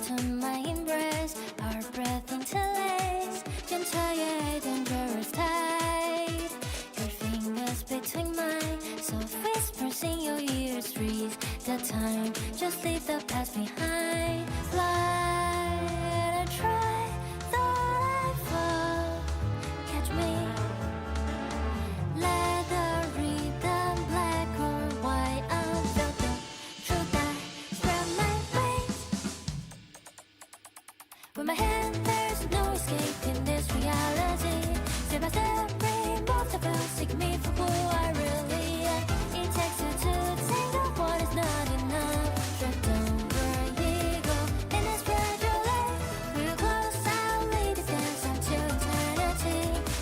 To my embrace, our breath interlace, gentle yet dangerous tide. Your fingers between mine, soft whispers in your ears, freeze the time. Just leave the past behind. Fly and try, thought I fall. Catch me. Let the rhythm, black or white, unveil the truth. I spread my wings. With my hand, there's no escaping this reality. Step by step, remove the veil, seek me for who I really am. It takes two to tango, what is not enough. Drift over ego, in this fragile life. Real close, I'll lead this dance until eternity.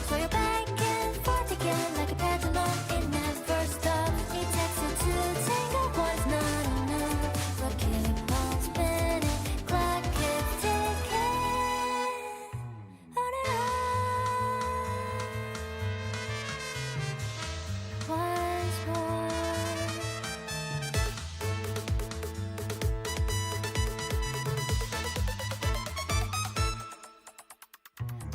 So you're back and forth again, like a pendulum, it never stops. It takes two to tango, what is not enough. So keep on spinning, clock keeps ticking. Once more.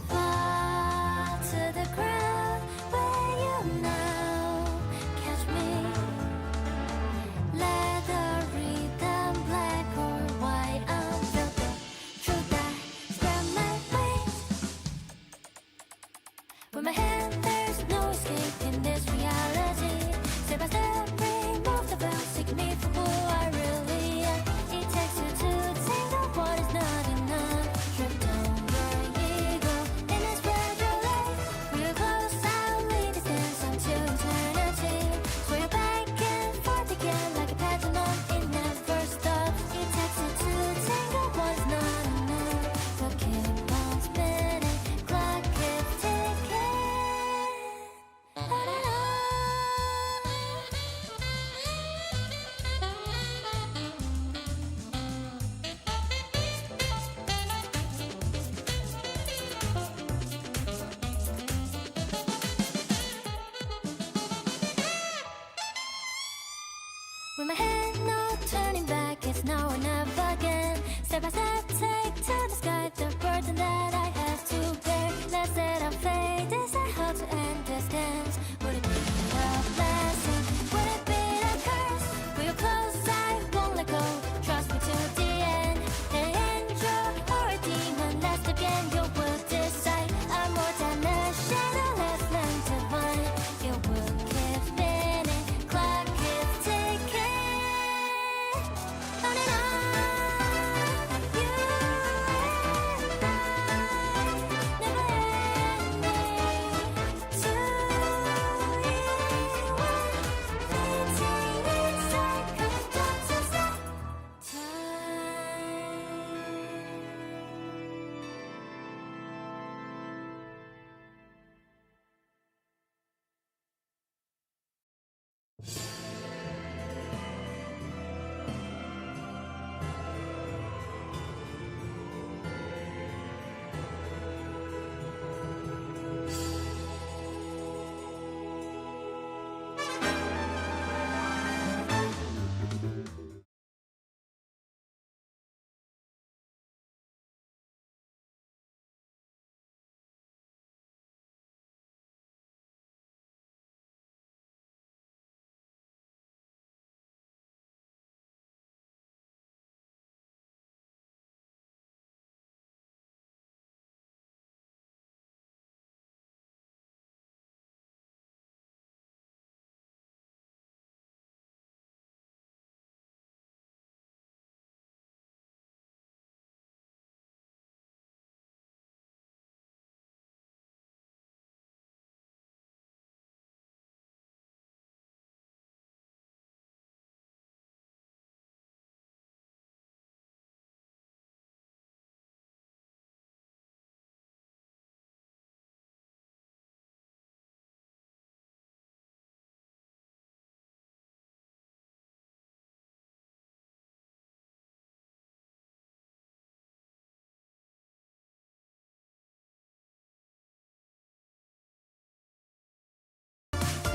Fall to the ground where you now catch me. Let the rhythm, black or white, unveil the truth. I spread my wings. With my hand, there's no escaping this reality. Step by step, remove the veil, seek me for who I really am. It takes two to tango, what is not enough. Drift over ego, in this fragile life. Real close, I'll lead this dance until eternity. So you're back and forth again, like a pendulum, it never stops. It takes two to tango, what is not enough. So keep on spinning, clock keeps ticking. With my hand, no turning back, it's now or never again. Step by step, take to the sky the burden that I have to bear. Let's set our fate, decide how to end this dance. Would it be a blessing? Would it be a curse? Will you close? I won't let go. Trust me till the end. An angel or a demon, that's again you will decide. I'm more than a shadow, let's learn to find. You will keep spinning, clock keeps ticking. On and on. You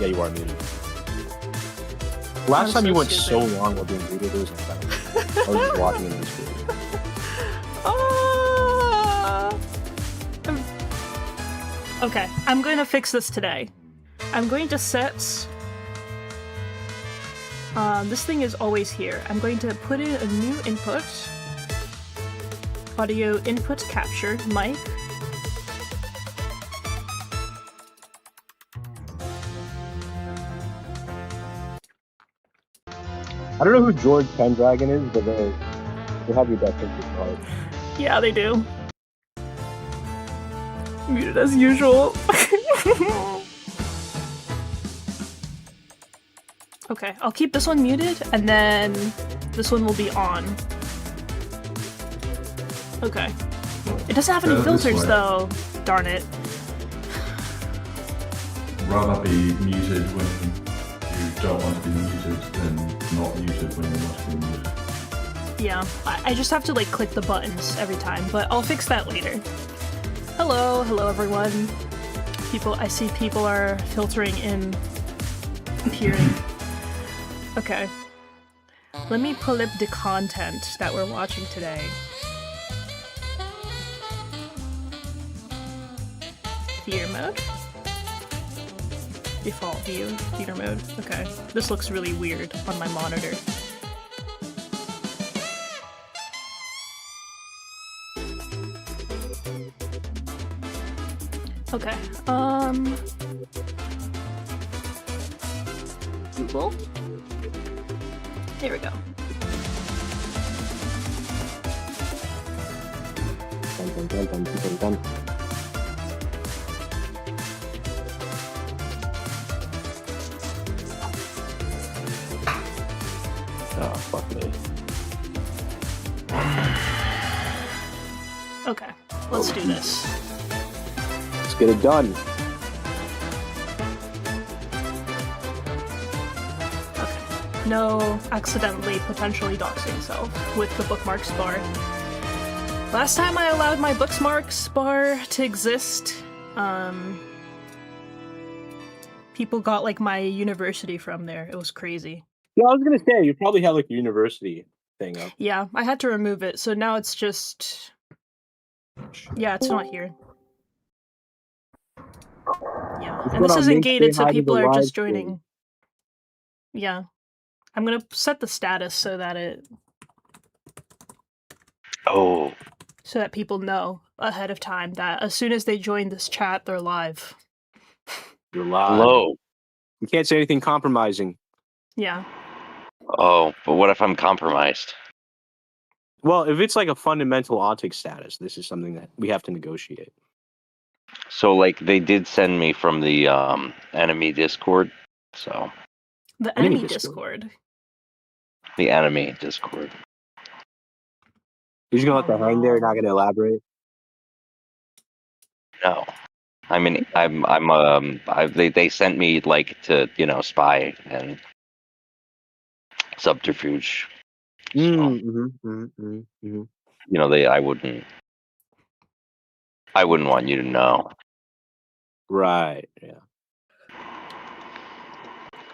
Yeah, you are muted. Last time you went so stupid. long while being muted, it was incredible. I was just watching it in this video. Okay, I'm going to fix this today. I'm going to set... this thing is always here. I'm going to put in a new input. Audio input capture, mic. I don't know who George Pendragon is, but they have your best interest at heart. Yeah, they do. Muted as usual. Okay, I'll keep this one muted, and then this one will be on. Okay. It doesn't have any filters, though. Darn it. Rather be muted when you don't want to be muted than not muted when you want to be muted. Yeah, I just have to, like, click the buttons every time, but I'll fix that later. Hello everyone. I see people are filtering in, appearing. Okay. Let me pull up the content that we're watching today. Theater mode? Default view, theater mode. Okay. This looks really weird on my monitor. Okay, Google? Here we go. Dun. Oh, fuck me. Okay, let's do this. Let's get it done. No accidentally potentially doxing yourself with the bookmarks bar. Last time I allowed my bookmarks bar to exist, people got like my university from there. It was crazy. Yeah, I was gonna say, you probably have like a university thing up. Yeah, I had to remove it, so now it's just... Yeah, it's not here. Yeah, and this isn't gated, so people are just joining. Yeah. I'm gonna set the status so that it... Oh. So that people know ahead of time that as soon as they join this chat, they're live. You're live. Hello. You can't say anything compromising. Yeah. Oh, but what if I'm compromised? Well, if it's like a fundamental autic status, this is something that we have to negotiate. So, like, they did send me from the enemy Discord, so... The enemy Discord. The enemy Discord. You're just gonna let that hang there, not gonna elaborate? No. I mean, they sent me, like, to, you know, spy and subterfuge. So, you know, I wouldn't want you to know. Right, yeah.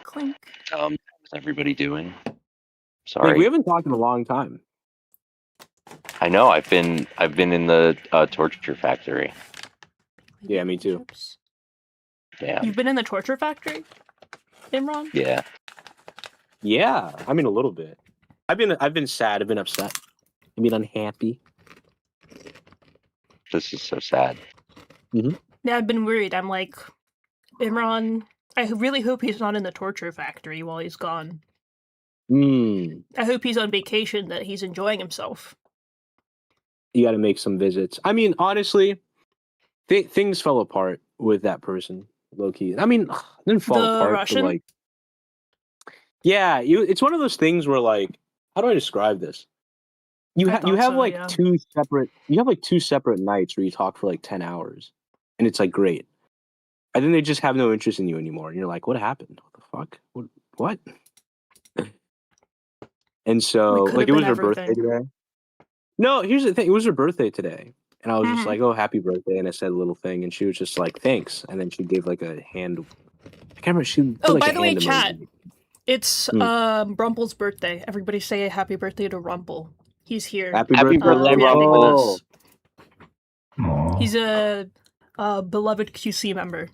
Clink. How's everybody doing? Sorry. Like, we haven't talked in a long time. I know, I've been in the torture factory. Yeah, me too. Yeah. You've been in the torture factory, Imran? Yeah. Yeah, I mean a little bit. I've been sad, I've been upset. I've been unhappy. This is so sad. Yeah, I've been worried. I'm like, Imran, I really hope he's not in the torture factory while he's gone. I hope he's on vacation, that he's enjoying himself. You gotta make some visits. I mean, honestly, things fell apart with that person, low-key. I mean, it didn't fall apart, Russian? but like... Yeah, it's one of those things where, like, how do I describe this? You have two separate nights where you talk for like 10 hours, and it's like great. And then they just have no interest in you anymore, and you're like, what happened? What the fuck? What? And so, like, it was her birthday today. No, here's the thing. It was her birthday today, and I was just like, "Oh, happy birthday!" And I said a little thing, and she was just like, "Thanks." And then she gave like a hand I can't remember. She did, Oh, like, by a the way, hand chat. emoji. It's Rumple's birthday. Everybody say happy birthday to Rumple. He's here. Happy Happy birthday, birthday, reacting with Rumple. us. Aw. He's a beloved QC member.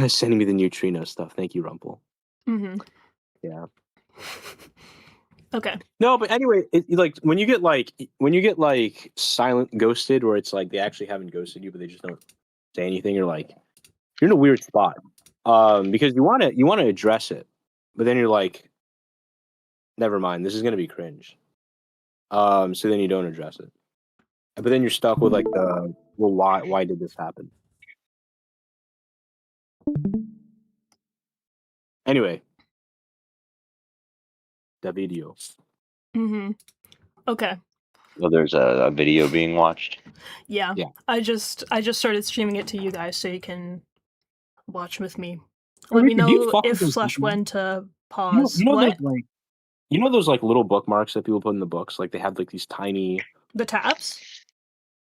Sending me the neutrino stuff. Thank you, Rumple. Mm-hmm. Yeah. Okay. No, but anyway, like when you get like silent ghosted, where it's like they actually haven't ghosted you, but they just don't say anything. You're like, you're in a weird spot. Because you want to address it, but then you're like, never mind. This is gonna be cringe. So then you don't address it, but then you're stuck with like the well, why did this happen? Anyway, the video. Mm-hmm. Okay. Well, there's a video being watched. Yeah. Yeah. I just started streaming it to you guys so you can watch with me. Oh, Let me Richard, do you know fuck with if those slash people? when to pause. You know What? those like those like little bookmarks that people put in the books? Like they have like these tiny The tabs?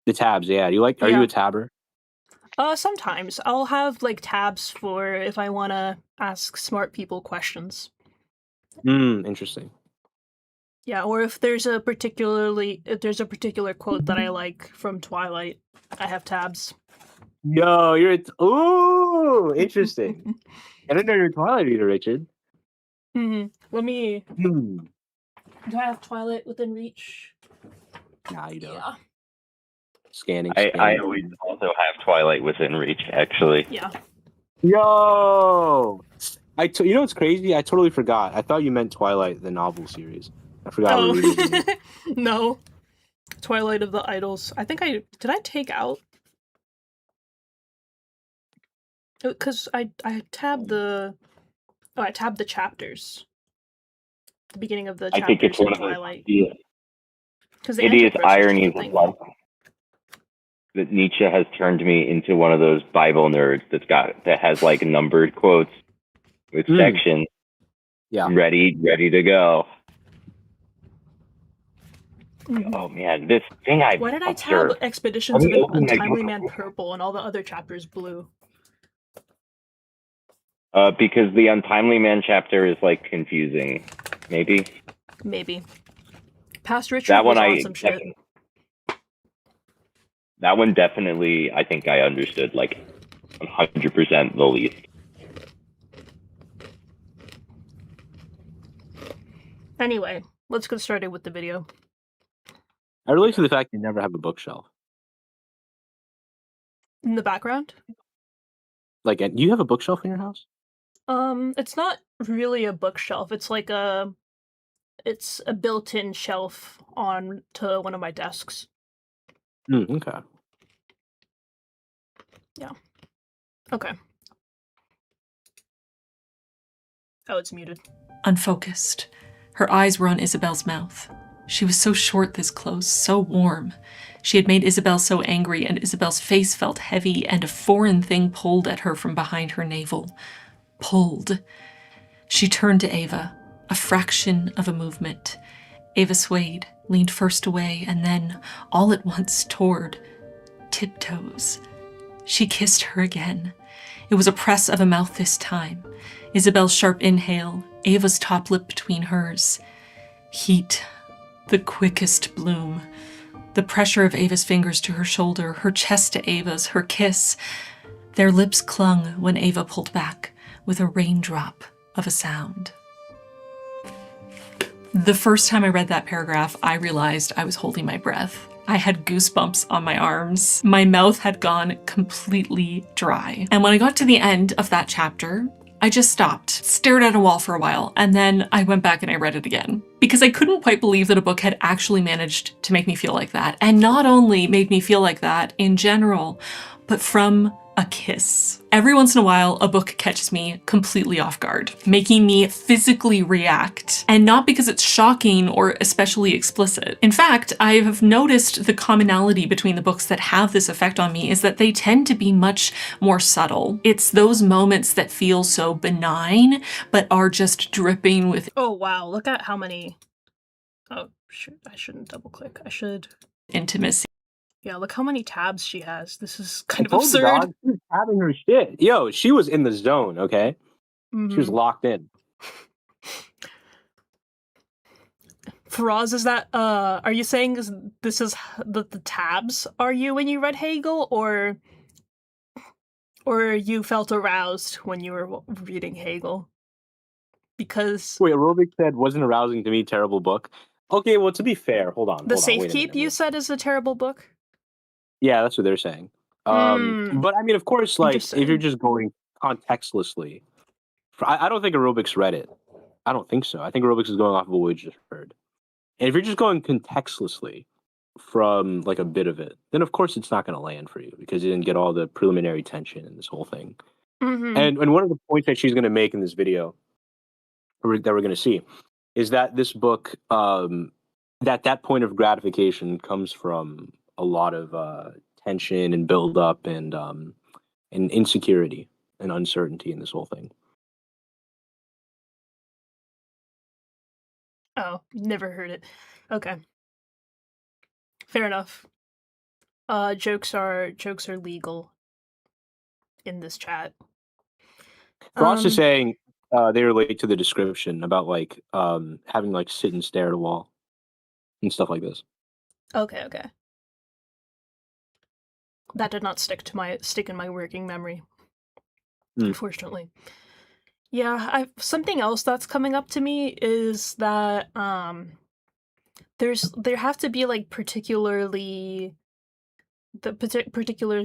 the tabs. Yeah, are you a tabber? Sometimes. I'll have like tabs for if I want to ask smart people questions. Interesting. Yeah, or if there's a particular quote that I like from Twilight, I have tabs. Yo, ooh, interesting. I didn't know you're a Twilight reader, Richard. Mm-hmm. Let me. Hmm. Do I have Twilight within reach? Nah, you don't. Yeah. Scanning. I always also have Twilight within reach, actually. Yeah. Yo, you know what's crazy? I totally forgot. I thought you meant Twilight, the novel series. I forgot. Oh. We're reading it. No. Twilight of the Idols. I think did I take out? Because I tabbed the. Oh, I tabbed the chapters. The beginning of the chapters I think it's in one of Twilight. those Because the hideous Antichrist is just ironies a of thing. life that Nietzsche has turned me into one of those Bible nerds that has like numbered quotes with sections. Yeah. Ready to go. Mhm. Oh man, this thing Why did I tab observed. Expeditions of Let me an open my Untimely book. Man purple and all the other chapters blue? Because the Untimely Man chapter is like confusing. Maybe. Past Richard That was one on some shit. That one definitely, I think I understood like 100% the least. Anyway, let's get started with the video. I relate to the fact you never have a bookshelf. In the background? Like, do you have a bookshelf in your house? It's not really a bookshelf. It's like it's a built-in shelf on to one of my desks. Okay. Yeah. Okay. Oh, it's muted. Unfocused. Her eyes were on Isabel's mouth. She was so short this close, so warm. She had made Isabel so angry, and Isabel's face felt heavy, and a foreign thing pulled at her from behind her navel. Pulled. She turned to Ava, a fraction of a movement. Ava swayed, leaned first away, and then, all at once, toward tiptoes. She kissed her again. It was a press of a mouth this time. Isabel's sharp inhale, Ava's top lip between hers. Heat. The quickest bloom. The pressure of Ava's fingers to her shoulder, her chest to Ava's, her kiss. Their lips clung when Ava pulled back, with a raindrop of a sound. The first time I read that paragraph, I realized I was holding my breath. I had goosebumps on my arms. My mouth had gone completely dry. And when I got to the end of that chapter, I just stopped, stared at a wall for a while, and then I went back and I read it again. Because I couldn't quite believe that a book had actually managed to make me feel like that. And not only made me feel like that in general, but from a kiss. Every once in a while, a book catches me completely off guard, making me physically react, and not because it's shocking or especially explicit. In fact, I have noticed the commonality between the books that have this effect on me is that they tend to be much more subtle. It's those moments that feel so benign, but are just dripping with Oh wow, look at how many... Oh, I shouldn't double click. I should... intimacy. Yeah, look how many tabs she has. This is I kind of told you, absurd. dog. She was having her shit. Yo, she was in the zone. Okay, she was Mhm. locked in. Faraz, is that are you saying this is the tabs are you when you read Hegel, or you felt aroused when you were reading Hegel? Because Wait, Aerobic said wasn't arousing to me. Terrible book. Okay, well, to be fair, hold on. the Wait a Safekeep minute. you said is a terrible book. Yeah, that's what they're saying. Hmm. But I mean, of course, like if you're Interesting. just going contextlessly, I don't think Aerobic's read it. I don't think so. I think Aerobics is going off of what we just heard. And if you're just going contextlessly from like a bit of it, then of course it's not going to land for you because you didn't get all the preliminary tension in this whole thing. Mm-hmm. And one of the points that she's going to make in this video that we're going to see is that this book, that point of gratification comes from a lot of tension and build up and insecurity and uncertainty in this whole thing. Oh, never heard it. Okay. Fair enough. Jokes are legal in this chat. Frost is saying they relate to the description about like having like sit and stare at a wall and stuff like this. Okay. That did not stick in my working memory, unfortunately. Yeah, something else that's coming up to me is that there have to be like particular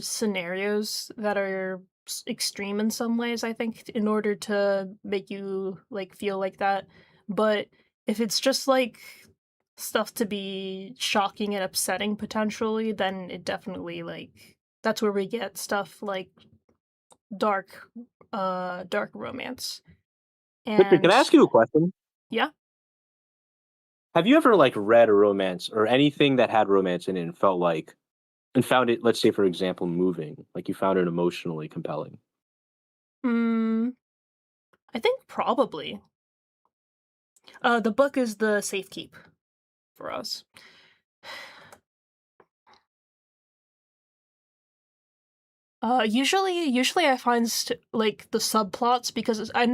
scenarios that are extreme in some ways, I think, in order to make you like feel like that. But if it's just like stuff to be shocking and upsetting potentially, then it definitely like that's where we get stuff like dark romance. Victor, can I ask you a question? Yeah. Have you ever like read a romance or anything that had romance in it and found it, let's say for example, moving, like you found it emotionally compelling? I think probably. The book is the Safekeep for us. Usually I find like the subplots because I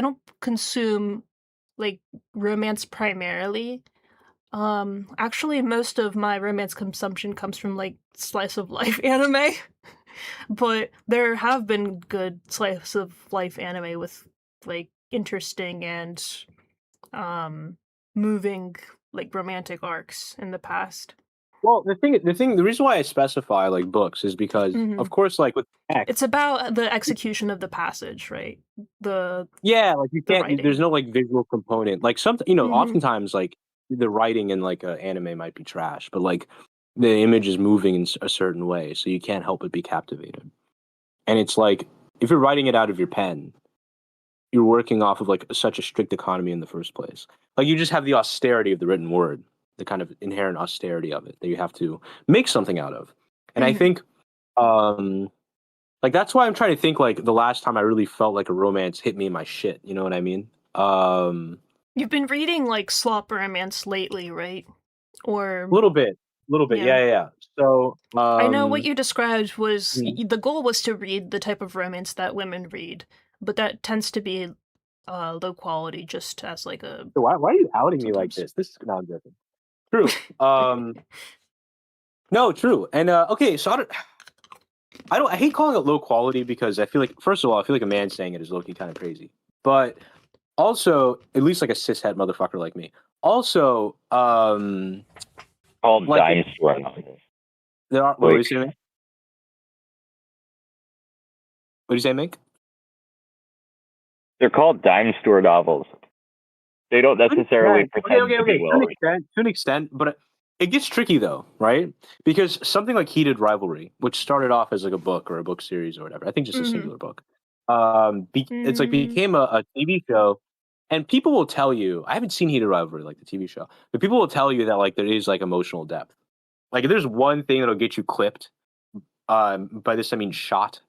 don't consume like romance primarily. Actually, most of my romance consumption comes from like slice of life anime, but there have been good slice of life anime with like interesting and moving like romantic arcs in the past. Well, the reason why I specify like books is because, of course, like with text, It's about the execution of the passage, right? like you the can't. writing. There's no like visual component. Like oftentimes like the writing in like an anime might be trash, but like the image is moving in a certain way, so you can't help but be captivated. And it's like if you're writing it out of your pen, you're working off of like such a strict economy in the first place. Like you just have the austerity of the written word, the kind of inherent austerity of it that you have to make something out of. And I think like that's why I'm trying to think like the last time I really felt like a romance hit me in my shit, you know what I mean? You've been reading like slop romance lately, right? Or a little bit. Yeah. So I know what you described was Mhm. the goal was to read the type of romance that women read, but that tends to be low quality just as like a So why are you outing me like sometimes. this? This is not different. True. No, true. And okay, so I hate calling it low quality because I feel like first of all, I feel like a man saying it is low key kind of crazy. But also, at least like a cishet motherfucker like me. Also, Called like dinosaur novels. there are what do you say, Mink? What do you say, Mink? They're called dime store novels. They don't necessarily pretend to be well. To an extent, but it gets tricky though, right? Because something like Heated Rivalry, which started off as like a book or a book series or whatever, I think just a singular book. It's like became a TV show, and people will tell you. I haven't seen Heated Rivalry like the TV show, but people will tell you that like there is like emotional depth. Like if there's one thing that'll get you clipped, by this I mean shot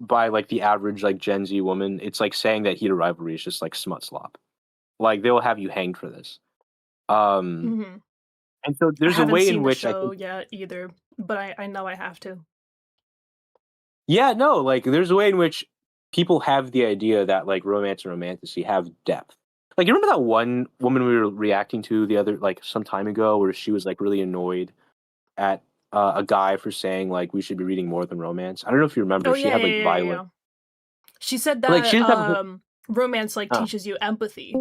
by like the average like Gen Z woman, it's like saying that Heated Rivalry is just like smut slop. Like they'll have you hanged for this. And so there's I a haven't way seen in the which I show think, yet either, but I know I have to. yeah, no, like there's a way in which people have the idea that like romance and romantasy have depth. Like, you remember that one woman we were reacting to the other, like some time ago, where she was like really annoyed at a guy for saying like we should be reading more than romance. I don't know if you remember. Oh She yeah, had yeah, like yeah, yeah. violent, Yeah. She said like she that just have, romance like uh, teaches you empathy,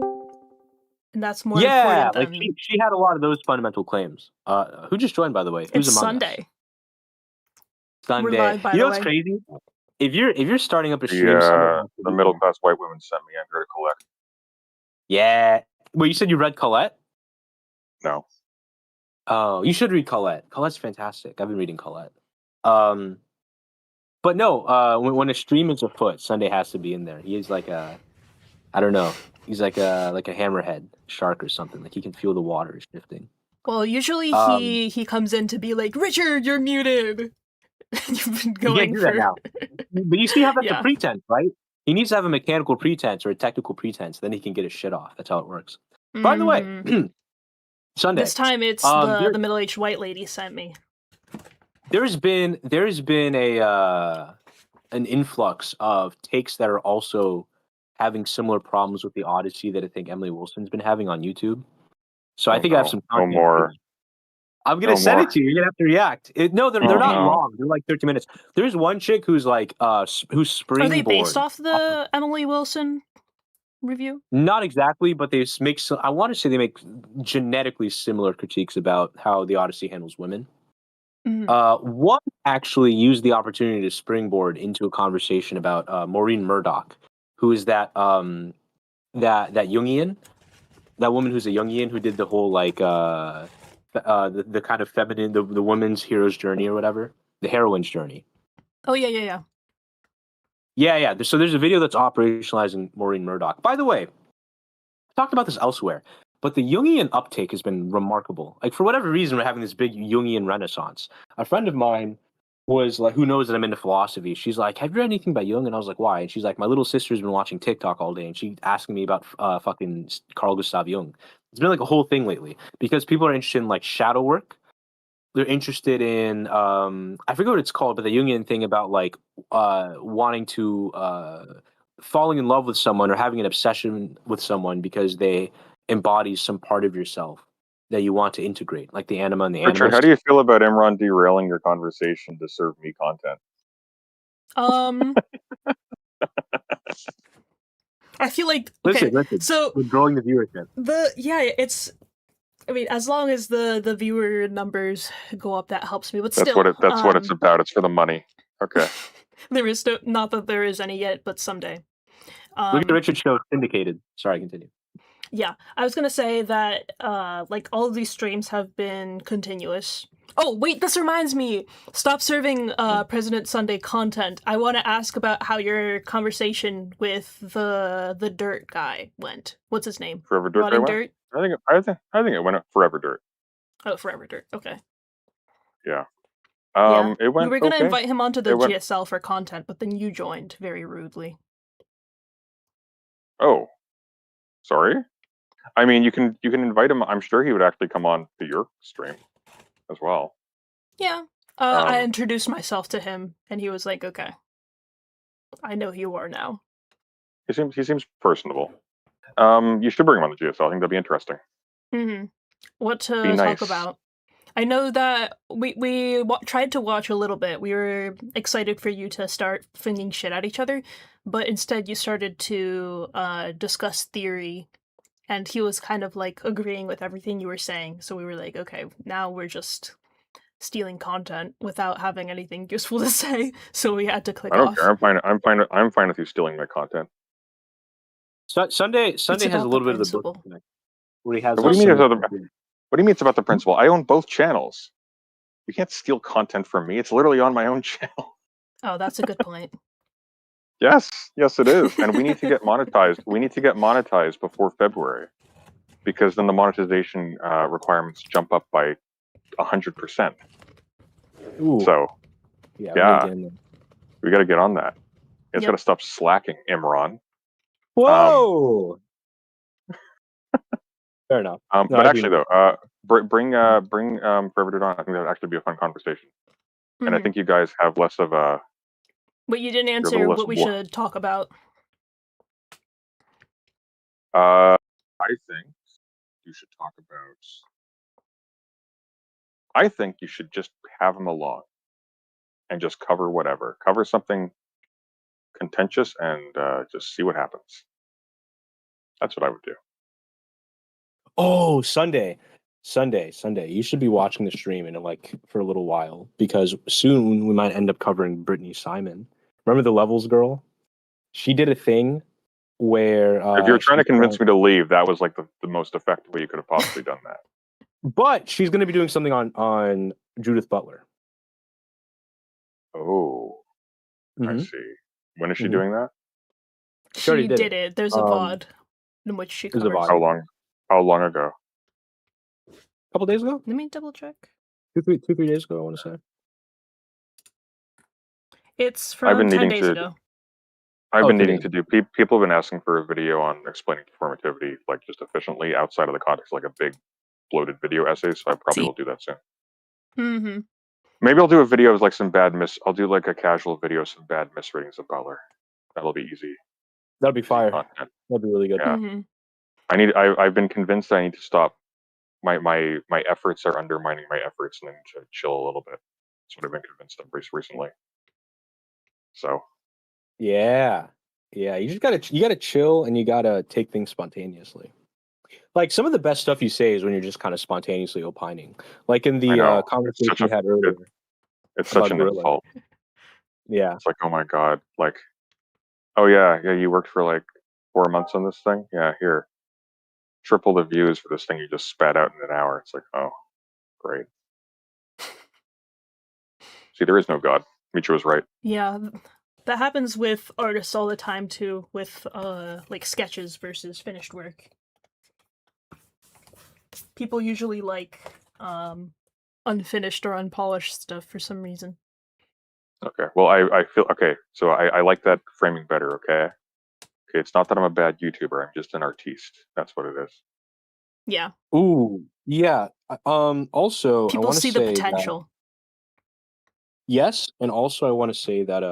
and that's more yeah, important like than she had a lot of those fundamental claims. Who just joined, by the way? Who's it's among us? Sunday. We're Sunday. live, by You the know what's way. crazy? If you're starting up a stream, Sunday has to The be middle there. class white women sent me Anger to collect. Yeah. Well, you said you read Colette? No. Oh, you should read Colette. Colette's fantastic. I've been reading Colette. Um, but no, when a stream is afoot, Sunday has to be in there. He's like I don't know. He's like a hammerhead shark or something. Like he can feel the water shifting. Well, usually Um, he comes in to be like, Richard, you're muted. You've been you can't going do that for now. But you see how that's a yeah. pretense, right? He needs to have a mechanical pretense or a technical pretense, then he can get his shit off. That's how it works. By the way, Mhm. Sunday. This time it's There, the middle-aged white lady sent me. there's been a an influx of takes that are also having similar problems with the Odyssey that I think Emily Wilson's been having on YouTube. So I Oh, think I have no. some No content. more. I'm gonna No send more. it to you. You're gonna have to react. No, they're Oh, not no. long. They're like 30 minutes. There's one chick who's like who's Are they based springboard. off the Emily Wilson review? Not exactly, but they make. I want to say they make genetically similar critiques about how the Odyssey handles women. One actually used the opportunity to springboard into a conversation about Maureen Murdoch, who is that that Jungian, that woman who's a Jungian who did the whole like the kind of feminine, the woman's hero's journey or whatever, the heroine's journey. Oh yeah, yeah, yeah. Yeah. So there's a video that's operationalizing Maureen Murdoch. By the way, I've talked about this elsewhere, but the Jungian uptake has been remarkable. Like, for whatever reason, we're having this big Jungian renaissance. A friend of mine was like, who knows that I'm into philosophy. She's like, have you read anything by Jung? And I was like, why? And she's like, my little sister's been watching TikTok all day, and she's asking me about fucking Carl Gustav Jung. It's been like a whole thing lately because people are interested in like shadow work. They're interested in I forget what it's called, but the Jungian thing about like wanting to falling in love with someone or having an obsession with someone because they embody some part of yourself that you want to integrate, like the anima and the Richard, animus. how do you feel about Imran derailing your conversation to serve me content? I feel like okay. Listen. So We're growing the viewership. it's. I mean, as long as the viewer numbers go up, that helps me. But That's still, what it's about. It's for the money. Okay. there is not that there is any yet, but someday. Look at the Richard show syndicated. Sorry, continue. Yeah, I was gonna say that like all of these streams have been continuous. Oh wait, this reminds me. Stop serving President Sunday content. I want to ask about how your conversation with the dirt guy went. What's his name? Forever Dirt. Rotting Dirt. I think it went up Forever Dirt. Oh, Forever Dirt. Okay. Yeah. Yeah. It went. We were gonna okay. invite him onto the It went- GSL for content, but then you joined very rudely. Oh, sorry. I mean, you can invite him. I'm sure he would actually come on to your stream as well. Yeah. I introduced myself to him, and he was like, "Okay, I know who you are now." He seems personable. You should bring him on the GSL. I think that'd be interesting. Mm-hmm. What to Be nice. talk about? I know that we tried to watch a little bit. We were excited for you to start flinging shit at each other, but instead you started to discuss theory, and he was kind of like agreeing with everything you were saying. So we were like, okay, now we're just stealing content without having anything useful to say. So we had to click I don't off. care. I'm fine with you stealing my content. So, Sunday has a about little the bit of the principle. book connect, where he has. What do you mean? some- What do you mean it's about the principle? I own both channels. You can't steal content from me. It's literally on my own channel. Oh, that's a good point. Yes, it is. And we need to get monetized. We need to get monetized before February, because then the monetization requirements jump up by 100%. Ooh, So yeah. yeah. Really we got to get on that. It's Yep. got to stop slacking, Imran. Whoa! Fair enough. No, But I'd be actually, though, bring Forever Dude on. I think that would actually be a fun conversation. And I Mhm. think you guys have less of a. But you didn't You're a answer little less what we should talk about. I think you should talk about. I think you should just have him along and just cover whatever. Cover something contentious and just see what happens. That's what I would do. Oh, Sunday. You should be watching the stream in like for a little while because soon we might end up covering Brittany Simon. Remember the Levels girl? She did a thing where If you're trying to she's convince me to leave, that was like the most effective way you could have possibly done that. but she's going to be doing something on Judith Butler. Oh, I Mhm. see. When is she Mhm. doing that? She already She did did it. There's a VOD in which she there's a covers. VOD. How long? How long ago? A couple days ago? Let me double check. 2-3 days ago, I want to say. It's I've from been 10 needing days to. ago. I've Oh, been 10 needing days. to do. People have been asking for a video on explaining performativity, like just efficiently outside of the context, like a big bloated video essay. So I probably See. will do that soon. Mm-hmm. Maybe I'll do a video of like some bad I'll do like a casual video of some bad misreadings of Butler. That'll be easy. That'll be fire. Content. Mm-hmm. That'd be really good. Yeah. I've been convinced that I need to stop. My efforts are undermining my efforts, and I need to chill a little bit. That's what I've been convinced of recently. So Yeah. You just gotta chill and you gotta take things spontaneously. Like some of the best stuff you say is when you're just kind of spontaneously opining. Like in I the know conversation we had earlier it's such about an Gorilla. insult. Yeah. It's like, oh my god, like, oh yeah, you worked for like 4 months on this thing. Yeah, here, triple the views for this thing you just spat out in an hour. It's like, oh, great. See, there is no God. Micho was right. Yeah. That happens with artists all the time too, with like sketches versus finished work. People usually like unfinished or unpolished stuff for some reason. Okay, well, I feel okay. So I like that framing better. Okay, it's not that I'm a bad YouTuber. I'm just an artiste. That's what it is. Yeah. Ooh, yeah. Also, I People want to see the say that potential. yes, and also I want to say that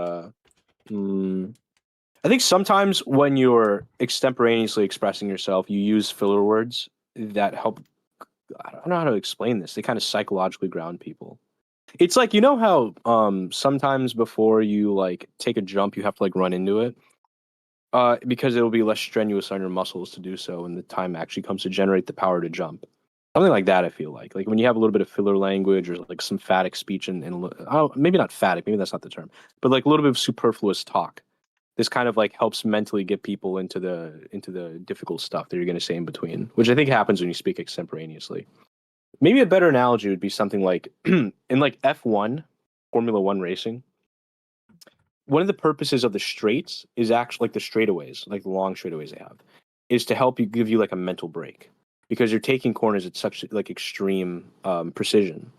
I think sometimes when you're extemporaneously expressing yourself, you use filler words that help. I don't know how to explain this. They kind of psychologically ground people. It's like, you know how sometimes before you like take a jump, you have to like run into it, because it'll be less strenuous on your muscles to do so, and the time actually comes to generate the power to jump. Something like that. I feel like when you have a little bit of filler language or like some phatic speech and I don't, maybe not phatic, maybe that's not the term, but like a little bit of superfluous talk. This kind of like helps mentally get people into the difficult stuff that you're going to say in between, which I think happens when you speak extemporaneously. Maybe a better analogy would be something like in like F1, Formula One racing. One of the purposes of the straights is actually like the straightaways, like the long straightaways they have, is to help you give you like a mental break because you're taking corners at such like extreme precision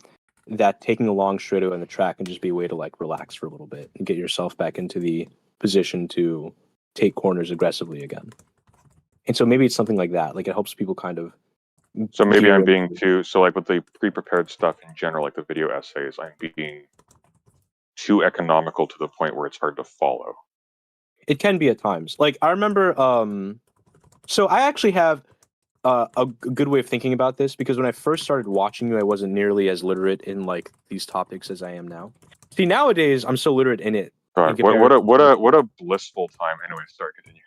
that taking a long straightaway on the track can just be a way to like relax for a little bit and get yourself back into the position to take corners aggressively again. And so maybe it's something like that. Like it helps people kind of. So maybe gear I'm being into- too. So like with the pre-prepared stuff in general, like the video essays, I'm being too economical to the point where it's hard to follow. It can be at times. Like I remember. So I actually have a good way of thinking about this because when I first started watching you, I wasn't nearly as literate in like these topics as I am now. See, nowadays I'm so literate in it. God, in what comparison a blissful time. Anyway, sorry, continue.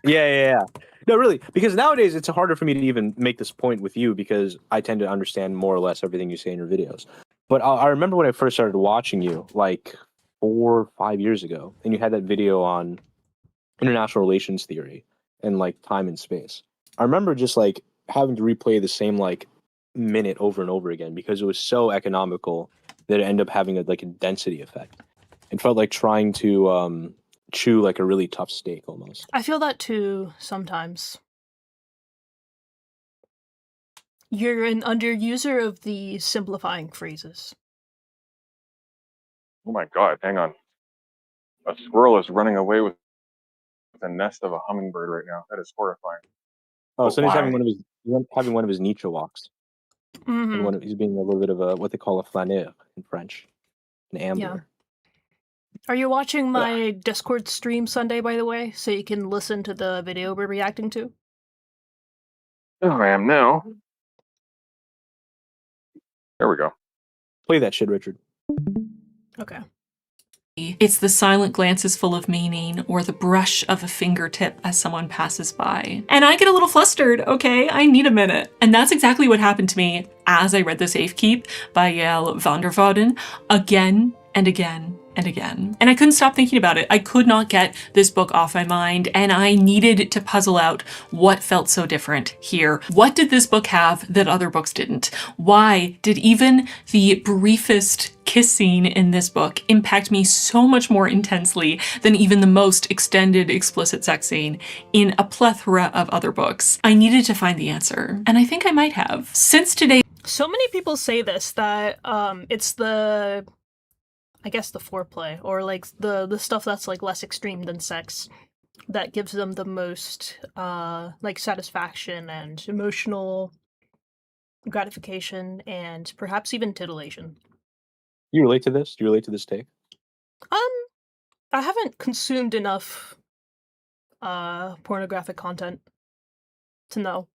Yeah. No, really, because nowadays it's harder for me to even make this point with you because I tend to understand more or less everything you say in your videos. But I remember when I first started watching you, like 4 or 5 years ago, and you had that video on international relations theory and like time and space. I remember just like having to replay the same like minute over and over again because it was so economical that it ended up having like a density effect. It felt like trying to chew like a really tough steak almost. I feel that too sometimes. You're an underuser of the simplifying phrases. Oh my God, hang on. A squirrel is running away with the nest of a hummingbird right now. That is horrifying. Oh, But so he's having why? having one of his Nietzsche walks. Mm-hmm. And he's being a little bit of a what they call a flaneur in French, an ambler. Are you watching my Discord stream Sunday, by the way, so you can listen to the video we're reacting to? Oh, I am now. There we go. Play that shit, Richard. Okay. It's the silent glances full of meaning, or the brush of a fingertip as someone passes by. And I get a little flustered, okay? I need a minute. And that's exactly what happened to me as I read The Safe Keep by Yael van der Vouden again and again and again. And I couldn't stop thinking about it. I could not get this book off my mind, and I needed to puzzle out what felt so different here. What did this book have that other books didn't? Why did even the briefest kiss scene in this book impact me so much more intensely than even the most extended explicit sex scene in a plethora of other books? I needed to find the answer, and I think I might have. Since today, So many people say this, that it's the, I guess, the foreplay, or like the stuff that's like less extreme than sex, that gives them the most like satisfaction and emotional gratification, and perhaps even titillation. You relate to this? Do you relate to this take? I haven't consumed enough pornographic content to know.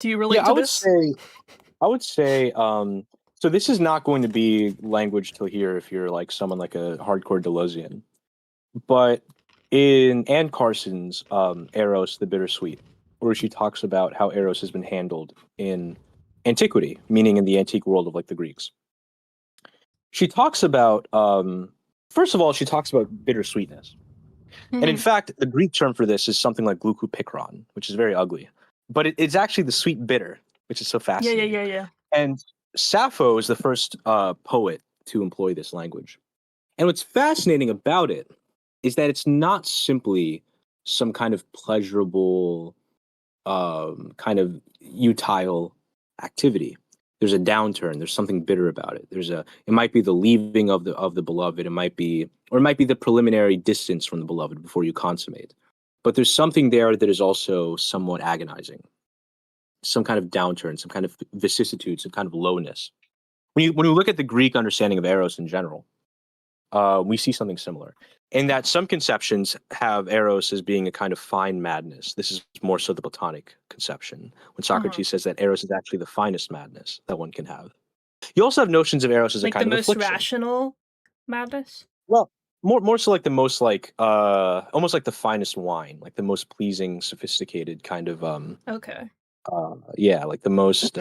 Do you relate Yeah, to I would this? say, so this is not going to be language to hear if you're like someone like a hardcore Deleuzian. But in Anne Carson's Eros the Bittersweet, where she talks about how Eros has been handled in antiquity, meaning in the antique world of like the Greeks. She talks about, first of all, she talks about bittersweetness. And in fact, the Greek term for this is something like glucopikron, which is very ugly. But it's actually the sweet bitter, which is so fascinating. Yeah. And Sappho is the first poet to employ this language. And what's fascinating about it is that it's not simply some kind of pleasurable, kind of utile activity. There's a downturn. There's something bitter about it. It might be the leaving of the beloved. It might be the preliminary distance from the beloved before you consummate. But there's something there that is also somewhat agonizing. Some kind of downturn, some kind of vicissitude, some kind of lowness. When we look at the Greek understanding of Eros in general, we see something similar. In that some conceptions have Eros as being a kind of fine madness. This is more so the Platonic conception, when Socrates says that Eros is actually the finest madness that one can have. You also have notions of Eros as like a kind the of most affliction. rational madness. Well, more so like the most like almost like the finest wine, like the most pleasing, sophisticated kind of Okay. like the most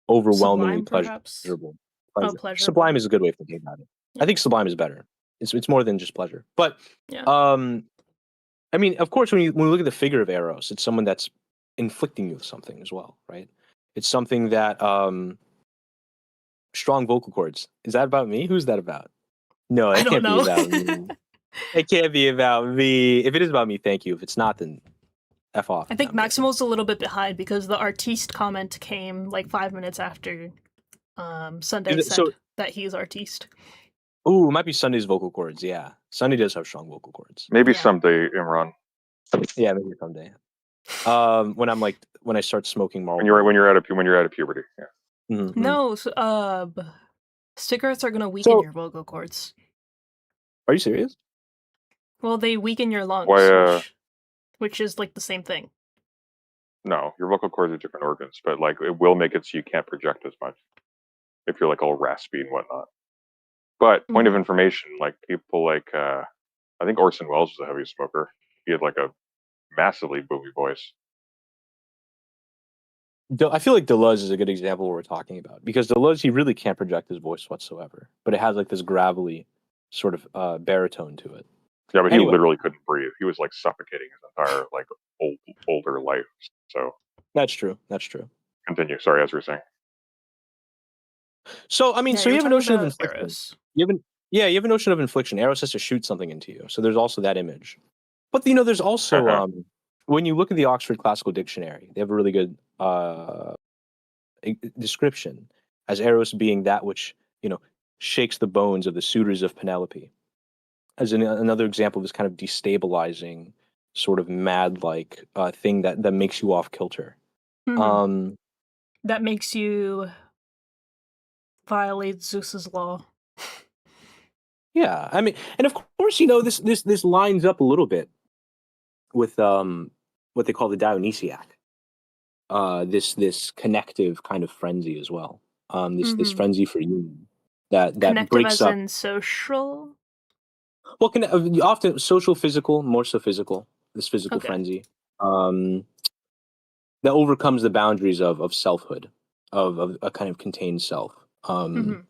overwhelmingly Sublime, perhaps? pleasurable. Oh, pleasurable. Sublime is a good way of thinking about it. Yeah. I think sublime is better. It's more than just pleasure. But Yeah. I mean, of course, when we look at the figure of Eros, it's someone that's inflicting you with something as well, right? It's something that strong vocal cords. Is that about me? Who's that about? No, I it don't can't be know. about me. It can't be about me. If it is about me, thank you. If it's not, then F off. I think No, I'm kidding. Maximal's a little bit behind because the artiste comment came like 5 minutes after Sunday Is it- said so- that he's artiste. Ooh, it might be Sunday's vocal cords. Yeah, Sunday does have strong vocal cords. Maybe Yeah. someday, Imran. Yeah, maybe someday. When I start smoking Marlboro. When you're out of puberty. Yeah. Mhm. No, cigarettes are gonna weaken your vocal cords. Are you serious? Well, they weaken your lungs, Why, which is like the same thing. No, your vocal cords are different organs, but like it will make it so you can't project as much if you're like all raspy and whatnot. But point of information, like people like I think Orson Welles was a heavy smoker. He had like a massively boomy voice. I feel like Deleuze is a good example of what we're talking about, because Deleuze, he really can't project his voice whatsoever, but it has like this gravelly sort of baritone to it. Yeah, but Anyway. he literally couldn't breathe. He was like suffocating his entire like older life. So That's true. continue. Sorry, as you were saying. So I mean, Yeah, so you were have a talking notion of about infliction. Eros. You have a notion of infliction. Eros has to shoot something into you, so there's also that image. But there's also when you look at the Oxford Classical Dictionary, they have a really good description as Eros being that which shakes the bones of the suitors of Penelope. As another example of this kind of destabilizing sort of mad like thing that makes you off kilter. Mhm. That makes you violate Zeus's law. Yeah, I mean, and of course, you know, this lines up a little bit with what they call the Dionysiac. This connective kind of frenzy as well. This Mhm. frenzy for union that Connective breaks as up. in social? Well, often social, physical, more so physical. This physical Okay. frenzy um, that overcomes the boundaries of selfhood, of a kind of contained self. Mhm.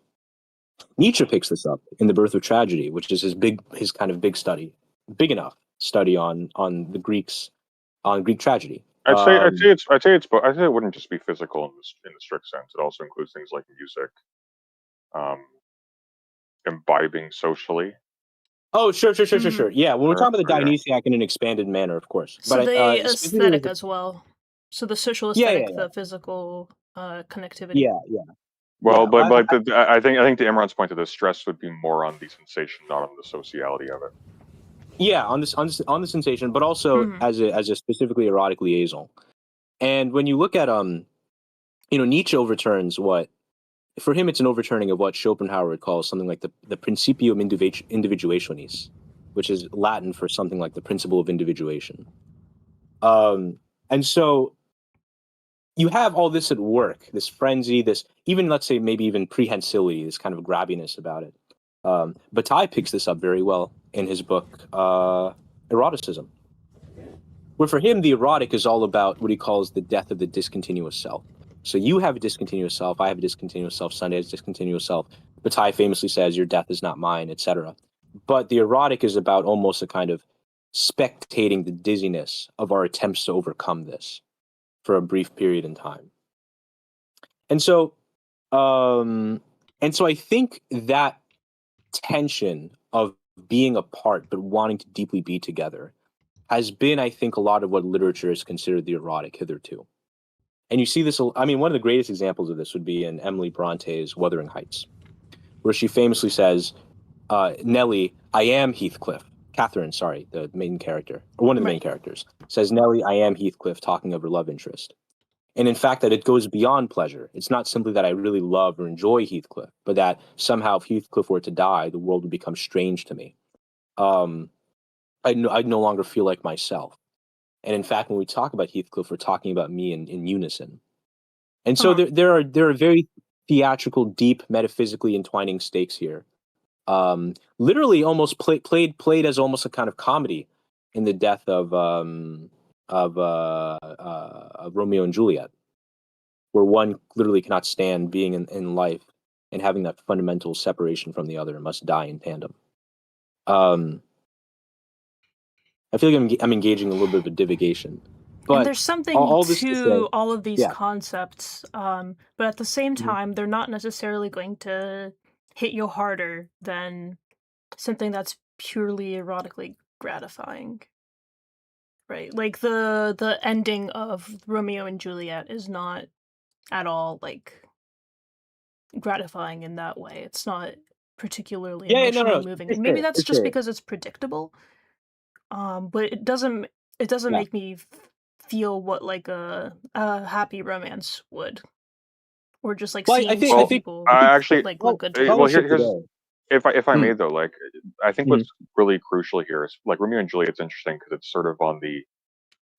Nietzsche picks this up in The Birth of Tragedy, which is his kind of big study, big enough study on the Greeks, on Greek tragedy. I'd say it wouldn't just be physical in the strict sense. It also includes things like music, um, imbibing socially. Oh, sure. Mhm. Yeah, when we're talking about the Yeah. Dionysiac in an expanded manner, of course. So But the specifically, aesthetic as well. So the social yeah, aesthetic, the physical connectivity. yeah, yeah, Well, yeah. but I think to Imran's point, that the stress would be more on the sensation, not on the sociality of it. Yeah, on the sensation, but also Mhm. as a specifically erotic liaison. And when you look at Nietzsche overturns what for him it's an overturning of what Schopenhauer would call something like the principium individuationis, which is Latin for something like the principle of individuation. And so you have all this at work, this frenzy, this even let's say maybe even prehensility, this kind of grabbiness about it. Bataille picks this up very well in his book Eroticism, where for him the erotic is all about what he calls the death of the discontinuous self. So you have a discontinuous self, I have a discontinuous self, Sunday has a discontinuous self. Bataille famously says, "Your death is not mine," etc. But the erotic is about almost a kind of spectating the dizziness of our attempts to overcome this for a brief period in time. And so, I think that tension of being apart but wanting to deeply be together has been, I think, a lot of what literature has considered the erotic hitherto. And you see this, I mean, one of the greatest examples of this would be in Emily Bronte's Wuthering Heights, where she famously says, Nellie, I am Heathcliff. Catherine, sorry, the main character, or one of the main Right. characters, says, Nellie, I am Heathcliff, talking of her love interest. And in fact, that it goes beyond pleasure. It's not simply that I really love or enjoy Heathcliff, but that somehow if Heathcliff were to die, the world would become strange to me. Um, I'd no longer feel like myself. And in fact, when we talk about Heathcliff, we're talking about me in unison. And so Uh-huh. there are very theatrical, deep, metaphysically entwining stakes here. Literally, almost played as almost a kind of comedy in the death of Romeo and Juliet, where one literally cannot stand being in life and having that fundamental separation from the other and must die in tandem. Um, I feel like I'm engaging a little bit of a divagation, And but there's something all this to say, to all of these yeah. concepts, but at the same Mhm. time, they're not necessarily going to hit you harder than something that's purely erotically gratifying, right? Like the ending of Romeo and Juliet is not at all like gratifying in that way. It's not particularly Yeah, no, emotionally no, moving, for and maybe sure, that's for just sure. because it's predictable. But it doesn't Yeah. make me feel what like a happy romance would, or just like Well, I seeing think, I two Well, think, people I think, actually, like look well, good well, together. here's today. if I may Mm, though, like I think mhm. what's really crucial here is like Romeo and Juliet's interesting because it's sort of on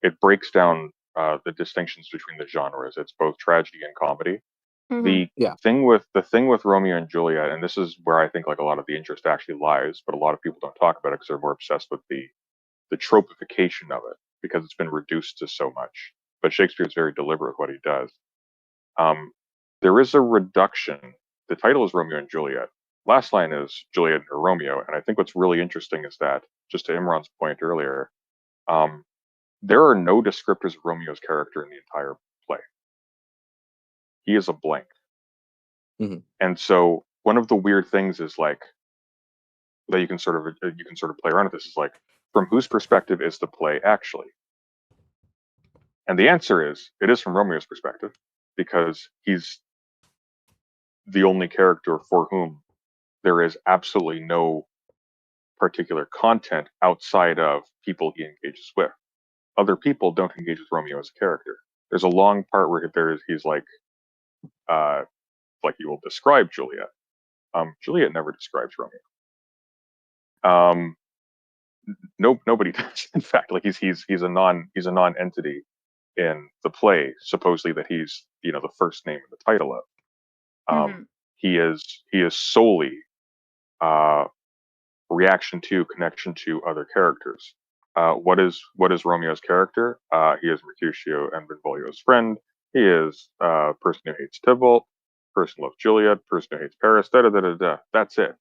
it breaks down the distinctions between the genres. It's both tragedy and comedy. Hmm. The Yeah. thing with Romeo and Juliet, and this is where I think like a lot of the interest actually lies, but a lot of people don't talk about it because they're more obsessed with the tropification of it because it's been reduced to so much. But Shakespeare is very deliberate with what he does. Um, there is a reduction. The title is Romeo and Juliet. Last line is Juliet or Romeo, and I think what's really interesting is that, just to Imran's point earlier, um, there are no descriptors of Romeo's character in the entire play. He is a blank. Mhm. And so one of the weird things is like that you can sort of play around with this is like from whose perspective is the play actually? And the answer is it is from Romeo's perspective because he's the only character for whom there is absolutely no particular content outside of people he engages with. Other people don't engage with Romeo as a character. There's a long part where he's like he will describe Juliet. Juliet never describes Romeo. Nobody does. In fact, like he's a non-entity in the play. Supposedly that he's the first name in the title of. He is solely reaction to, connection to other characters. What is Romeo's character? He is Mercutio and Benvolio's friend. He is a person who hates Tybalt, person who loves Juliet, person who hates Paris. Da da da da da. That's it.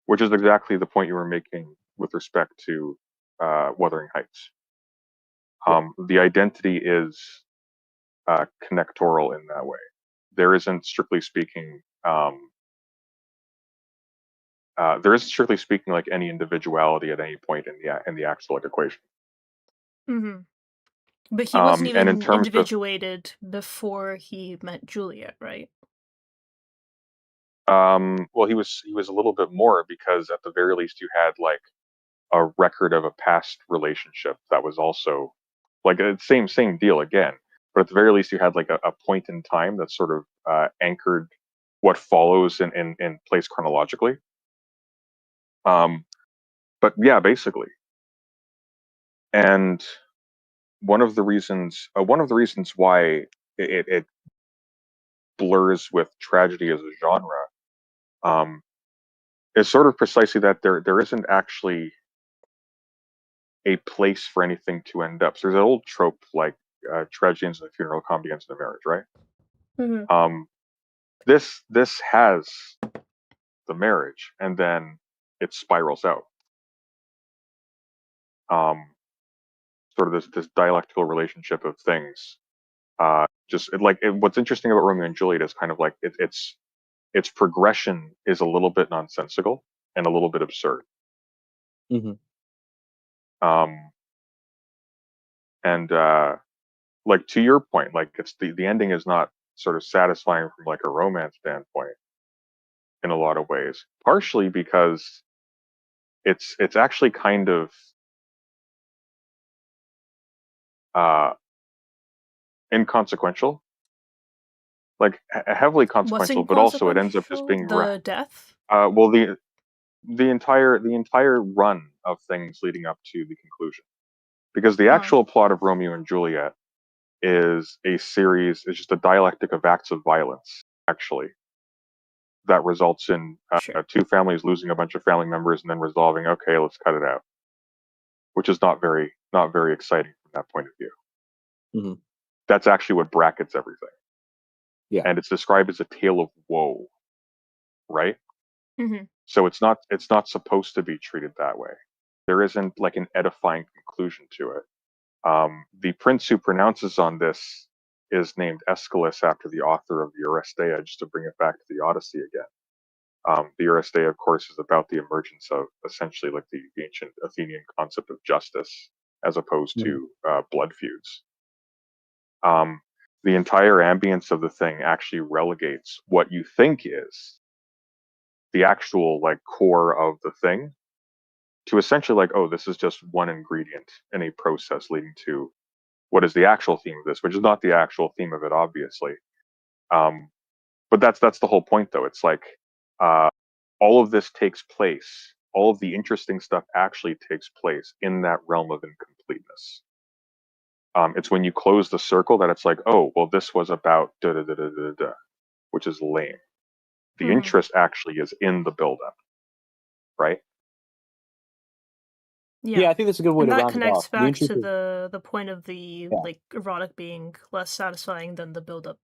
Which is exactly the point you were making with respect to Wuthering Heights. The identity is connectoral in that way. There isn't, strictly speaking, like any individuality at any point in the actual equation. But he wasn't even and in terms individuated before he met Juliet, right? Well, he was a little bit more, because at the very least you had like a record of a past relationship that was also like same deal again. But at the very least you had like a point in time that sort of anchored what follows in place chronologically. But yeah, basically. And one of the reasons why it blurs with tragedy as a genre is sort of precisely that there isn't actually a place for anything to end up. So there's an old trope like tragedy ends in a funeral, comedy ends in a marriage, right? This has the marriage, and then it spirals out. Sort of this dialectical relationship of things. What's interesting about Romeo and Juliet is kind of like its progression is a little bit nonsensical and a little bit absurd. And like to your point, like it's the ending is not sort of satisfying from like a romance standpoint in a lot of ways, partially because it's actually kind of inconsequential, like heavily consequential, but also it ends up just being the death. Well, the entire run of things leading up to the conclusion, because the actual plot of Romeo and Juliet is just a dialectic of acts of violence, actually, that results in two families losing a bunch of family members and then resolving, okay, let's cut it out, which is not very exciting from that point of view. That's actually what brackets everything. Yeah. And it's described as a tale of woe, right? So it's not supposed to be treated that way. There isn't like an edifying conclusion to it. The prince who pronounces on this is named Aeschylus, after the author of the Oresteia, just to bring it back to the Odyssey again. The Oresteia, of course, is about the emergence of essentially like the ancient Athenian concept of justice as opposed to blood feuds. The entire ambience of the thing actually relegates what you think is the actual like core of the thing to essentially like, oh, this is just one ingredient in a process leading to what is the actual theme of this, which is not the actual theme of it, obviously. But that's the whole point, though. It's like all of this takes place. All of the interesting stuff actually takes place in that realm of incompleteness. It's when you close the circle that it's like, oh, well, this was about da da da da da da, which is lame. The interest actually is in the buildup, right? Yeah, I think that's a good way to round it off. That connects back to the point of the like erotic being less satisfying than the build-up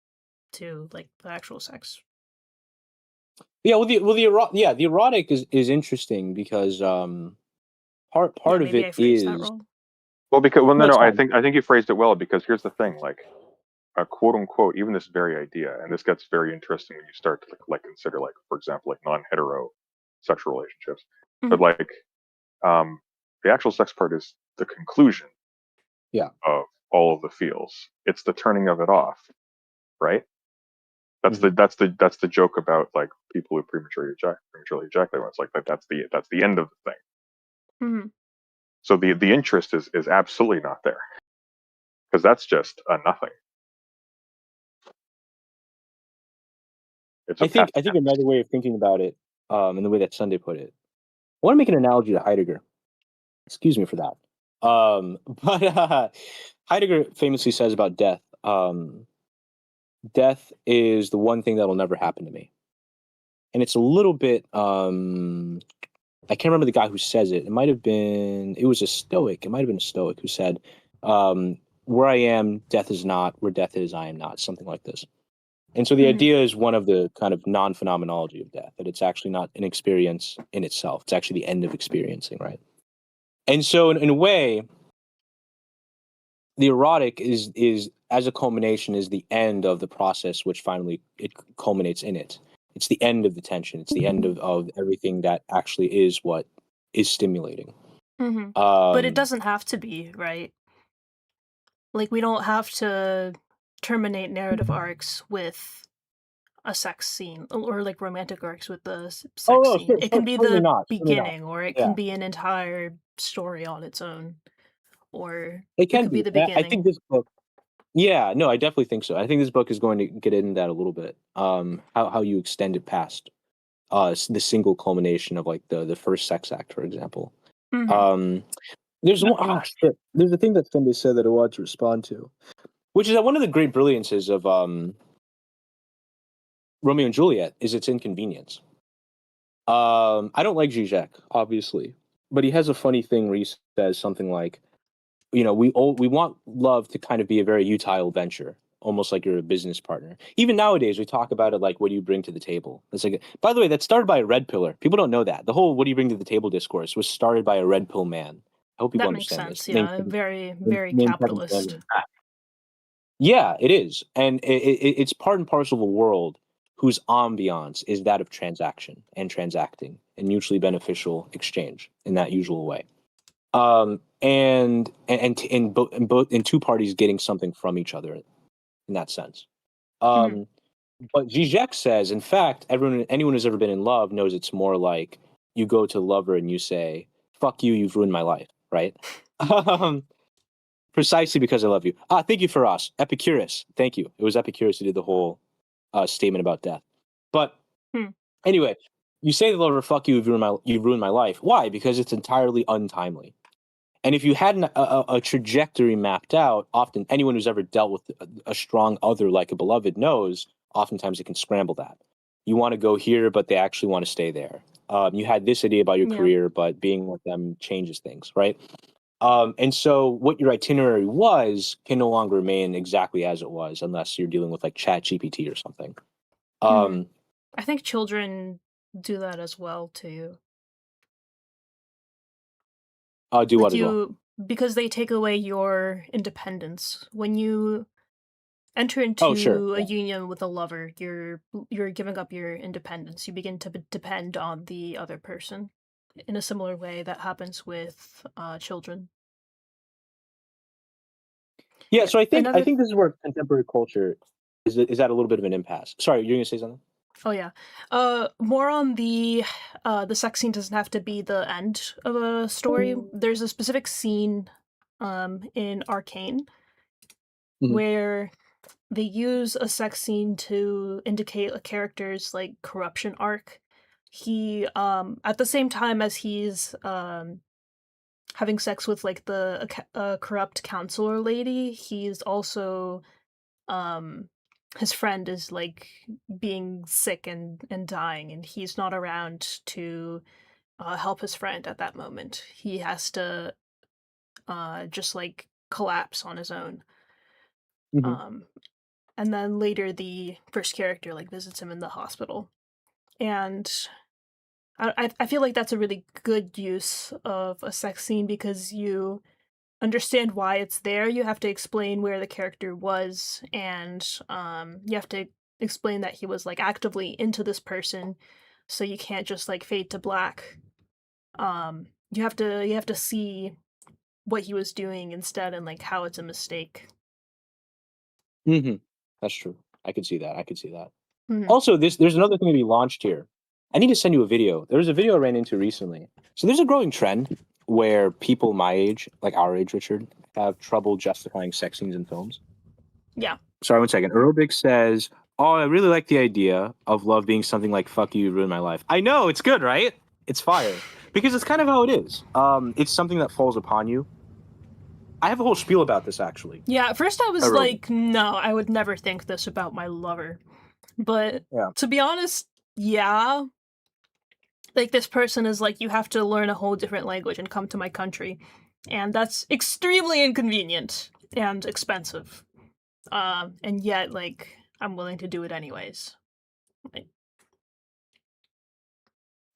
to like the actual sex. Yeah, the erotic is interesting because part of it is I think you phrased it well, because here's the thing, like quote unquote, even this very idea, and this gets very interesting when you start to like consider, like, for example, like non-hetero sexual relationships, but like the actual sex part is the conclusion of all of the feels. It's the turning of it off, right? That's the joke about like people who prematurely ejaculate. It's like that's the end of the thing. Mm-hmm. So the interest is absolutely not there, because that's just a nothing. It's a I think another way of thinking about it, in the way that Sunday put it, I want to make an analogy to Heidegger. Excuse me for that. But Heidegger famously says about death, death is the one thing that'll never happen to me. And it's a little bit, I can't remember the guy who says it. It was a Stoic. It might have been a Stoic who said, where I am, death is not. Where death is, I am not. Something like this. And so the Mm-hmm. idea is one of the kind of non-phenomenology of death, that it's actually not an experience in itself. It's actually the end of experiencing, right? And so in a way, the erotic is as a culmination is the end of the process, which finally it culminates in it. It's the end of the tension. It's the end of everything that actually is what is stimulating. Mm-hmm. But it Um, doesn't have to be, right? Like, we don't have to terminate narrative arcs with a sex scene, or like romantic arcs with the sex no, scene. It can be certainly the not. Certainly not. beginning, or it Yeah, can be an entire story on its own, or it it can could be be. the And I think beginning. this book. Yeah, no, I definitely think so. I think this book is going to get into that a little bit. How you extend it past the single culmination of like the first sex act, for example. Mm-hmm. There's one. Shit. There's a thing that somebody said that I wanted to respond to, which is that one of the great brilliances of Romeo and Juliet is its inconvenience. I don't like Zizek, obviously, but he has a funny thing where he says something like, we want love to kind of be a very utile venture, almost like you're a business partner. Even nowadays, we talk about it like, what do you bring to the table? It's like, by the way, that started by a red pillar. People don't know that the whole "what do you bring to the table" discourse was started by a red pill man. I hope people That makes understand this. sense. Yeah, very, very Named Kevin capitalist. Samuel. Yeah, it is, and it's part and parcel of a world whose ambiance is that of transaction and transacting and mutually beneficial exchange in that usual way. In both in two parties getting something from each other in that sense. Mm-hmm. But Zizek says, in fact, anyone who's ever been in love knows it's more like you go to the lover and you say, "Fuck you, you've ruined my life," right? um, Precisely because I love you. Thank you for us, Epicurus. Thank you. It was Epicurus who did the whole statement about death. But Hmm. anyway, you say to the lover, "Fuck you, you've ruined my life." Why? Because it's entirely untimely. And if you had a trajectory mapped out, often anyone who's ever dealt with a strong other like a beloved knows, oftentimes it can scramble that. You want to go here, but they actually want to stay there. You had this idea about your Yeah. career, but being with them changes things, right? And so what your itinerary was can no longer remain exactly as it was unless you're dealing with like Chat GPT or something. Mm-hmm. Um, I think children do that as well too. do Like what as well? because they take away your independence. When you enter Oh, sure. into a Yeah. union with a lover, you're giving up your independence. You begin to depend on the other person. In a similar way that happens with children. Yeah. Yeah. So I Another. think this is where contemporary culture is at a little bit of an impasse. Sorry, you're gonna say something? Oh yeah. More on the sex scene doesn't have to be the end of a story. There's a specific scene in Arcane Mhm. where they use a sex scene to indicate a character's like corruption arc. He at the same time as he's having sex with like the corrupt counselor lady, he's also um his friend is like being sick and dying, and he's not around to help his friend at that moment. He has to just like collapse on his own. Mhm. um and then later the first character like visits him in the hospital, and I feel like that's a really good use of a sex scene because you understand why it's there. You have to explain where the character was, and you have to explain that he was like actively into this person, so you can't just like fade to black. You have to see what he was doing instead, and like how it's a mistake. Mhm. That's true. I could see that. I could see that. Also, there's another thing to be launched here. I need to send you a video. There was a video I ran into recently. So there's a growing trend where people my age, like our age, Richard, have trouble justifying sex scenes in films. Yeah. Sorry, 1 second. Aerobic says, "Oh, I really like the idea of love being something like 'fuck you, you ruined my life.'" I know, it's good, right? It's fire. Because it's kind of how it is. It's something that falls upon you. I have a whole spiel about this, actually. Yeah, at first I was Aerobic. like, no, I would never think this about my lover. But Yeah. to be honest, yeah. Like, this person is like, you have to learn a whole different language and come to my country. And that's extremely inconvenient and expensive. And yet, like, I'm willing to do it anyways. Like,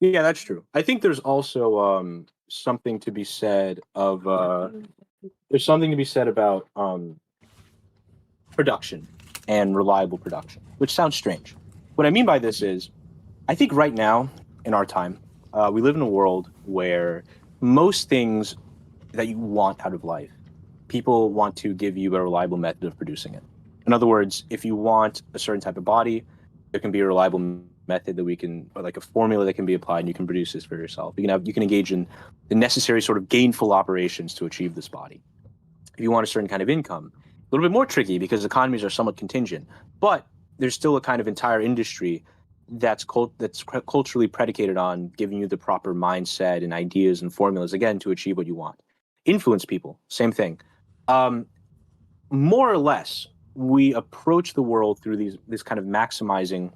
Yeah, that's true. I think there's also something to be said of there's something to be said about production and reliable production, which sounds strange. What I mean by this is, I think right now in our time, we live in a world where most things that you want out of life, people want to give you a reliable method of producing it. In other words, if you want a certain type of body, there can be a reliable method that we can, or like a formula that can be applied, and you can produce this for yourself. You can engage in the necessary sort of gainful operations to achieve this body. If you want a certain kind of income, a little bit more tricky because economies are somewhat contingent, but there's still a kind of entire industry that's culturally predicated on giving you the proper mindset and ideas and formulas, again, to achieve what you want. Influence people, same thing. More or less, we approach the world through this kind of maximizing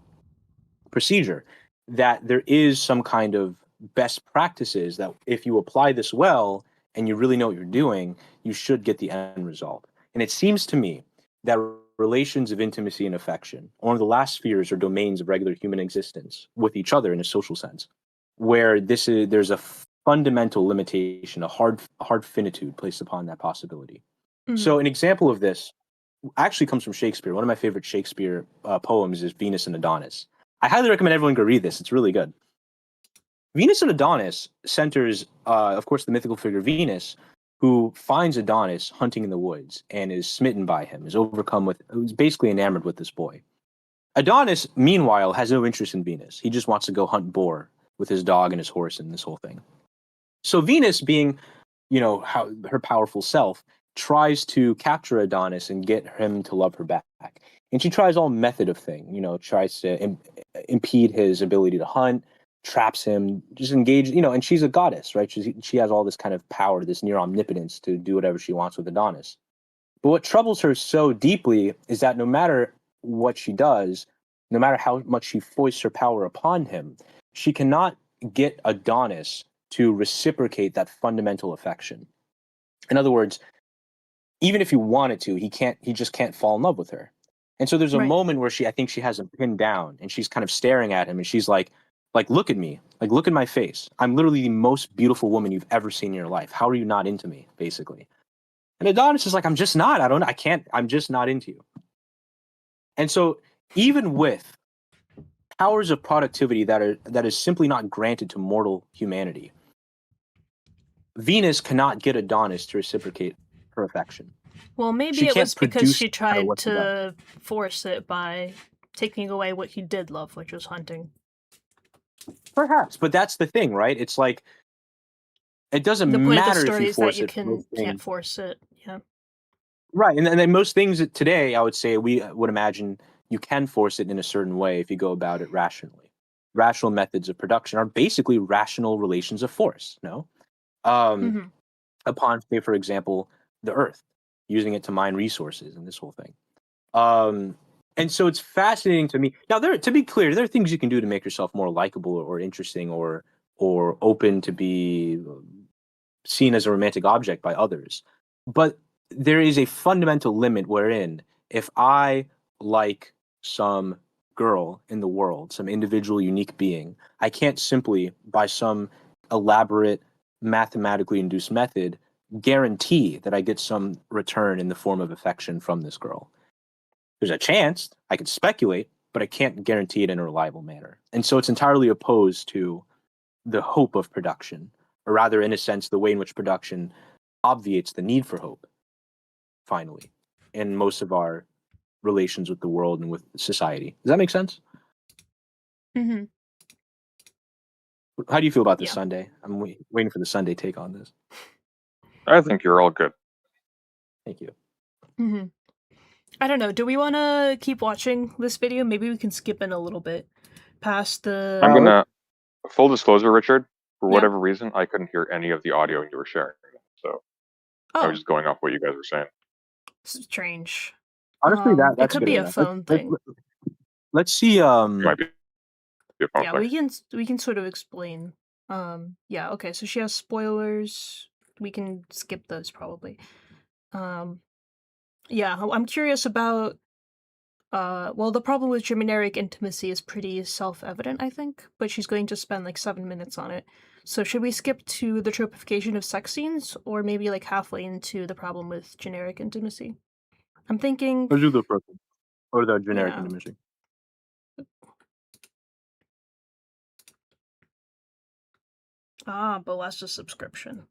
procedure, that there is some kind of best practices that if you apply this well and you really know what you're doing, you should get the end result. And it seems to me that relations of intimacy and affection are one of the last spheres or domains of regular human existence with each other in a social sense, where there's a fundamental limitation, a hard finitude placed upon that possibility. So an example of this actually comes from Shakespeare. One of my favorite Shakespeare poems is Venus and Adonis. I highly recommend everyone go read this. It's really good. Venus and Adonis centers, of course, the mythical figure Venus, who finds Adonis hunting in the woods and is smitten by him, is basically enamored with this boy. Adonis, meanwhile, has no interest in Venus. He just wants to go hunt boar with his dog and his horse and this whole thing. So Venus, being, her powerful self, tries to capture Adonis and get him to love her back. And she tries all method of thing, tries to impede his ability to hunt, traps him, just engage, and she's a goddess, right? She has all this kind of power, this near omnipotence to do whatever she wants with Adonis. But what troubles her so deeply is that no matter what she does, no matter how much she foists her power upon him, she cannot get Adonis to reciprocate that fundamental affection. In other words, even if he wanted to, he just can't fall in love with her. And so there's a moment where I think she has him pinned down and she's kind of staring at him and she's like, look at me, look at my face. I'm literally the most beautiful woman you've ever seen in your life. How are you not into me, basically? And Adonis is like, I'm just not, I'm just not into you. And so even with powers of productivity that is simply not granted to mortal humanity, Venus cannot get Adonis to reciprocate her affection. Well, maybe it was because she tried to force it by taking away what he did love, which was hunting. Perhaps, but that's the thing, right? It's like, it doesn't matter if you force it. The point of the story is that you can't force it, yeah. Right, and then most things today, I would say, we would imagine you can force it in a certain way if you go about it rationally. Rational methods of production are basically rational relations of force, no? Upon, say, for example, the Earth, using it to mine resources and this whole thing. And so it's fascinating to me. Now, to be clear, there are things you can do to make yourself more likable or interesting or open to be seen as a romantic object by others. But there is a fundamental limit wherein if I like some girl in the world, some individual, unique being, I can't simply, by some elaborate, mathematically induced method, guarantee that I get some return in the form of affection from this girl. There's a chance, I could speculate, but I can't guarantee it in a reliable manner. And so it's entirely opposed to the hope of production, or rather, in a sense, the way in which production obviates the need for hope, finally, in most of our relations with the world and with society. Does that make sense? Mm-hmm. How do you feel about this Yeah. Sunday? I'm waiting for the Sunday take on this. I think you're all good. Thank you. Mm-hmm. I don't know. Do we want to keep watching this video? Maybe we can skip in a little bit past the. I'm gonna full disclosure, Richard. For Yeah. whatever reason, I couldn't hear any of the audio you were sharing, so I Oh, was just going off what you guys were saying. strange. Honestly, It that's could good be a enough. phone thing. Let's see. It might be a phone Yeah, thing. we can sort of explain. Yeah, okay. So she has spoilers. We can skip those probably. Yeah, I'm curious about. Well, the problem with generic intimacy is pretty self-evident, I think, but she's going to spend like 7 minutes on it. So should we skip to the tropification of sex scenes, or maybe like halfway into the problem with generic intimacy? I'm thinking. Let's do the purple or the generic Yeah. intimacy. But that's a subscription.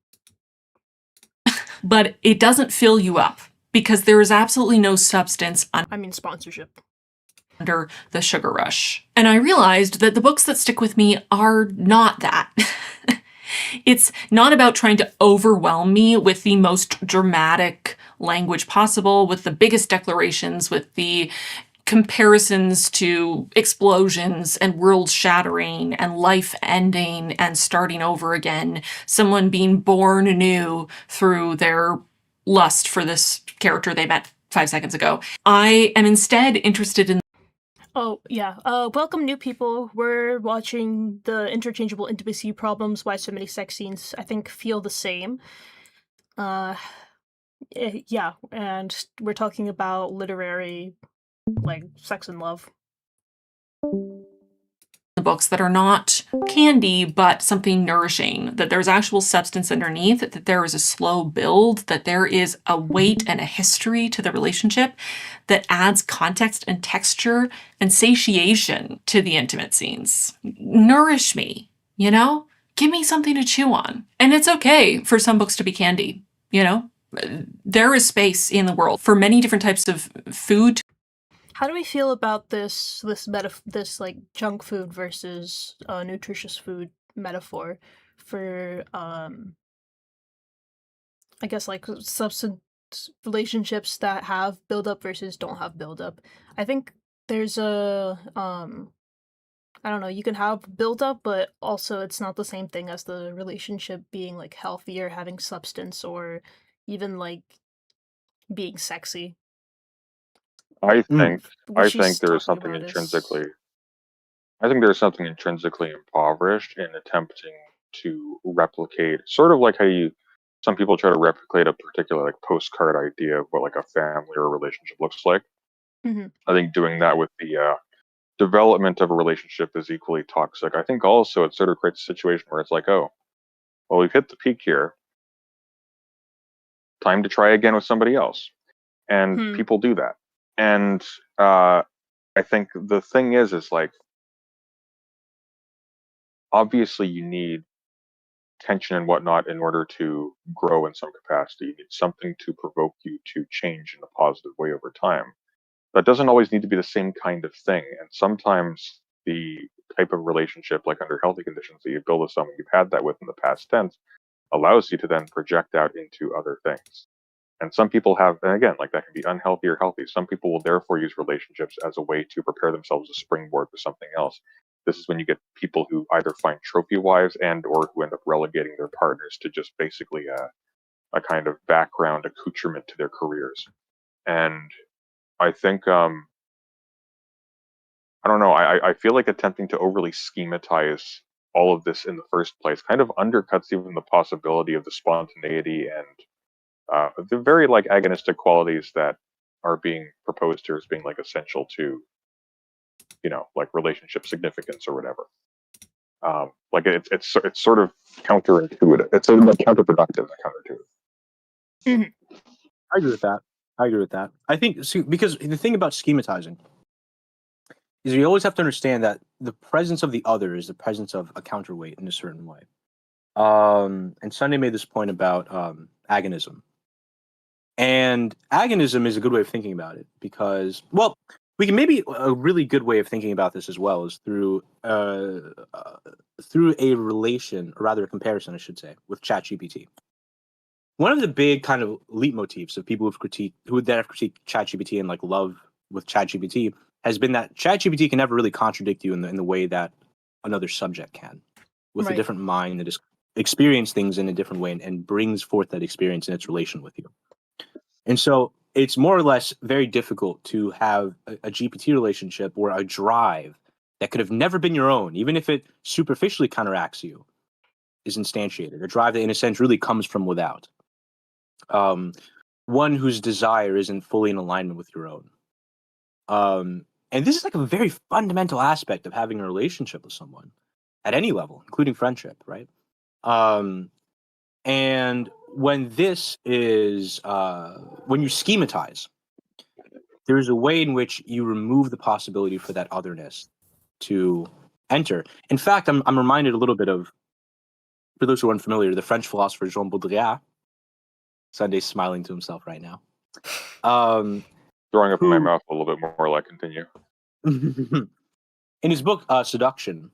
But it doesn't fill you up because there is absolutely no substance I mean sponsorship. under the sugar rush. And I realized that the books that stick with me are not that. It's not about trying to overwhelm me with the most dramatic language possible, with the biggest declarations, with the comparisons to explosions and world shattering and life ending and starting over again, someone being born anew through their lust for this character they met 5 seconds ago. I am instead interested in Oh, yeah. Welcome, new people. We're watching the interchangeable intimacy problems, why so many sex scenes, I think, feel the same. Yeah, and we're talking about literary, like, sex and love. the books that are not candy, but something nourishing, that there's actual substance underneath, that there is a slow build, that there is a weight and a history to the relationship that adds context and texture and satiation to the intimate scenes. Nourish me, you know? Give me something to chew on. And it's okay for some books to be candy, you know? There is space in the world for many different types of food. How do we feel about this like junk food versus nutritious food metaphor for I guess like substance relationships that have build up versus don't have build up? I think there's a I don't know, you can have build up, but also it's not the same thing as the relationship being like healthy or having substance or even like being sexy. I Mm. think there is something intrinsically. I think there's something intrinsically impoverished in attempting to replicate, sort of like how some people try to replicate a particular like postcard idea of what like a family or a relationship looks like. Mm-hmm. I think doing that with the development of a relationship is equally toxic. I think also it sort of creates a situation where it's like, oh, well, we've hit the peak here. Time to try again with somebody else. And people do that. And I think the thing is like, obviously you need tension and whatnot in order to grow in some capacity. You need something to provoke you to change in a positive way over time. That doesn't always need to be the same kind of thing. And sometimes the type of relationship, like under healthy conditions that you build with someone you've had that with in the past tense, allows you to then project out into other things. And some people have, and again, like that can be unhealthy or healthy. Some people will therefore use relationships as a way to prepare themselves a springboard for something else. This is when you get people who either find trophy wives and or who end up relegating their partners to just basically a kind of background accoutrement to their careers. And I think, I don't know, I feel like attempting to overly schematize all of this in the first place kind of undercuts even the possibility of the spontaneity and the very like agonistic qualities that are being proposed here as being like essential to, you know, like relationship significance or whatever. Like it's sort of counterintuitive. It's sort of like counterproductive and counterintuitive. Mm-hmm. I agree with that. I think because the thing about schematizing is you always have to understand that the presence of the other is the presence of a counterweight in a certain way. And Sunday made this point about agonism. And agonism is a good way of thinking about it because, well, we can maybe a really good way of thinking about this as well is through a relation, or rather a comparison, I should say, with ChatGPT. One of the big kind of leitmotifs of people who have critiqued ChatGPT and like love with ChatGPT has been that ChatGPT can never really contradict you in the way that another subject can, with a Right. different mind that has experienced things in a different way and brings forth that experience in its relation with you. And so it's more or less very difficult to have a GPT relationship or a drive that could have never been your own, even if it superficially counteracts you, is instantiated. A drive that, in a sense, really comes from without. One whose desire isn't fully in alignment with your own. And this is like a very fundamental aspect of having a relationship with someone at any level, including friendship, right? And when this is, when you schematize, there is a way in which you remove the possibility for that otherness to enter. In fact, I'm reminded a little bit of, for those who are unfamiliar, the French philosopher Jean Baudrillard. Sunday's smiling to himself right now. Throwing up in my mouth a little bit more, like continue. In his book, Seduction,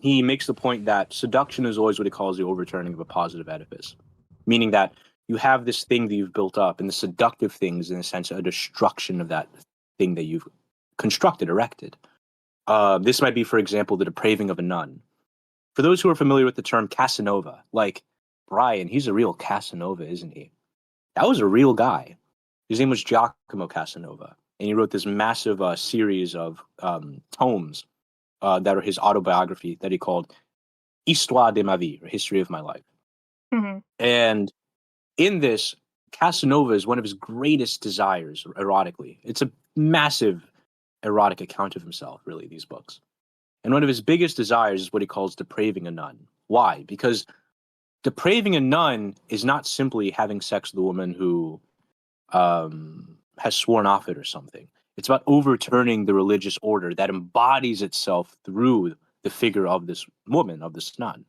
he makes the point that seduction is always what he calls the overturning of a positive edifice, meaning that you have this thing that you've built up, and the seductive thing is, in a sense, a destruction of that thing that you've constructed, erected. This might be, for example, the depraving of a nun. For those who are familiar with the term Casanova, like Brian, he's a real Casanova, isn't he? That was a real guy. His name was Giacomo Casanova, and he wrote this massive series of tomes that are his autobiography that he called Histoire de ma vie, or History of My Life. Mm-hmm. And in this, Casanova is one of his greatest desires erotically. It's a massive erotic account of himself, really, these books. And one of his biggest desires is what he calls depraving a nun. Why? Because depraving a nun is not simply having sex with a woman who has sworn off it or something. It's about overturning the religious order that embodies itself through the figure of this woman, of this nun.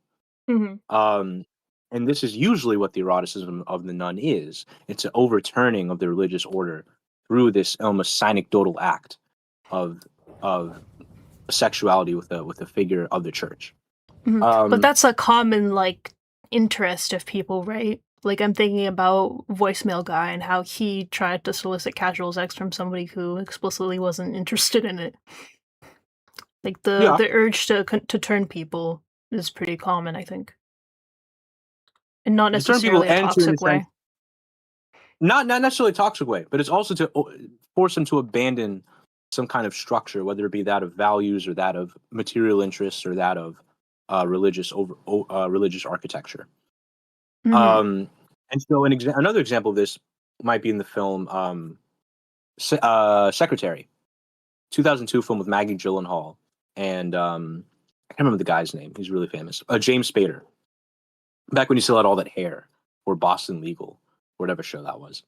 Mm-hmm. And this is usually what the eroticism of the nun is. It's an overturning of the religious order through this almost synecdotal act of sexuality with a figure of the church. Mm-hmm. But that's a common like interest of people, right? Like I'm thinking about Voicemail Guy and how he tried to solicit casual sex from somebody who explicitly wasn't interested in it. Like the urge to turn people is pretty common, I think, and not necessarily a toxic way. Not necessarily a toxic way, but it's also to force them to abandon some kind of structure, whether it be that of values or that of material interests or that of religious architecture. Mm-hmm. And so another example of this might be in the film Secretary, 2002 film with Maggie Gyllenhaal and I can't remember the guy's name. He's really famous. James Spader. Back when he still had all that hair, or Boston Legal, whatever show that was.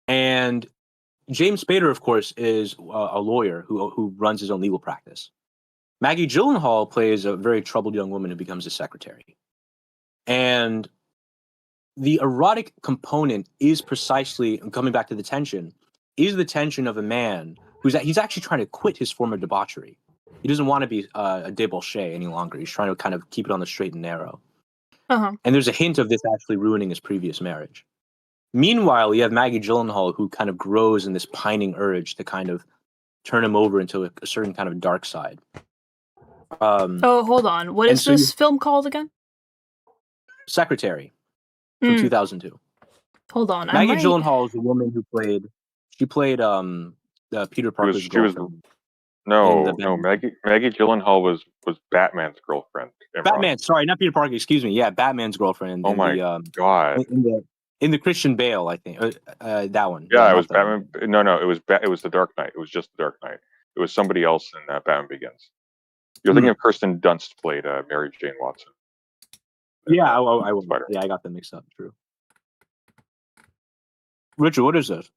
And James Spader, of course, is a lawyer who runs his own legal practice. Maggie Gyllenhaal plays a very troubled young woman who becomes a secretary. And the erotic component is precisely, coming back to the tension, is the tension of a man he's actually trying to quit his former debauchery. He doesn't want to be a debauchee any longer. He's trying to kind of keep it on the straight and narrow. Uh-huh. And there's a hint of this actually ruining his previous marriage. Meanwhile, you have Maggie Gyllenhaal, who kind of grows in this pining urge to kind of turn him over into a certain kind of dark side. Hold on. What is this film called again? Secretary, from 2002. Hold on. Maggie Gyllenhaal is the woman who played Peter Parker's girlfriend. Maggie Gyllenhaal was Batman's girlfriend. Batman, sorry, not Peter Parker. Excuse me. Yeah, Batman's girlfriend. God! In the Christian Bale, I think that one. Yeah, it was Batman. No, it was The Dark Knight. It was just The Dark Knight. It was somebody else in Batman Begins. You're thinking of Kirsten Dunst played Mary Jane Watson. Yeah, I got them mixed up. True. Richard, what is this?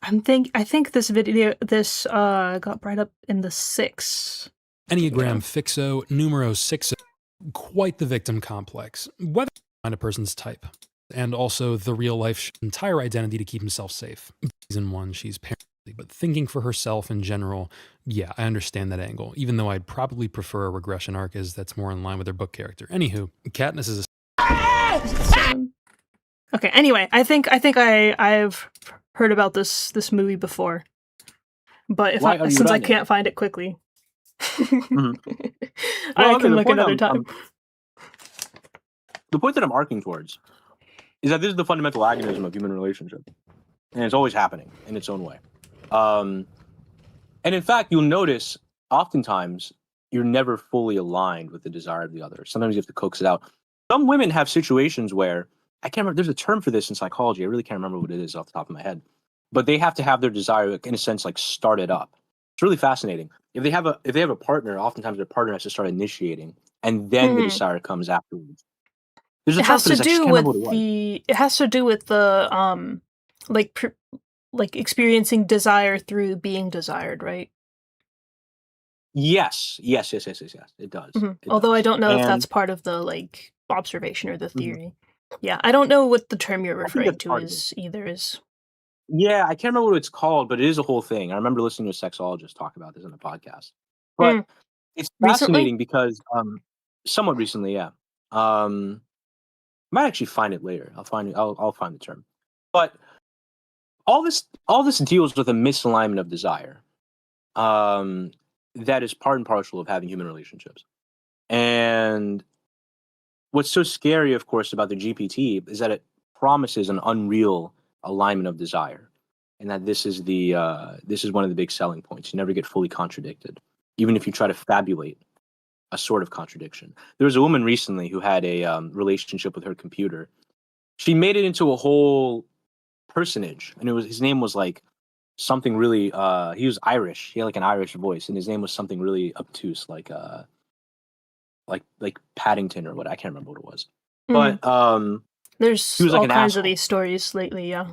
I think this video got brought up in the 6. Enneagram Fixo numero 6. Quite the victim complex. Whether find a person's type, and also the real life entire identity to keep himself safe. Season 1, she's But thinking for herself in general, yeah, I understand that angle. Even though I'd probably prefer a regression arc, as that's more in line with her book character. Anywho, Katniss is a Okay. Anyway, I think I've heard about this movie before, but since I can't find it quickly, Well, I can look another time. The point that I'm arcing towards is that this is the fundamental agonism of human relationship, and it's always happening in its own way. And in fact, you'll notice oftentimes you're never fully aligned with the desire of the other. Sometimes you have to coax it out. Some women have situations where, I can't remember, there's a term for this in psychology. I really can't remember what it is off the top of my head. But they have to have their desire, in a sense, like started up. It's really fascinating. If they have a partner, oftentimes their partner has to start initiating, and then the desire comes afterwards. There's a It term has for this, to I just do can't remember with what it was. it has to do with the like experiencing desire through being desired, right? Yes. It does. It Although does. I don't know if And that's part of the like observation or the Mhm. theory. Yeah, I don't know what the term you're I think referring that's to part of it. is either. Is Yeah, I can't remember what it's called, but it is a whole thing. I remember listening to a sexologist talk about this on the podcast. But it's recently? fascinating because somewhat recently, yeah. Might actually find it later. I'll find the term. But all this deals with a misalignment of desire. That is part and parcel of having human relationships. And what's so scary, of course, about the GPT is that it promises an unreal alignment of desire, and that this is one of the big selling points. You never get fully contradicted, even if you try to fabulate a sort of contradiction. There was a woman recently who had a relationship with her computer. She made it into a whole personage, and his name was like something really. He was Irish. He had like an Irish voice, and his name was something really obtuse, like Paddington or what. I can't remember what it was. But There's he was like all an kinds of asshole. these stories lately. Yeah.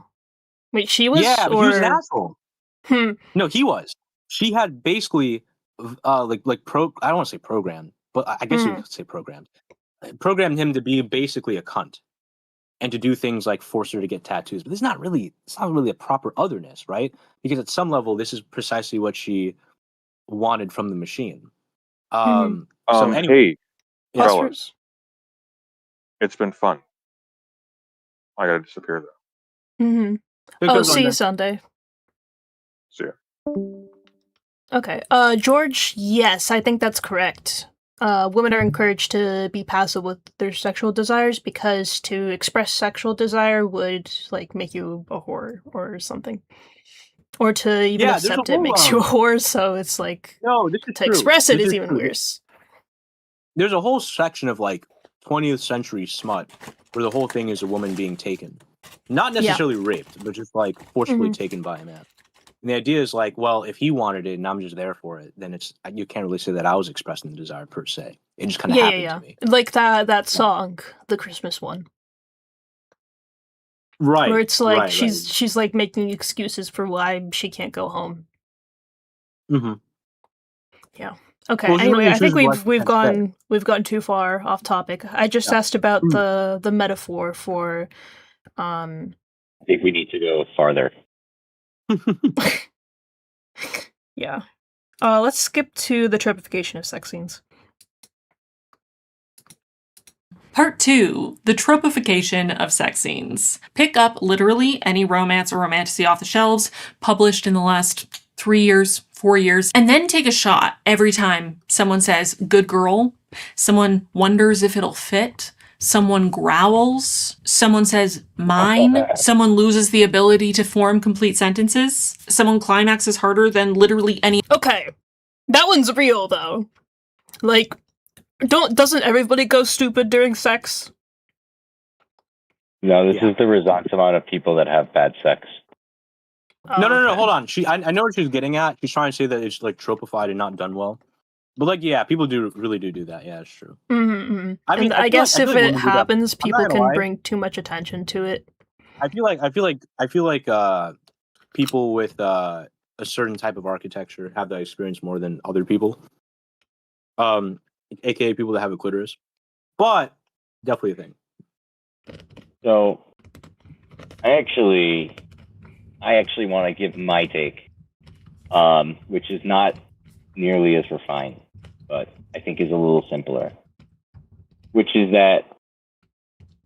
Wait, she was? Yeah, but he was an asshole. Hmm. No, he was. She had basically I don't want to say programmed, but I guess you could say programmed. Programmed him to be basically a cunt and to do things like force her to get tattoos. But it's not really a proper otherness, right? Because at some level, this is precisely what she wanted from the machine. So anyway, Hey, fellas, it's been fun. I gotta disappear though. Oh, see you Sunday. See ya. Okay. George, yes, I think that's correct. Women are encouraged to be passive with their sexual desires because to express sexual desire would like make you a whore or something. Or to even accept it makes you a whore, so it's like no, this is to true. express it This is is even true. worse. There's a whole section of like 20th century smut where the whole thing is a woman being taken. Not necessarily raped, but just like forcibly taken by a man. And the idea is like, well, if he wanted it and I'm just there for it, then you can't really say that I was expressing the desire per se. It just kind of happened to me. Like that song, the Christmas one. Right. Where it's like she's like making excuses for why she can't go home. Mm-hmm. Yeah. Okay. Well, anyway, I think we've gone too far off topic. I just asked about the metaphor for I think we need to go farther. Yeah. Let's skip to the tropification of sex scenes. Part 2, the tropification of sex scenes. Pick up literally any romance or romantasy off the shelves published in the last 3 years, 4 years, and then take a shot every time someone says, good girl, someone wonders if it'll fit, someone growls, someone says, mine, someone loses the ability to form complete sentences, someone climaxes harder than literally any— Okay, that one's real, though. Like, doesn't everybody go stupid during sex? No, this is the resultant amount of people that have bad sex. Oh, no, hold on. I know what she's getting at. She's trying to say that it's like tropified and not done well. But like, yeah, people really do that. Yeah, it's true. Mm-hmm. I mean, I guess if it happens, people can bring too much attention to it. I feel like people with a certain type of architecture have that experience more than other people. AKA people that have a clitoris. But definitely a thing. So I actually want to give my take which is not nearly as refined, but I think is a little simpler. Which is that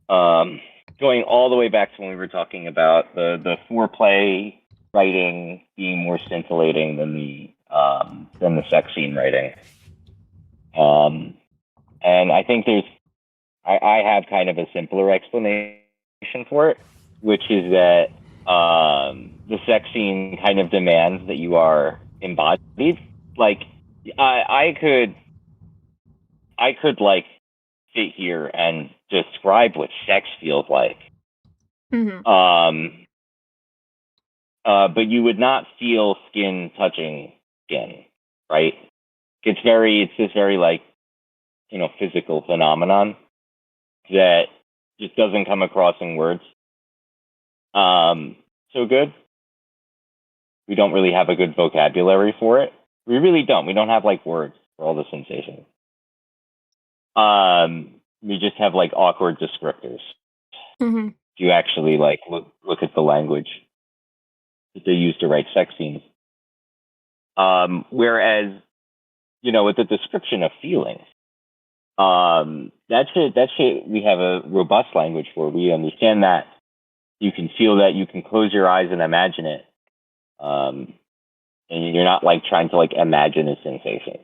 going all the way back to when we were talking about the foreplay writing being more scintillating than the sex scene writing. And I think I have kind of a simpler explanation for it, which is that the sex scene kind of demands that you are embodied. Like, I could like sit here and describe what sex feels like. Mm-hmm. But you would not feel skin touching skin, right? It's this very like, physical phenomenon that just doesn't come across in words so good. We don't really have a good vocabulary for it. We really don't. We don't have like words for all the sensations. We just have like awkward descriptors. Mm-hmm. If you actually like look at the language that they use to write sex scenes. Whereas, with the description of feelings, that shit we have a robust language for. We understand that you can feel that, you can close your eyes and imagine it. And you're not like trying to like imagine a sensation.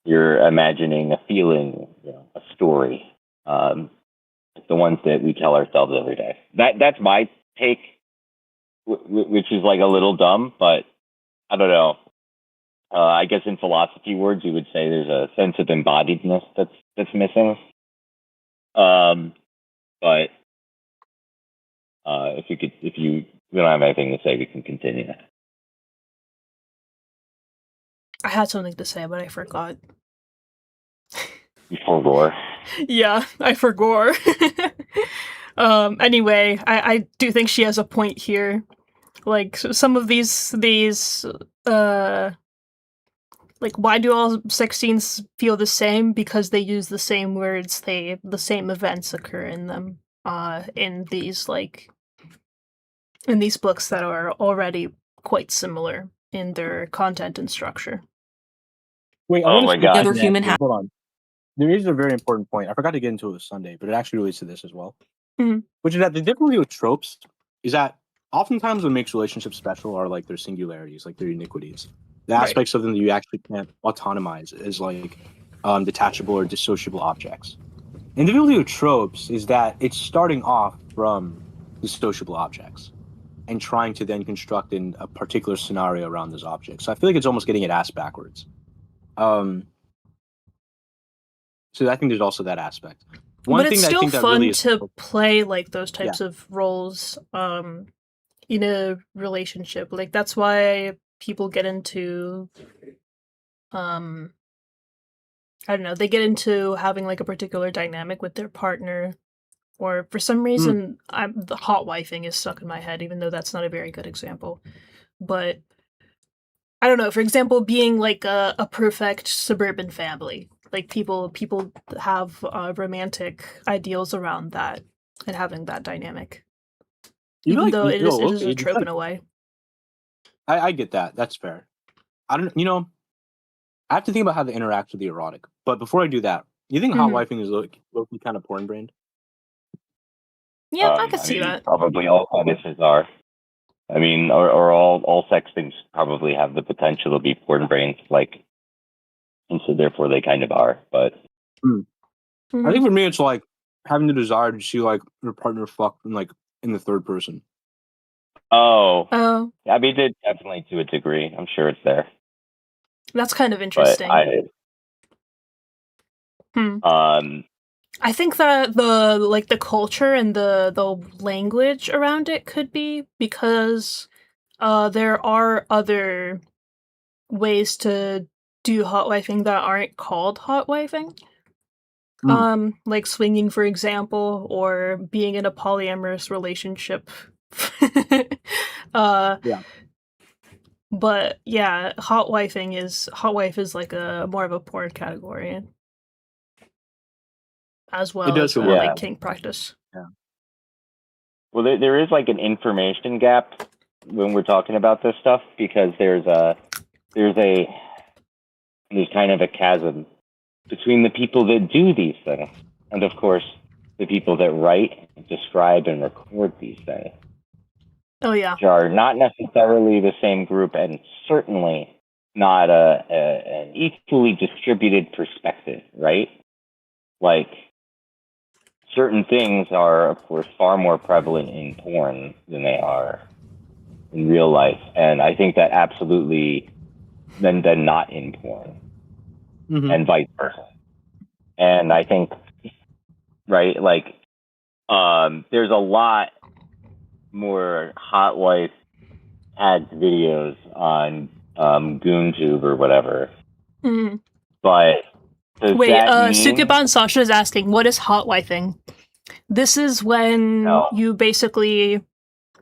You're imagining a feeling, a story. The ones that we tell ourselves every day. That's my take, which is like a little dumb, but I don't know. I guess in philosophy words, you would say there's a sense of embodiedness that's missing. But if we don't have anything to say, we can continue. I had something to say, but I forgot. You forgore. Yeah, I forgore. Anyway, I do think she has a point here. Like, some of these like, why do all sex scenes feel the same? Because they use the same words, the same events occur in them, in these books that are already quite similar in their content and structure. Wait, oh my god! Other human Hold on. There is a very important point. I forgot to get into it Sunday, but it actually relates to this as well. Mm-hmm. Which is that the difficulty with tropes is that oftentimes what makes relationships special are like their singularities, like their uniquities. The aspects of them that you actually can't autonomize as like detachable or dissociable objects. And the difficulty with tropes is that it's starting off from dissociable objects and trying to then construct in a particular scenario around those objects. So I feel like it's almost getting it ass backwards. So I think there's also that aspect. But it's still fun to play like those types of roles in a relationship. Like, that's why people get into I don't know, they get into having like a particular dynamic with their partner, or for some reason the hot wifing is stuck in my head, even though that's not a very good example. But I don't know, for example, being like a perfect suburban family. Like, people have romantic ideals around that and having that dynamic. Even though it is a trope in a way. I get that. That's fair. I have to think about how they interact with the erotic. But before I do that, you think hot wifing is low-key kind of porn brained? Yeah, I could see that. Probably all fetishes are. I mean, or all sex things probably have the potential to be porn brains, like, and so therefore they kind of are. But I think for me, it's like having the desire to see like your partner fuck in the third person. Oh. I mean, definitely to a degree. I'm sure it's there. That's kind of interesting. But I think that the culture and the language around it could be, because there are other ways to do hot wifing that aren't called hot wifing. Like swinging, for example, or being in a polyamorous relationship. Yeah. But yeah, hot wife is like a more of a porn category, as well as like kink practice. Yeah. Well, there is like an information gap when we're talking about this stuff, because there's kind of a chasm between the people that do these things and, of course, the people that write, describe, and record these things. Oh yeah. Which are not necessarily the same group, and certainly not an equally distributed perspective, right? Like, certain things are, of course, far more prevalent in porn than they are in real life, and I think that absolutely than not in porn, and vice versa. And I think, right, like, there's a lot more hot wife ad videos on GoonTube or whatever, but wait, that mean... Sukeban Sasha is asking, what is hot wifing? This is when you basically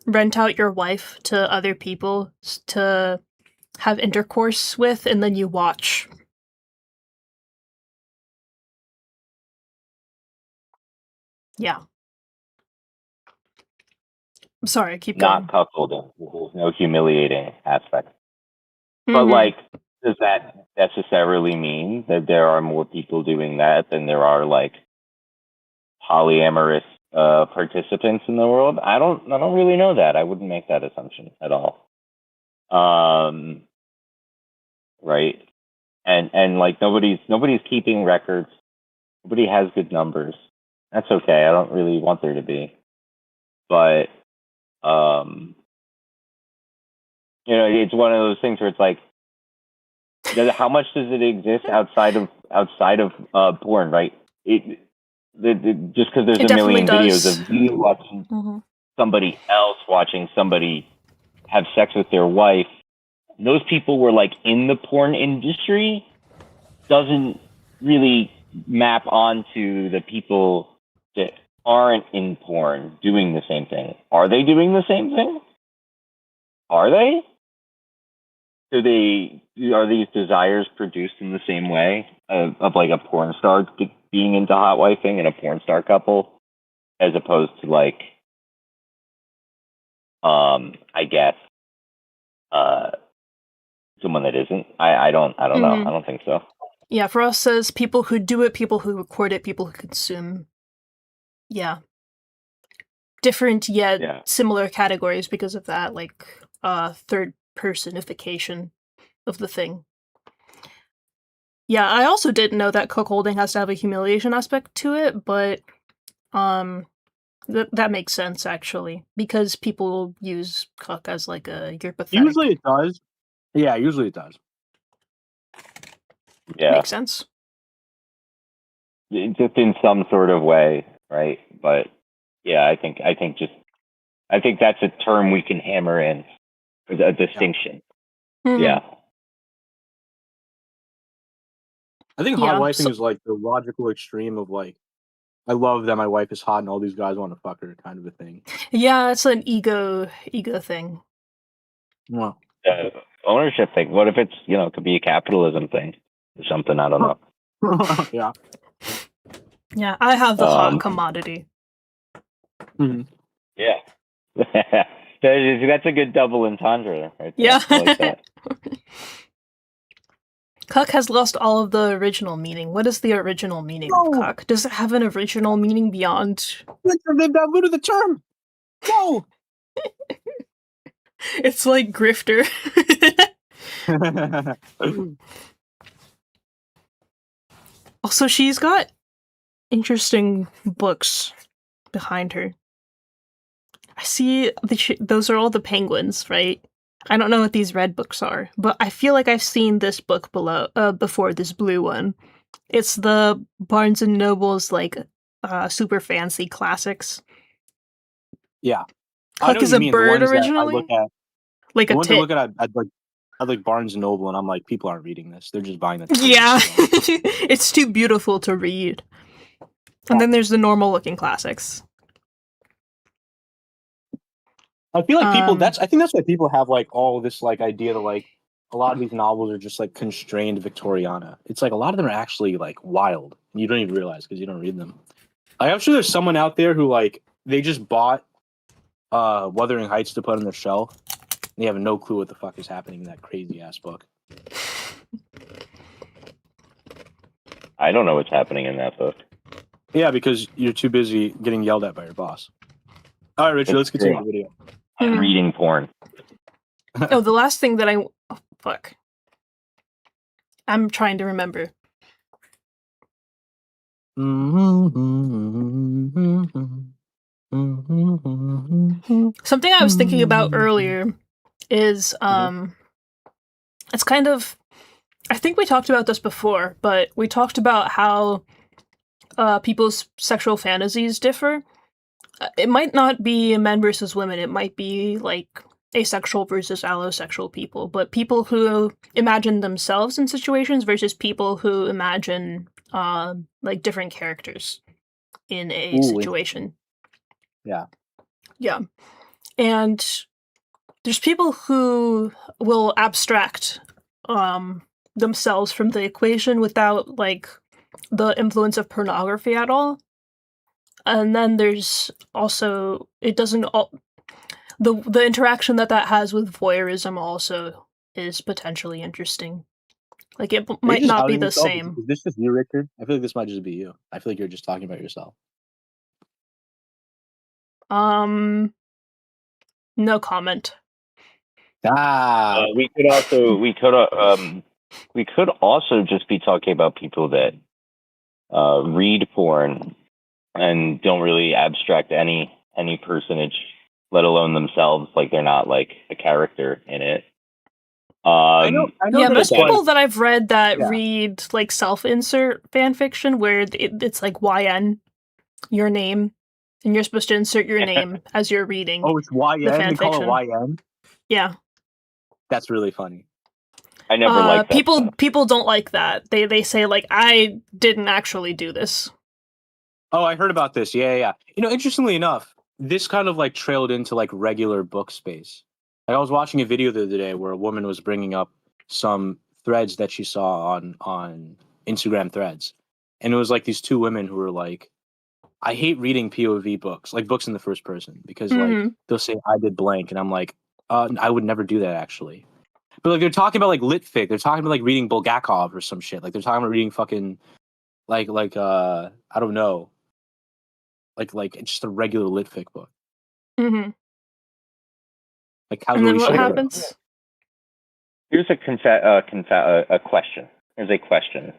rent out your wife to other people to have intercourse with, and then you watch. Yeah. I'm sorry, keep going. Not cuckolding. There's no humiliating aspect. But, like, does that necessarily mean that there are more people doing that than there are, like, polyamorous participants in the world? I don't really know that. I wouldn't make that assumption at all. Right? And like, nobody's keeping records. Nobody has good numbers. That's okay. I don't really want there to be. But you know, it's one of those things where it's like, how much does it exist outside of porn, right? Just because there's a million videos of you watching somebody else watching somebody have sex with their wife, those people were like in the porn industry, doesn't really map onto the people that aren't in porn doing the same thing. Are they doing the same thing? Are they? Are these desires produced in the same way of like a porn star being into hot wifing and a porn star couple, as opposed to like, I guess, someone that isn't? I don't know. I don't think so. Yeah, for us says people who do it, people who record it, people who consume. Yeah. Different yet similar categories because of that, like third personification of the thing. Yeah, I also didn't know that cuckolding has to have a humiliation aspect to it, but that makes sense actually, because people use cuck as like a you're pathetic. Usually it does. Yeah, usually it does. Yeah, makes sense. Just in some sort of way, right? But yeah, I think that's a term we can hammer in, a distinction. Yeah. I think hot wifing is like the logical extreme of like, I love that my wife is hot and all these guys want to fuck her kind of a thing. Yeah, it's an ego thing. Well, ownership thing. What if it's, it could be a capitalism thing or something? I don't know. Yeah. Yeah, I have the hot commodity. Yeah. That's a good double entendre right there. Yeah. I like that. Cuck has lost all of the original meaning. What is the original meaning of cuck? Does it have an original meaning beyond? They've diluted the term. No. It's like grifter. Also, she's got interesting books behind her. I see those are all the penguins, right? I don't know what these red books are, but I feel like I've seen this book before, this blue one. It's the Barnes & Noble's, like, super fancy classics. Yeah. Cuck is a bird originally? Like a tit. I look at like Barnes & Noble, and I'm like, people aren't reading this. They're just buying it. Yeah. It's too beautiful to read. And then there's the normal-looking classics. I feel like people. I think that's why people have like all this like idea that like a lot of these novels are just like constrained Victoriana. It's like a lot of them are actually like wild, and you don't even realize because you don't read them. I'm sure there's someone out there who like they just bought Wuthering Heights to put on their shelf, They have no clue what the fuck is happening in that crazy ass book. I don't know what's happening in that book. Yeah, because you're too busy getting yelled at by your boss. All right, Richard, let's continue the video. I'm reading porn. Oh, the last thing that oh, fuck. I'm trying to remember. Something I was thinking about earlier is it's kind of, I think we talked about this before, but we talked about how people's sexual fantasies differ. It might not be men versus women, it might be like asexual versus allosexual people, but people who imagine themselves in situations versus people who imagine like different characters in a situation. Yeah. Yeah. And there's people who will abstract themselves from the equation without like the influence of pornography at all. And then there's also, it doesn't all, the interaction that has with voyeurism also is potentially interesting. Like it might not be the same. Is this just you, Richard? I feel like this might just be you. I feel like you're just talking about yourself. No comment. We could also just be talking about people that read porn and don't really abstract any personage, let alone themselves, like they're not like a character in it. I know yeah, most people that I've read that read like self-insert fan fiction where it's like YN, your name, and you're supposed to insert your name as you're reading. Oh, it's YN? They call it YN? Yeah. That's really funny. I never liked that. People don't like that. They say like, I didn't actually do this. Oh, I heard about this. Yeah. You know, interestingly enough, this kind of like trailed into like regular book space. Like, I was watching a video the other day where a woman was bringing up some threads that she saw on Instagram threads. And it was like these two women who were like, I hate reading POV books, like books in the first person, because like they'll say I did blank, and I'm like, I would never do that actually. But like they're talking about like lit fic, they're talking about like reading Bulgakov or some shit. Like they're talking about reading fucking like I don't know, like just a regular lit fic book. Mm-hmm. Like how and then what happens? Here's a question. Here's a question.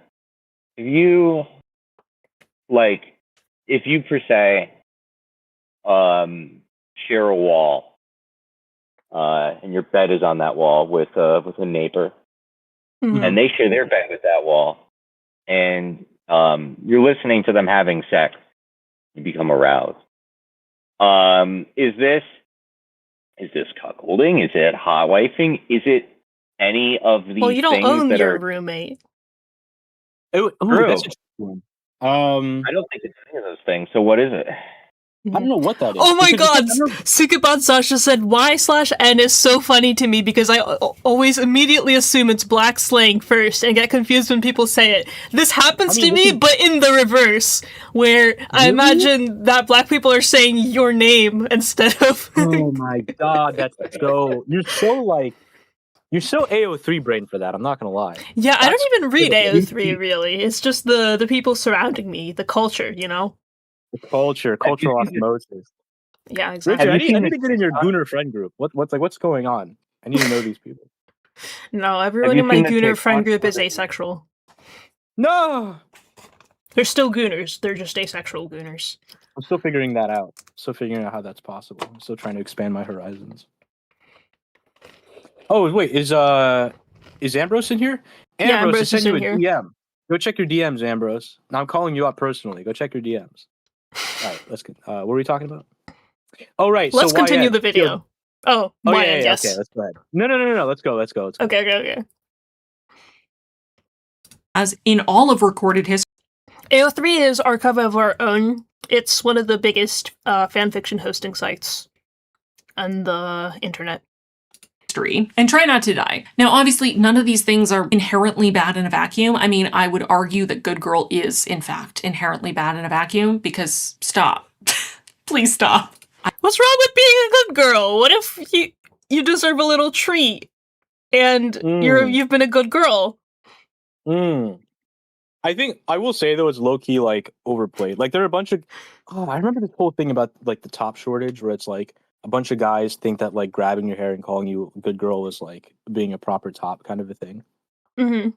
If you per se share a wall, and your bed is on that wall with a neighbor, and they share their bed with that wall, and you're listening to them having sex, you become aroused. Is this cuckolding? Is it hot wifing? Is it any of these? Well, you don't things own that your are roommate. True. That's one. I don't think it's any of those things. So what is it? I don't know what that is. Oh my god! Sukabot Sasha said, Y/N is so funny to me because I always immediately assume it's black slang first and get confused when people say it. This happens to me, but in the reverse, where I imagine that black people are saying your name instead of... Oh my god, that's so... You're so AO3 brain for that, I'm not gonna lie. Yeah, I don't even read AO3, really. It's just the people surrounding me, the culture, you know? The cultural osmosis. Yeah, exactly. Richard, I need to get in your Gooner friend group. What's going on? I need to know these people. No, everyone in my Gooner friend group is asexual. No! They're still Gooners, they're just asexual Gooners. I'm still figuring that out. Still figuring out how that's possible. I'm still trying to expand my horizons. Oh, wait, is Ambrose in here? Ambrose is in here. DM. Go check your DMs, Ambrose. Now I'm calling you up personally. Go check your DMs. All right, let's get. What were we talking about? Oh, right. Let's so continue YN. the video. Oh, YN, yes. Okay, let's go ahead. No. Let's go. Okay. As in all of recorded history, AO3 is Archive of Our Own. It's one of the biggest fanfiction hosting sites on the internet. And try not to die. Now, obviously, none of these things are inherently bad in a vacuum. I mean, I would argue that Good Girl is, in fact, inherently bad in a vacuum, because stop. Please stop. What's wrong with being a good girl? What if you... you deserve a little treat, and you've been a good girl. I think I will say though it's low key like overplayed. Like there are a bunch of I remember this whole thing about like the top shortage where it's like a bunch of guys think that like grabbing your hair and calling you a good girl is like being a proper top kind of a thing. Mm-hmm.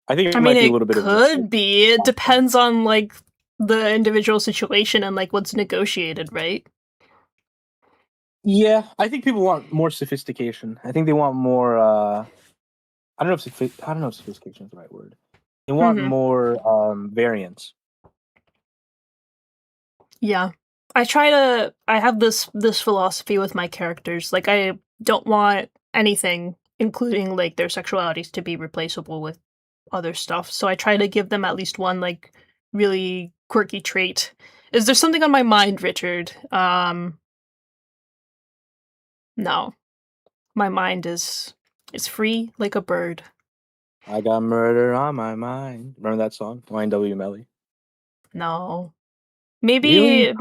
I think it might be a little bit of could be. It depends on like the individual situation and like what's negotiated, right? Yeah, I think people want more sophistication. I think they want more I don't know if sophistication is the right word. They want more variance. Yeah. I have this philosophy with my characters. Like I don't want anything, including like their sexualities, to be replaceable with other stuff. So I try to give them at least one like really quirky trait. Is there something on my mind, Richard? No. My mind is free like a bird. I got murder on my mind. Remember that song? YNW Melly? No. Maybe Really?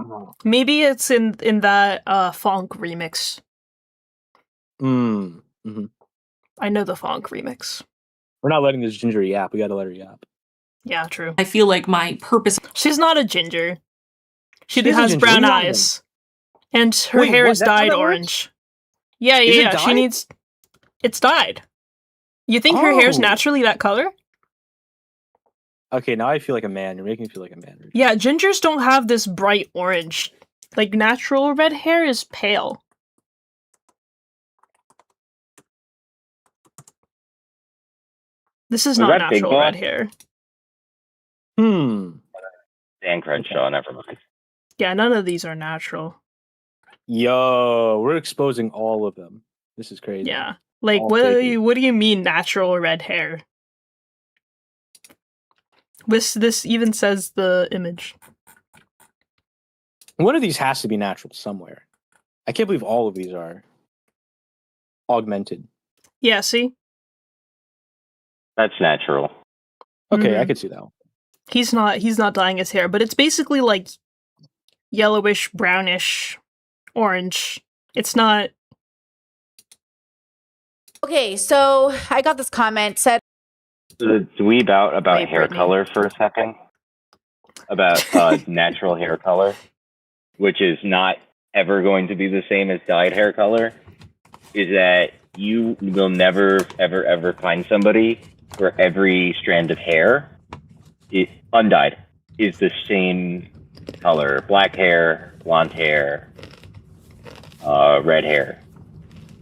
maybe it's in that funk remix. Mm-hmm. I know the funk remix. We're not letting this ginger yap. We gotta let her yap. Yeah, true. I feel like my purpose. She's not a ginger. She She's a has ginger. brown What do you eyes. And her hair is That's how dyed that works? orange. Yeah, Is it yeah. She dyed? needs. It's dyed. You think her hair's Oh. naturally that color? Okay, now I feel like a man. You're making me feel like a man. Richard. Yeah, gingers don't have this bright orange. Like natural red hair is pale. This is Was not that Big natural Boss? red hair. Dan Crenshaw, never mind. Yeah, none of these are natural. Yo, we're exposing all of them. This is crazy. Yeah. Like All what fake. do you mean natural red hair? This even says the image. One of these has to be natural somewhere. I can't believe all of these are augmented. Yeah, see? That's natural. Okay, I Mhm. could see that one. He's not dyeing his hair, but it's basically like yellowish, brownish, orange. It's not. Okay, so I got this comment said. The dweeb out about Wait, hair Brittany. color for a second. About natural hair color, which is not ever going to be the same as dyed hair color, is that you will never, ever, ever find somebody where every strand of hair, undyed, is the same color. Black hair, blonde hair, red hair,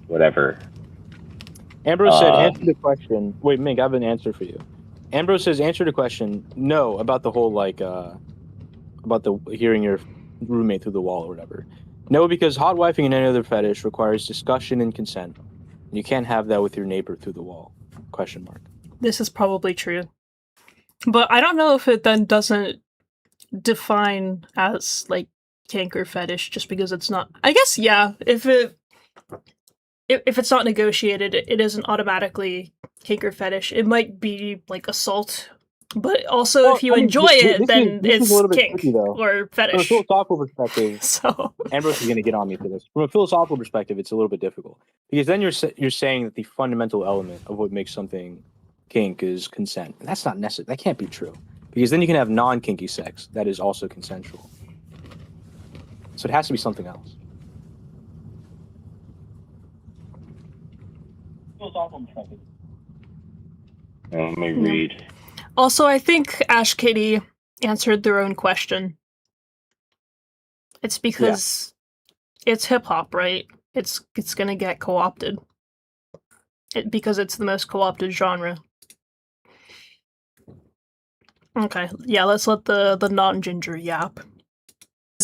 whatever. Ambrose said, answer the question. Wait, Mink, I have an answer for you. Ambrose says, answer the question. No, about the whole, like, about the hearing your roommate through the wall or whatever. No, because hot wifing and any other fetish requires discussion and consent. You can't have that with your neighbor through the wall. Question mark. This is probably true. But I don't know if it then doesn't define as like kink or fetish just because it's not. I guess yeah, if it's not negotiated, it isn't automatically kink or fetish. It might be like assault, but also Well, if you I mean, enjoy it, then this is it's a little bit kink tricky, though. or From a fetish. philosophical perspective, So Ambrose is going to get on me for this. From a philosophical perspective, it's a little bit difficult because then you're saying that the fundamental element of what makes something kink is consent, and that's not necessary. That can't be true because then you can have non-kinky sex that is also consensual. So it has to be something else. Philosophical perspective. Let me read. also, I think Ash Kitty answered their own question. It's because it's hip hop, right? It's gonna get co-opted. Because it's the most co-opted genre. Okay, yeah, let's let the non-ginger yap.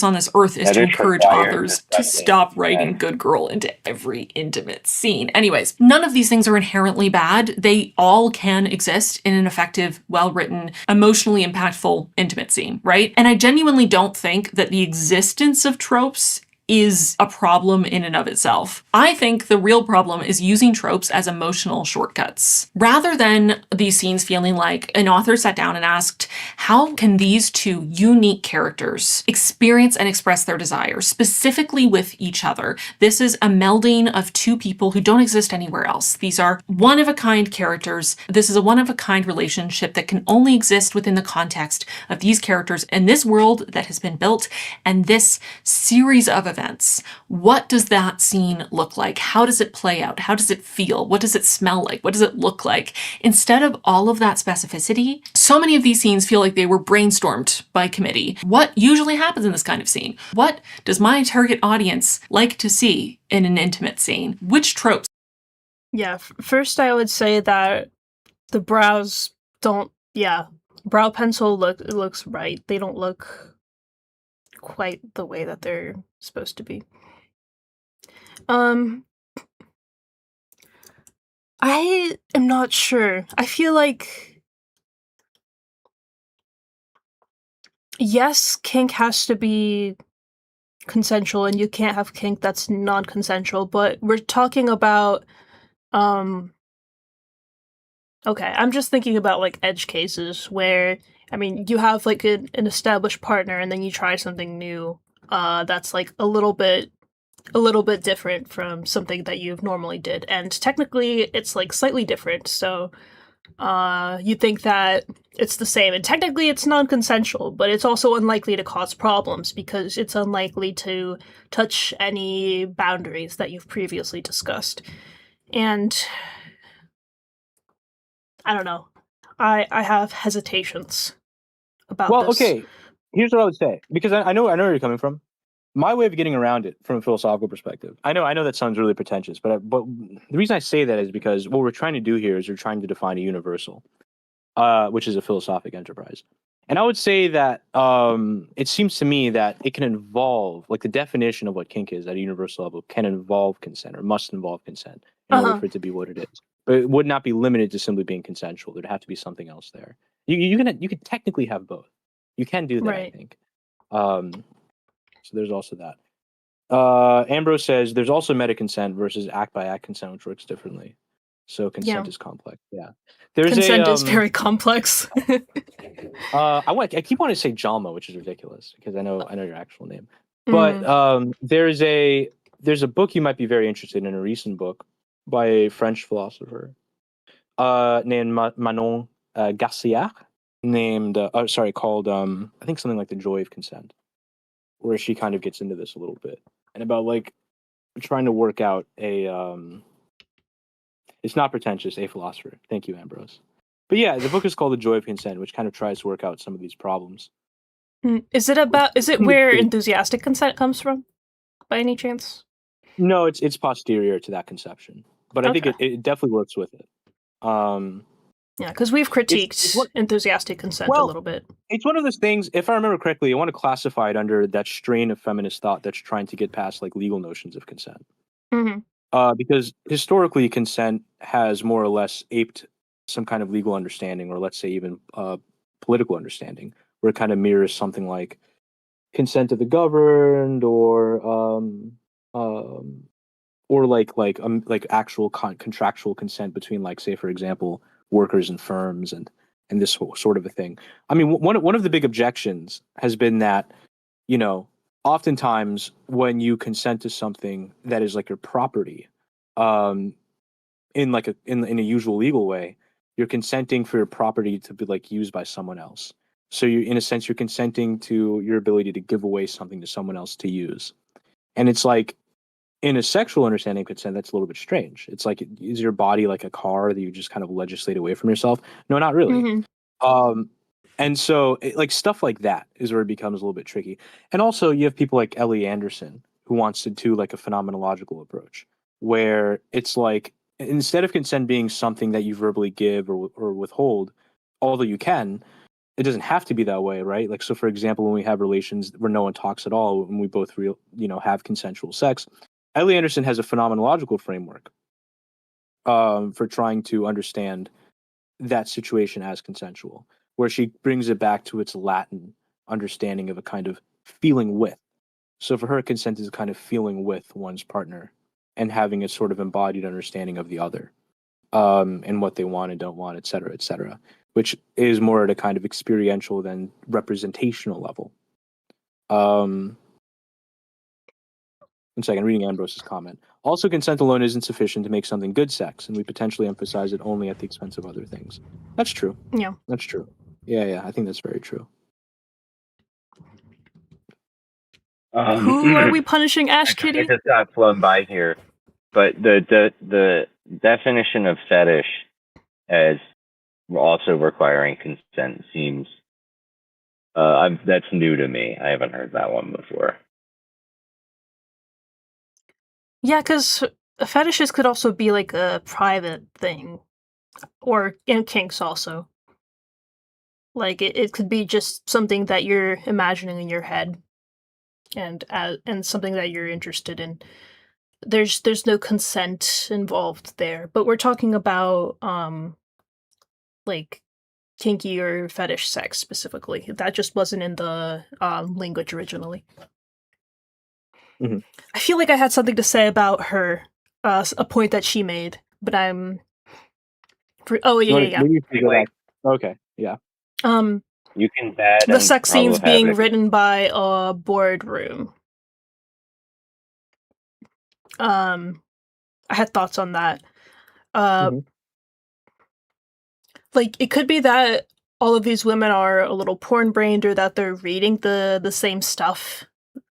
On this earth is That to is encourage required, authors to disgusting, stop writing and- good girl into every intimate scene. Anyways, none of these things are inherently bad. They all can exist in an effective, well-written, emotionally impactful intimate scene, right? And I genuinely don't think that the existence of tropes is a problem in and of itself. I think the real problem is using tropes as emotional shortcuts. Rather than these scenes feeling like an author sat down and asked, how can these two unique characters experience and express their desires, specifically with each other? This is a melding of two people who don't exist anywhere else. These are one-of-a-kind characters. This is a one-of-a-kind relationship that can only exist within the context of these characters in this world that has been built and this series of events. What does that scene look like? How does it play out? How does it feel? What does it smell like? What does it look like? Instead of all of that specificity, so many of these scenes feel like they were brainstormed by committee. What usually happens in this kind of scene? What does my target audience like to see in an intimate scene? Which tropes? Yeah, first I would say that the brows don't, brow pencil looks right. They don't look quite the way that they're supposed to be. I am not sure. I feel like, yes, kink has to be consensual and you can't have kink that's non-consensual, but we're talking about okay, I'm just thinking about like edge cases where, I mean, you have like an established partner and then you try something new that's like a little bit different from something that you've normally did, and technically it's like slightly different, so you think that it's the same, and technically it's non-consensual, but it's also unlikely to cause problems because it's unlikely to touch any boundaries that you've previously discussed. And I don't know. I have hesitations about Well, this. okay. Here's what I would say, because I know where you're coming from. My way of getting around it from a philosophical perspective. I know that sounds really pretentious, but the reason I say that is because what we're trying to do here is we're trying to define a universal, which is a philosophic enterprise. And I would say that it seems to me that it can involve, like the definition of what kink is at a universal level can involve consent or must involve consent in order for it to be what it is. But it would not be limited to simply being consensual. There'd have to be something else there. You can technically have both. You can do that, Right. I think. So there's also that. Ambrose says there's also meta consent versus act by act consent, which works differently. So consent is complex. Yeah, there's consent is very complex. I keep wanting to say Jalma, which is ridiculous because I know your actual name. But there's a book you might be very interested in, a recent book by a French philosopher named Manon Garcia, called I think something like The Joy of Consent, where she kind of gets into this a little bit and about like trying to work out a it's not pretentious, a philosopher. Thank you, Ambrose. But yeah, the book is called The Joy of Consent, which kind of tries to work out some of these problems. Is it where enthusiastic consent comes from, by any chance? No, it's posterior to that conception, but I think it definitely works with it. Yeah, because we've critiqued enthusiastic consent a little bit. It's one of those things, if I remember correctly, I want to classify it under that strain of feminist thought that's trying to get past like legal notions of consent. Because historically, consent has more or less aped some kind of legal understanding, or let's say even political understanding, where it kind of mirrors something like consent of the governed, or like actual contractual consent between, like, say, for example, workers and firms, and this sort of a thing. I mean, one of the big objections has been that, you know, oftentimes when you consent to something that is like your property, in a usual legal way, you're consenting for your property to be like used by someone else. So you, in a sense, you're consenting to your ability to give away something to someone else to use. And it's like, in a sexual understanding of consent, that's a little bit strange. It's like, is your body like a car that you just kind of legislate away from yourself? No, not really. And so like stuff like that is where it becomes a little bit tricky. And also you have people like Ellie Anderson, who wants to do like a phenomenological approach, where it's like, instead of consent being something that you verbally give or withhold, although you can, it doesn't have to be that way, right? Like, so for example, when we have relations where no one talks at all, when we both have consensual sex, Ellie Anderson has a phenomenological framework for trying to understand that situation as consensual, where she brings it back to its Latin understanding of a kind of feeling with. So for her, consent is kind of feeling with one's partner and having a sort of embodied understanding of the other, and what they want and don't want, et cetera, which is more at a kind of experiential than representational level. One second, reading Ambrose's comment. Also, consent alone isn't sufficient to make something good sex, and we potentially emphasize it only at the expense of other things. That's true. Yeah. That's true. Yeah, I think that's very true. Who are we punishing, Ash Kitty? I just got flown by here, but the definition of fetish as also requiring consent seems that's new to me. I haven't heard that one before. Yeah, because fetishes could also be like a private thing, or in kinks also. Like it could be just something that you're imagining in your head, and something that you're interested in. There's no consent involved there, but we're talking about like kinky or fetish sex specifically. That just wasn't in the language originally. Mm-hmm. I feel like I had something to say about her, a point that she made, but I'm. Oh yeah. Okay, yeah. You can bad The sex scenes being written by a boardroom. I had thoughts on that. Like it could be that all of these women are a little porn-brained, or that they're reading the same stuff,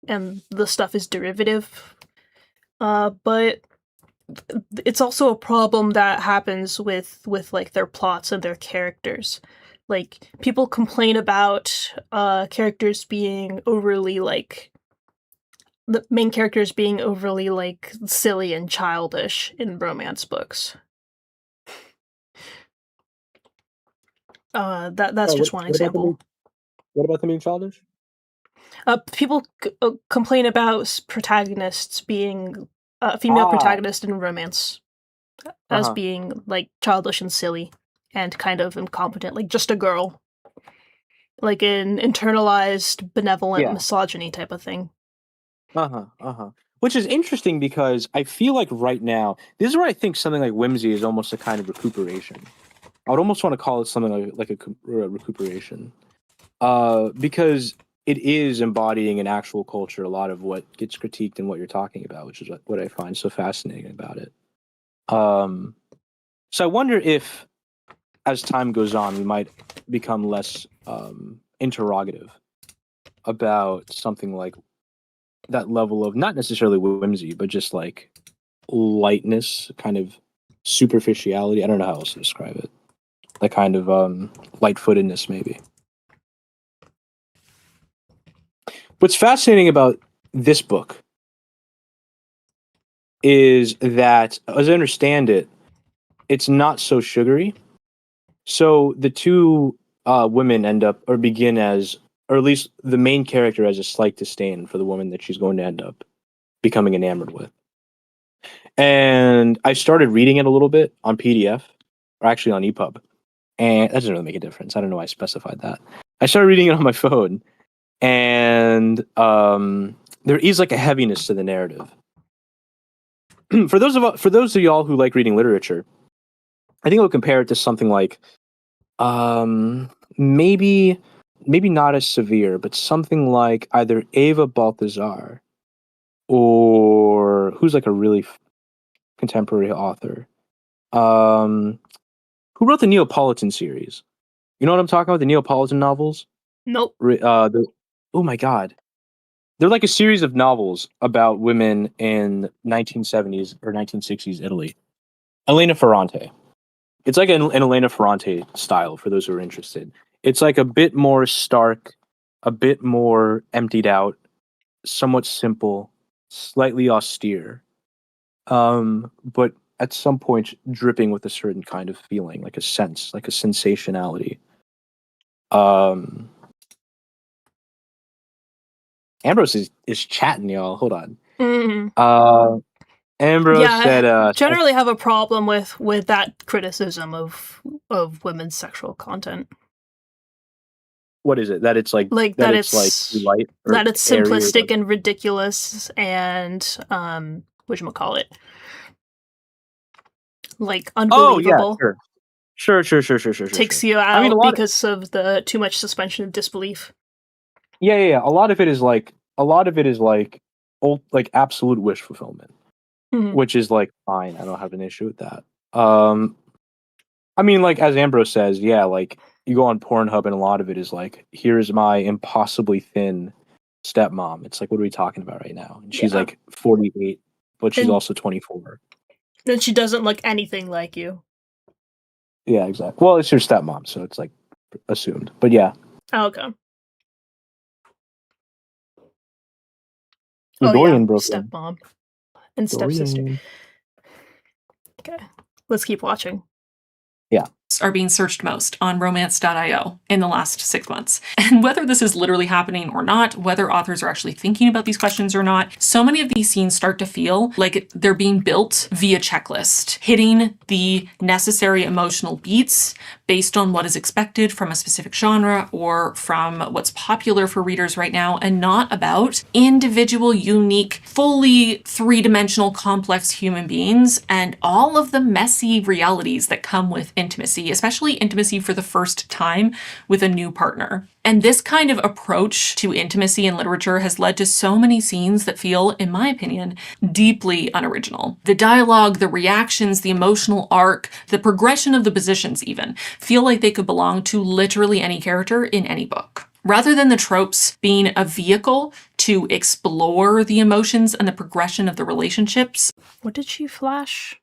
and the stuff is derivative. But it's also a problem that happens with like their plots and their characters. Like people complain about characters being overly like the main characters being overly like silly and childish in romance books. That's just one example. What about them being childish? People complain about protagonists being female protagonist in romance as being like childish and silly and kind of incompetent, like just a girl, like an internalized benevolent misogyny type of thing. Which is interesting because I feel like right now, this is where I think something like whimsy is almost a kind of recuperation. I would almost want to call it something like a recuperation, because it is embodying an actual culture. A lot of what gets critiqued and what you're talking about, which is what I find so fascinating about it. So I wonder if, as time goes on, we might become less interrogative about something like that level of not necessarily whimsy, but just like lightness, kind of superficiality. I don't know how else to describe it. That kind of light-footedness, maybe. What's fascinating about this book is that, as I understand it, it's not so sugary. So the two women end up, or begin as, or at least the main character has a slight disdain for the woman that she's going to end up becoming enamored with. And I started reading it a little bit on PDF, or actually on EPUB, and that doesn't really make a difference. I don't know why I specified that. I started reading it on my phone, and there is like a heaviness to the narrative. For those of y'all who like reading literature, I think I would compare it to something like, maybe not as severe, but something like either Eva Balthazar, or who's like a really contemporary author, who wrote the Neapolitan series. You know what I'm talking about? The Neapolitan novels? Nope. Oh my god. They're like a series of novels about women in 1970s or 1960s Italy. Elena Ferrante. It's like an Elena Ferrante style, for those who are interested. It's like a bit more stark, a bit more emptied out, somewhat simple, slightly austere, but at some point dripping with a certain kind of feeling, like a sense, like a sensationality. Ambrose is chatting, y'all. Hold on. Mm-hmm. Ambrose said, I generally have a problem with that criticism of women's sexual content. what is it? That it's like Like that that it's like it's light or that it's airy or, simplistic like- and ridiculous and whatchamacallit? Like Oh yeah, unbelievable. sure. Takes you I mean, out a lot. because of the too much suspension of disbelief. Yeah. A lot of it is like old, like absolute wish fulfillment, Mhm. which is like fine. I don't have an issue with that. I mean, like as Ambrose says, yeah, like you go on Pornhub and a lot of it is like, here's my impossibly thin stepmom. It's like, what are we talking about right now? And she's Yeah. like 48, but she's And- also 24. Then she doesn't look anything like you. Yeah, exactly. Well, it's your stepmom, so it's like assumed. But yeah, Oh, okay. Dorian Brooklyn. Stepmom and stepsister. Dorian. Okay, let's keep watching. Are being searched most on romance.io in the last 6 months. And whether this is literally happening or not, whether authors are actually thinking about these questions or not, so many of these scenes start to feel like they're being built via checklist, hitting the necessary emotional beats based on what is expected from a specific genre or from what's popular for readers right now, and not about individual, unique, fully three-dimensional, complex human beings and all of the messy realities that come with intimacy, especially intimacy for the first time with a new partner. And this kind of approach to intimacy in literature has led to so many scenes that feel, in my opinion, deeply unoriginal. The dialogue, the reactions, the emotional arc, the progression of the positions even, feel like they could belong to literally any character in any book. Rather than the tropes being a vehicle to explore the emotions and the progression of the relationships. What did she flash?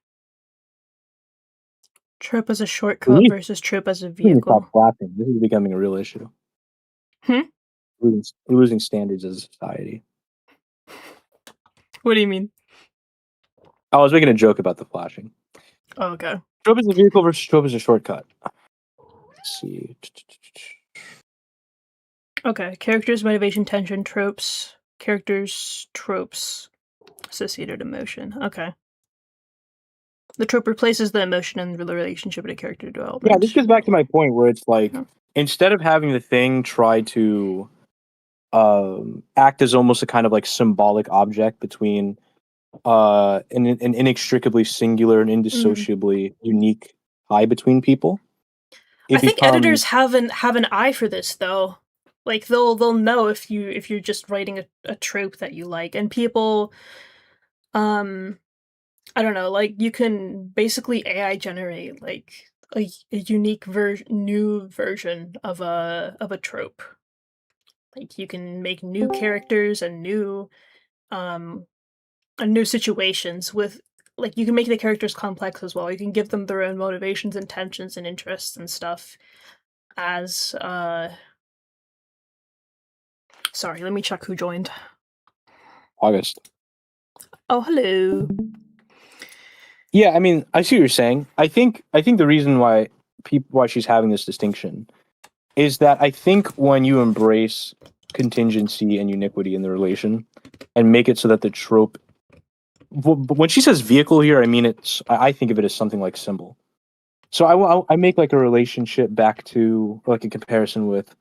Trope as a shortcut versus trope as a We need to vehicle. stop laughing. This is becoming a real issue. Hmm? We're losing standards as a society. What do you mean? I was making a joke about the flashing. Oh, okay. Trope is a vehicle versus trope is a shortcut. Let's see. Okay. Characters, motivation, tension, tropes. Characters, tropes. Associated emotion. Okay. The trope replaces the emotion and the relationship in a character development. Yeah, this goes back to my point where it's like, Yeah. instead of having the thing try to act as almost a kind of like symbolic object between an inextricably singular and indissociably unique tie between people. I think editors have an eye for this though. Like they'll know if you're just writing a trope that you like, and people, I don't know, like you can basically AI generate like a unique new version of a trope. Like you can make new characters and new situations with, like, you can make the characters complex as well. You can give them their own motivations, intentions, and interests and stuff. As sorry, let me check who joined. August. Oh, hello. Yeah, I mean, I see what you're saying. I think the reason why she's having this distinction is that I think when you embrace contingency and uniquity in the relation and make it so that the trope, when she says vehicle here, I mean I think of it as something like symbol. So I make like a relationship back to, or like a comparison with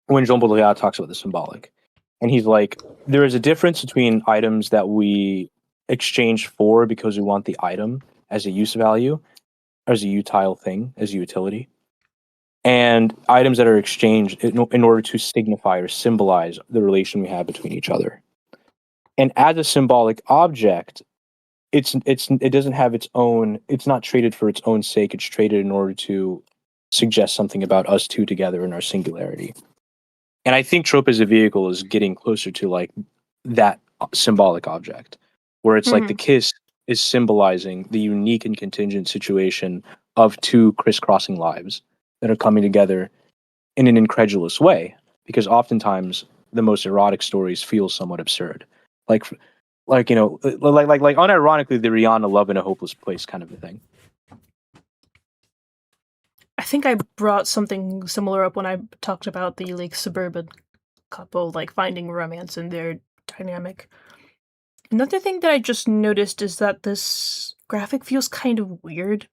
when Jean Baudrillard talks about the symbolic, and he's like, there is a difference between items that we exchange for because we want the item as a use value, as a utile thing, as a utility, and items that are exchanged in order to signify or symbolize the relation we have between each other. And as a symbolic object, it doesn't have its own, it's not traded for its own sake, it's traded in order to suggest something about us two together in our singularity. And I think trope as a vehicle is getting closer to like that symbolic object, where it's like the kiss is symbolizing the unique and contingent situation of two crisscrossing lives that are coming together in an incredulous way, because oftentimes the most erotic stories feel somewhat absurd. Like you know, like unironically, the Rihanna Love in a Hopeless Place kind of a thing. I think I brought something similar up when I talked about the like suburban couple like finding romance in their dynamic. Another thing that I just noticed is that this graphic feels kind of weird.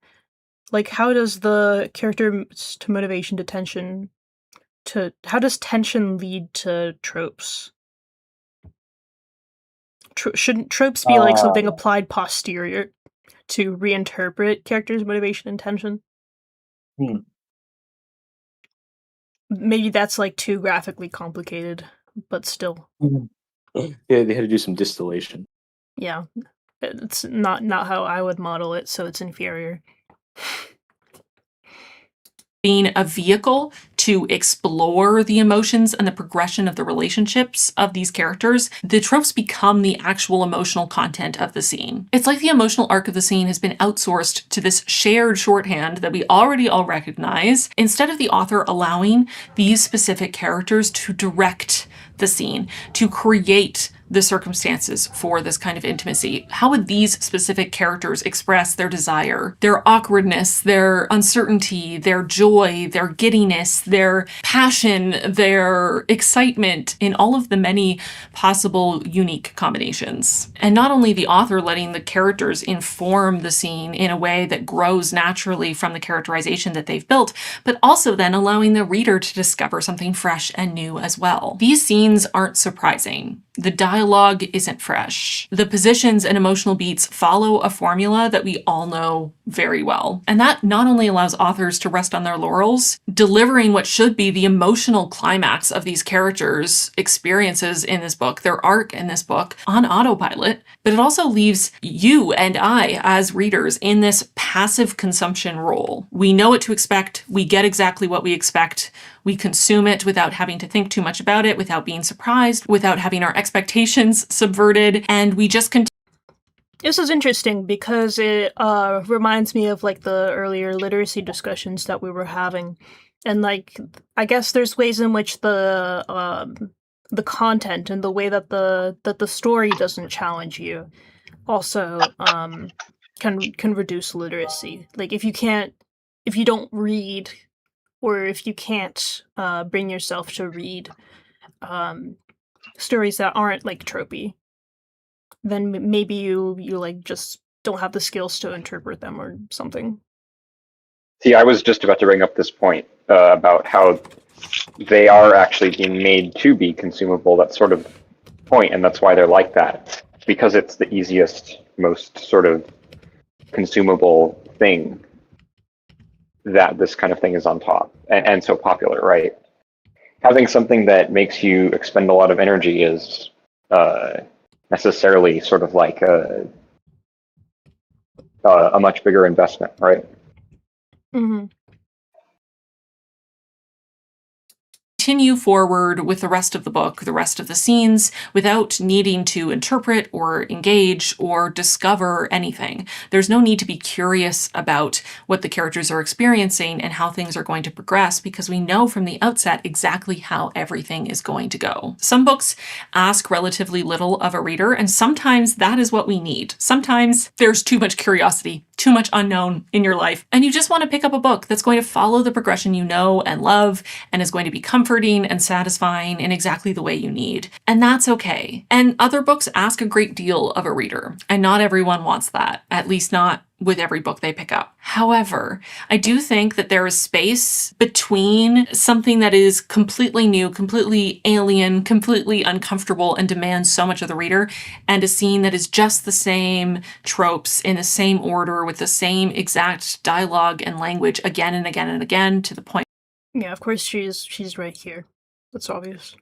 Like, how does the character to motivation to tension tension lead to tropes? Shouldn't tropes be like something applied posterior to reinterpret characters' motivation and tension? Maybe that's like too graphically complicated, but still. Yeah, they had to do some distillation. Yeah. It's not how I would model it, so it's inferior. Being a vehicle to explore the emotions and the progression of the relationships of these characters, the tropes become the actual emotional content of the scene. It's like the emotional arc of the scene has been outsourced to this shared shorthand that we already all recognize, instead of the author allowing these specific characters to direct the scene, to create the circumstances for this kind of intimacy. How would these specific characters express their desire, their awkwardness, their uncertainty, their joy, their giddiness, their passion, their excitement in all of the many possible unique combinations? And not only the author letting the characters inform the scene in a way that grows naturally from the characterization that they've built, but also then allowing the reader to discover something fresh and new as well. These scenes aren't surprising. The dialogue isn't fresh. The positions and emotional beats follow a formula that we all know very well. And that not only allows authors to rest on their laurels, delivering what should be the emotional climax of these characters' experiences in this book, their arc in this book, on autopilot, but it also leaves you and I as readers in this passive consumption role. We know what to expect. We get exactly what we expect. We consume it without having to think too much about it, without being surprised, without having our expectations subverted, and we just continue. This is interesting because it reminds me of like the earlier literacy discussions that we were having, and like I guess there's ways in which the content and the way that the story doesn't challenge you also can reduce literacy. Like if you don't read, or if you can't bring yourself to read stories that aren't like tropey, then maybe you like just don't have the skills to interpret them or something. See, I was just about to bring up this point about how they are actually being made to be consumable. That's sort of the point, and that's why they're like that. Because it's the easiest, most sort of consumable thing that this kind of thing is on top and so popular, right? Having something that makes you expend a lot of energy is necessarily sort of like a much bigger investment, right? Mm-hmm. Continue forward with the rest of the book, the rest of the scenes, without needing to interpret or engage or discover anything. There's no need to be curious about what the characters are experiencing and how things are going to progress, because we know from the outset exactly how everything is going to go. Some books ask relatively little of a reader, and sometimes that is what we need. Sometimes there's too much curiosity, too much unknown in your life, and you just want to pick up a book that's going to follow the progression you know and love and is going to be comforting and satisfying in exactly the way you need. And that's okay. And other books ask a great deal of a reader, and not everyone wants that, at least not with every book they pick up. However, I do think that there is space between something that is completely new, completely alien, completely uncomfortable, and demands so much of the reader, and a scene that is just the same tropes in the same order with the same exact dialogue and language again and again and again, to the point. Yeah, of course she's right here. That's obvious.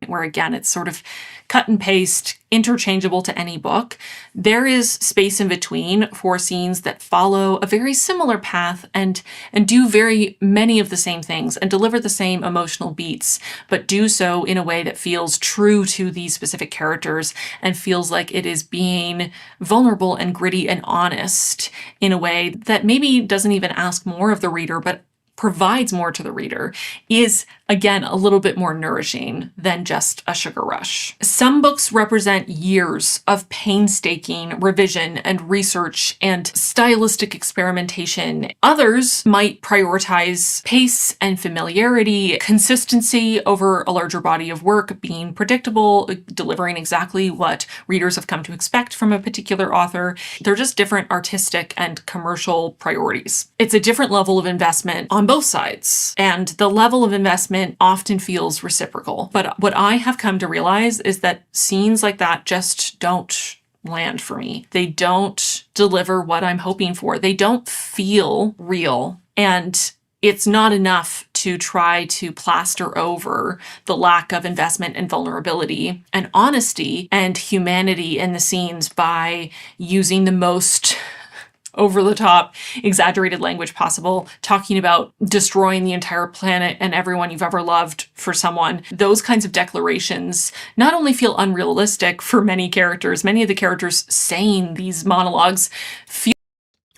Where again, it's sort of cut and paste, interchangeable to any book. There is space in between for scenes that follow a very similar path and do very many of the same things and deliver the same emotional beats, but do so in a way that feels true to these specific characters and feels like it is being vulnerable and gritty and honest in a way that maybe doesn't even ask more of the reader, but provides more to the reader, is again a little bit more nourishing than just a sugar rush. Some books represent years of painstaking revision and research and stylistic experimentation. Others might prioritize pace and familiarity, consistency over a larger body of work, being predictable, delivering exactly what readers have come to expect from a particular author. They're just different artistic and commercial priorities. It's a different level of investment on on both sides, and the level of investment often feels reciprocal. But what I have come to realize is that scenes like that just don't land for me. They don't deliver what I'm hoping for. They don't feel real. And it's not enough to try to plaster over the lack of investment and vulnerability and honesty and humanity in the scenes by using the most over-the-top, exaggerated language possible, talking about destroying the entire planet and everyone you've ever loved for someone. Those kinds of declarations not only feel unrealistic for many characters, many of the characters saying these monologues feel...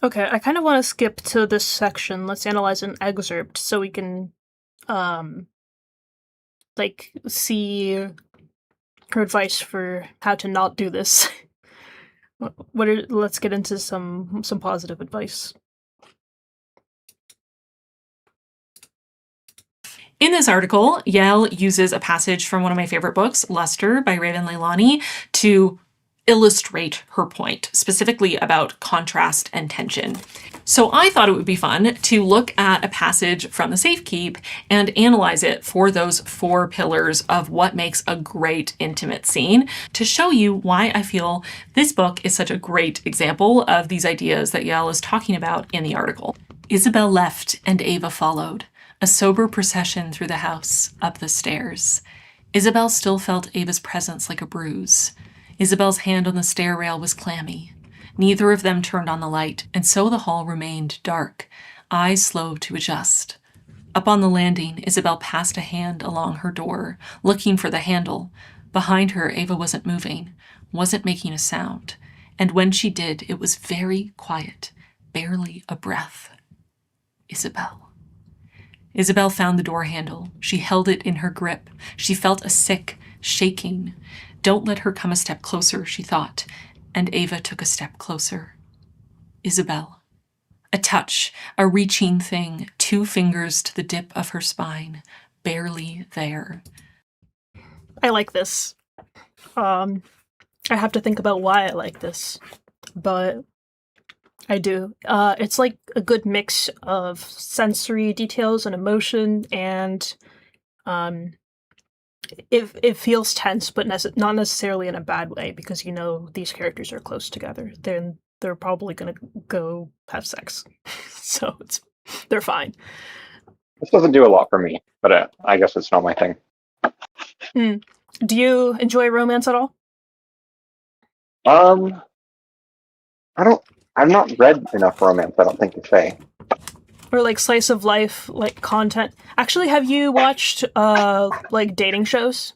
Okay, I kind of want to skip to this section. Let's analyze an excerpt so we can, see her advice for how to not do this. Let's get into some positive advice. In this article, Yael uses a passage from one of my favorite books, Luster by Raven Leilani, to illustrate her point, specifically about contrast and tension. So I thought it would be fun to look at a passage from the Safe Keep and analyze it for those 4 pillars of what makes a great intimate scene, to show you why I feel this book is such a great example of these ideas that Yael is talking about in the article. Isabel left and Ava followed, a sober procession through the house, up the stairs. Isabel still felt Ava's presence like a bruise. Isabel's hand on the stair rail was clammy. Neither of them turned on the light, and so the hall remained dark, eyes slow to adjust. Up on the landing, Isabel passed a hand along her door, looking for the handle. Behind her, Ava wasn't moving, wasn't making a sound, and when she did, it was very quiet, barely a breath. Isabel. Isabel found the door handle. She held it in her grip. She felt a sick shaking. Don't let her come a step closer, she thought, and Ava took a step closer. Isabel. A touch, a reaching thing, 2 fingers to the dip of her spine, barely there. I like this. I have to think about why I like this, but I do. It's like a good mix of sensory details and emotion, and it feels tense, but not necessarily in a bad way, because you know these characters are close together. They're probably gonna go have sex, so they're fine. This doesn't do a lot for me, but I guess it's not my thing. Do you enjoy romance at all? I've not read enough romance, I don't think, to say. Or like slice of life, like content. Actually, have you watched like dating shows?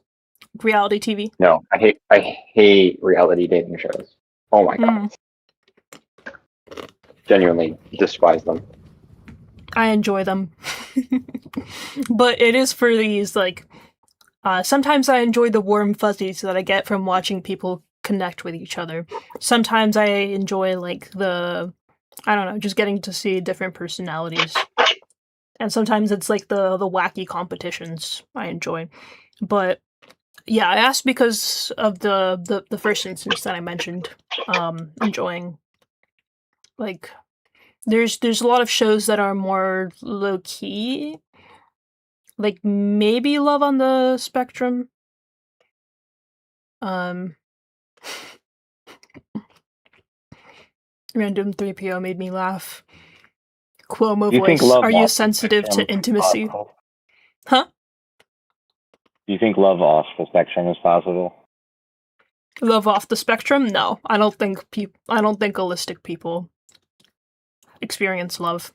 Reality TV? No, I hate reality dating shows. Oh my god. Genuinely despise them. I enjoy them. But it is for these, like, sometimes I enjoy the warm fuzzies that I get from watching people connect with each other. Sometimes I enjoy, like, just getting to see different personalities. And sometimes it's like the wacky competitions I enjoy. But yeah, I asked because of the first instance that I mentioned, enjoying, like, there's a lot of shows that are more low key, like maybe Love on the Spectrum. Random 3PO made me laugh. Cuomo voice. Are you sensitive to intimacy? Huh? Do you think love off the spectrum is possible? Love off the spectrum? No, I don't think holistic people experience love.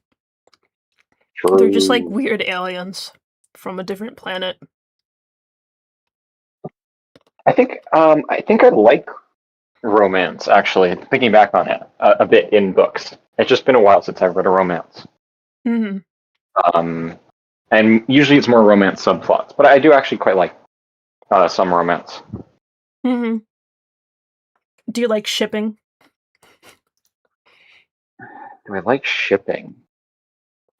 True. They're just like weird aliens from a different planet. I think I like romance, actually, thinking back on it a bit in books. It's just been a while since I've read a romance. Mm-hmm. And usually it's more romance subplots, but I do actually quite like some romance. Mm-hmm. Do you like shipping? Do I like shipping?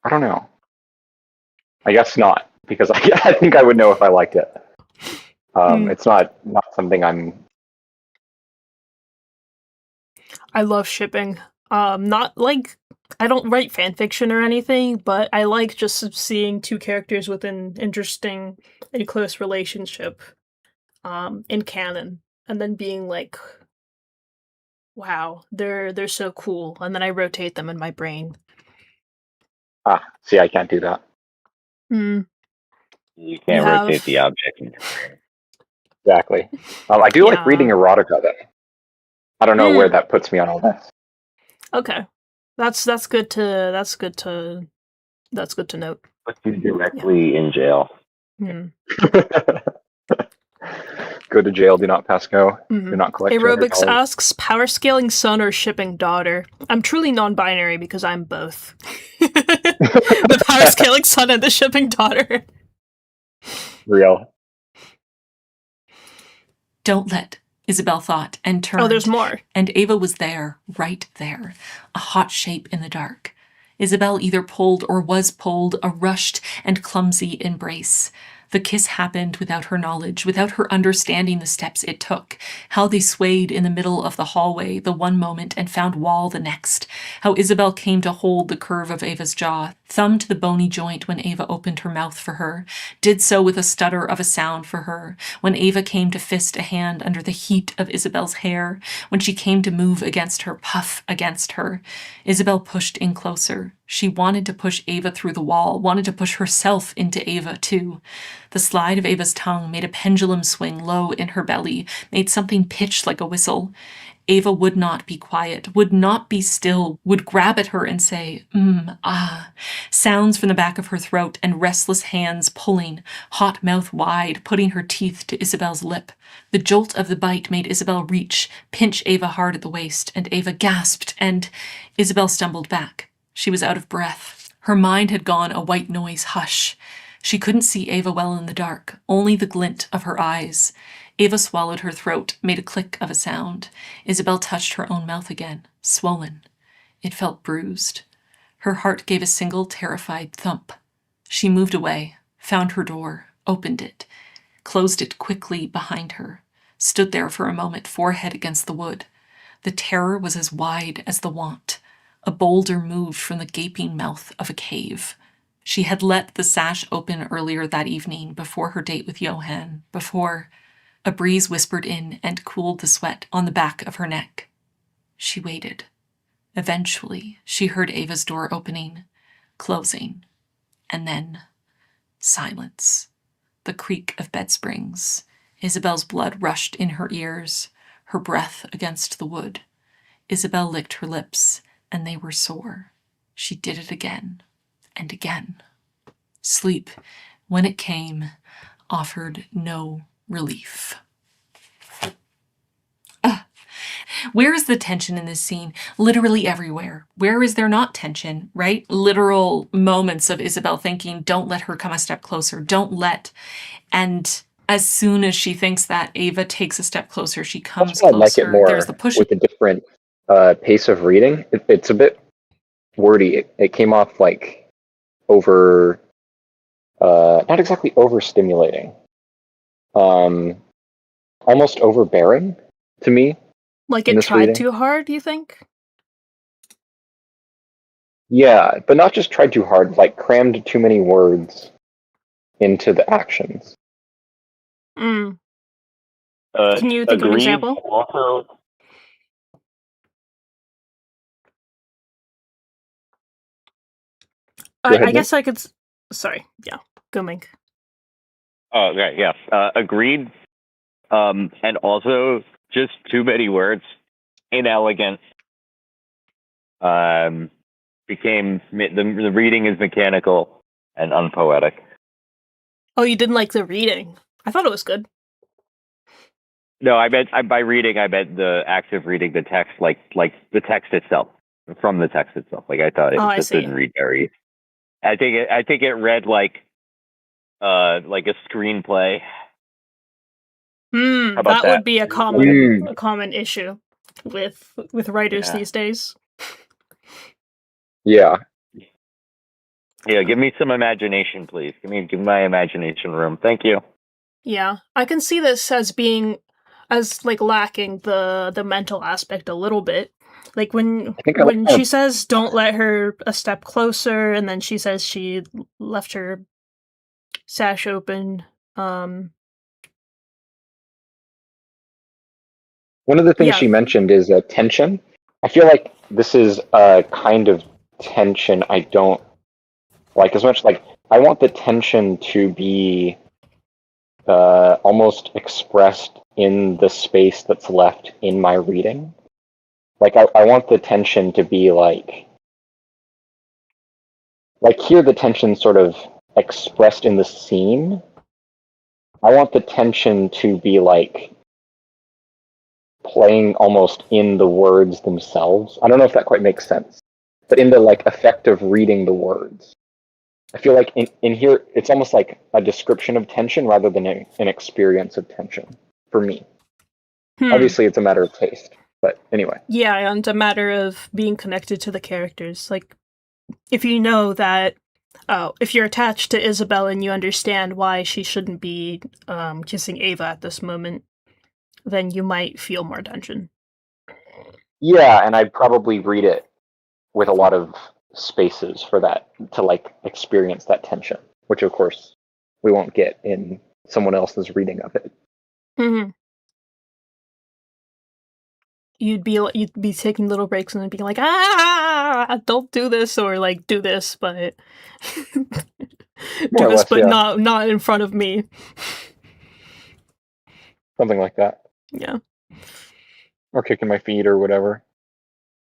I don't know. I guess not, because I think I would know if I liked it. It's not something I'm... I love shipping. Not like I don't write fan fiction or anything, but I like just seeing two characters with an interesting and close relationship in canon, and then being like, wow, they're so cool, and then I rotate them in my brain. See, I can't do that. Hmm. You can't rotate the object. Exactly. I do like reading erotica, though. I don't know where that puts me on all this. Okay, that's good to note. Puts you directly in jail. Go to jail. Do not pass go. Do not collect Aerobics $200. asks, power scaling son or shipping daughter? I'm truly non-binary because I'm both. The power scaling son and the shipping daughter. Real. Don't let, Isabel thought, and turned. Oh, there's more. And Ava was there, right there, a hot shape in the dark. Isabel either pulled or was pulled, a rushed and clumsy embrace. The kiss happened without her knowledge, without her understanding the steps it took, how they swayed in the middle of the hallway the one moment and found wall the next, how Isabel came to hold the curve of Ava's jaw, thumbed the bony joint when Ava opened her mouth for her, did so with a stutter of a sound for her, when Ava came to fist a hand under the heat of Isabel's hair, when she came to move against her, puff against her. Isabel pushed in closer. She wanted to push Ava through the wall, wanted to push herself into Ava, too. The slide of Ava's tongue made a pendulum swing low in her belly, made something pitch like a whistle. Ava would not be quiet, would not be still, would grab at her and say, ah. Sounds from the back of her throat and restless hands pulling, hot mouth wide, putting her teeth to Isabel's lip. The jolt of the bite made Isabel reach, pinch Ava hard at the waist, and Ava gasped, and Isabel stumbled back. She was out of breath. Her mind had gone a white noise hush. She couldn't see Ava well in the dark, only the glint of her eyes. Ava swallowed her throat, made a click of a sound. Isabel touched her own mouth again, swollen. It felt bruised. Her heart gave a single terrified thump. She moved away, found her door, opened it, closed it quickly behind her, stood there for a moment, forehead against the wood. The terror was as wide as the want. A boulder moved from the gaping mouth of a cave. She had let the sash open earlier that evening, before her date with Johann, before a breeze whispered in and cooled the sweat on the back of her neck. She waited. Eventually, she heard Ava's door opening, closing, and then silence. The creak of bed springs. Isabel's blood rushed in her ears, her breath against the wood. Isabel licked her lips, and they were sore. She did it again and again. Sleep, when it came, offered no relief. Where is the tension in this scene? Literally everywhere. Where is there not tension, right? Literal moments of Isabel thinking, don't let her come a step closer, don't let. And as soon as she thinks that, Ava takes a step closer, she comes closer. I like it more There's the push. with a different pace of reading. It's a bit wordy. It came off like over, not exactly overstimulating, almost overbearing to me. Like it tried reading. Too hard, you think? Yeah, but not just tried too hard, like crammed too many words into the actions. Can you think of an example? Also, I guess I could. Sorry, yeah, go Mink. Oh, okay, yeah, agreed. And also, just too many words, inelegant. Became the reading is mechanical and unpoetic. Oh, you didn't like the reading? I thought it was good. No, by reading, I meant the act of reading the text, like the text itself, from the text itself. Like I thought it just didn't read very. I think it read like a screenplay. That would be a common issue with writers these days. Yeah. Yeah, give me some imagination, please. Give my imagination room. Thank you. Yeah, I can see this as being lacking the mental aspect a little bit. Like when I think I when like she says don't let her a step closer, and then she says she left her sash open. one of the things Yeah. she mentioned is tension. I feel like this is a kind of tension I don't like as much. Like, I want the tension to be almost expressed in the space that's left in my reading. Like, I want the tension to be like here the tension sort of expressed in the scene. I want the tension to be like playing almost in the words themselves. I don't know if that quite makes sense, but in the like effect of reading the words. I feel like in here it's almost like a description of tension rather than an experience of tension for me. Obviously, it's a matter of taste, but anyway. Yeah, and a matter of being connected to the characters. Like, if you know that, if you're attached to Isabel and you understand why she shouldn't be kissing Ava at this moment, then you might feel more tension. Yeah, and I'd probably read it with a lot of spaces for that to like experience that tension, which of course we won't get in someone else's reading of it. Mm-hmm. You'd be taking little breaks and then being like, don't do this, or like do this, but do More or this, less, but yeah. not in front of me. Something like that. Yeah. Or kicking my feet or whatever.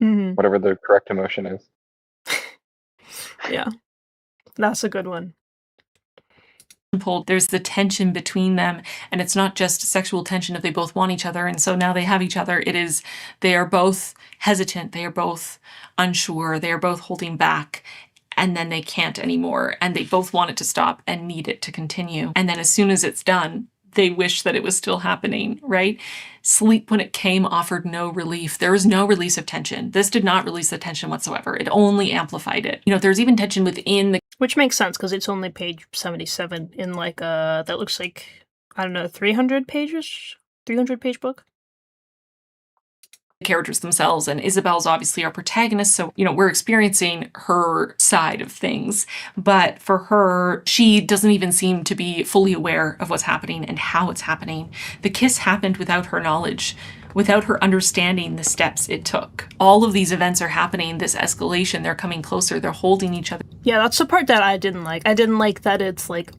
Mm-hmm. Whatever the correct emotion is. Yeah. That's a good one. There's the tension between them, and it's not just sexual tension if they both want each other and so now they have each other. It is they are both hesitant, they are both unsure, they are both holding back, and then they can't anymore, and they both want it to stop and need it to continue, and then as soon as it's done they wish that it was still happening, right? Sleep, when it came, offered no relief. There was no release of tension. This did not release the tension whatsoever. It only amplified it. There's even tension within the... Which makes sense, because it's only page 77 in like that looks like, I don't know, 300 pages? 300-page book? characters themselves, and Isabel's obviously our protagonist, so we're experiencing her side of things, but for her, she doesn't even seem to be fully aware of what's happening and how it's happening. The kiss happened without her knowledge, without her understanding the steps it took. All of these events are happening, this escalation, they're coming closer, they're holding each other. Yeah, that's the part that I didn't like. I didn't like that it's like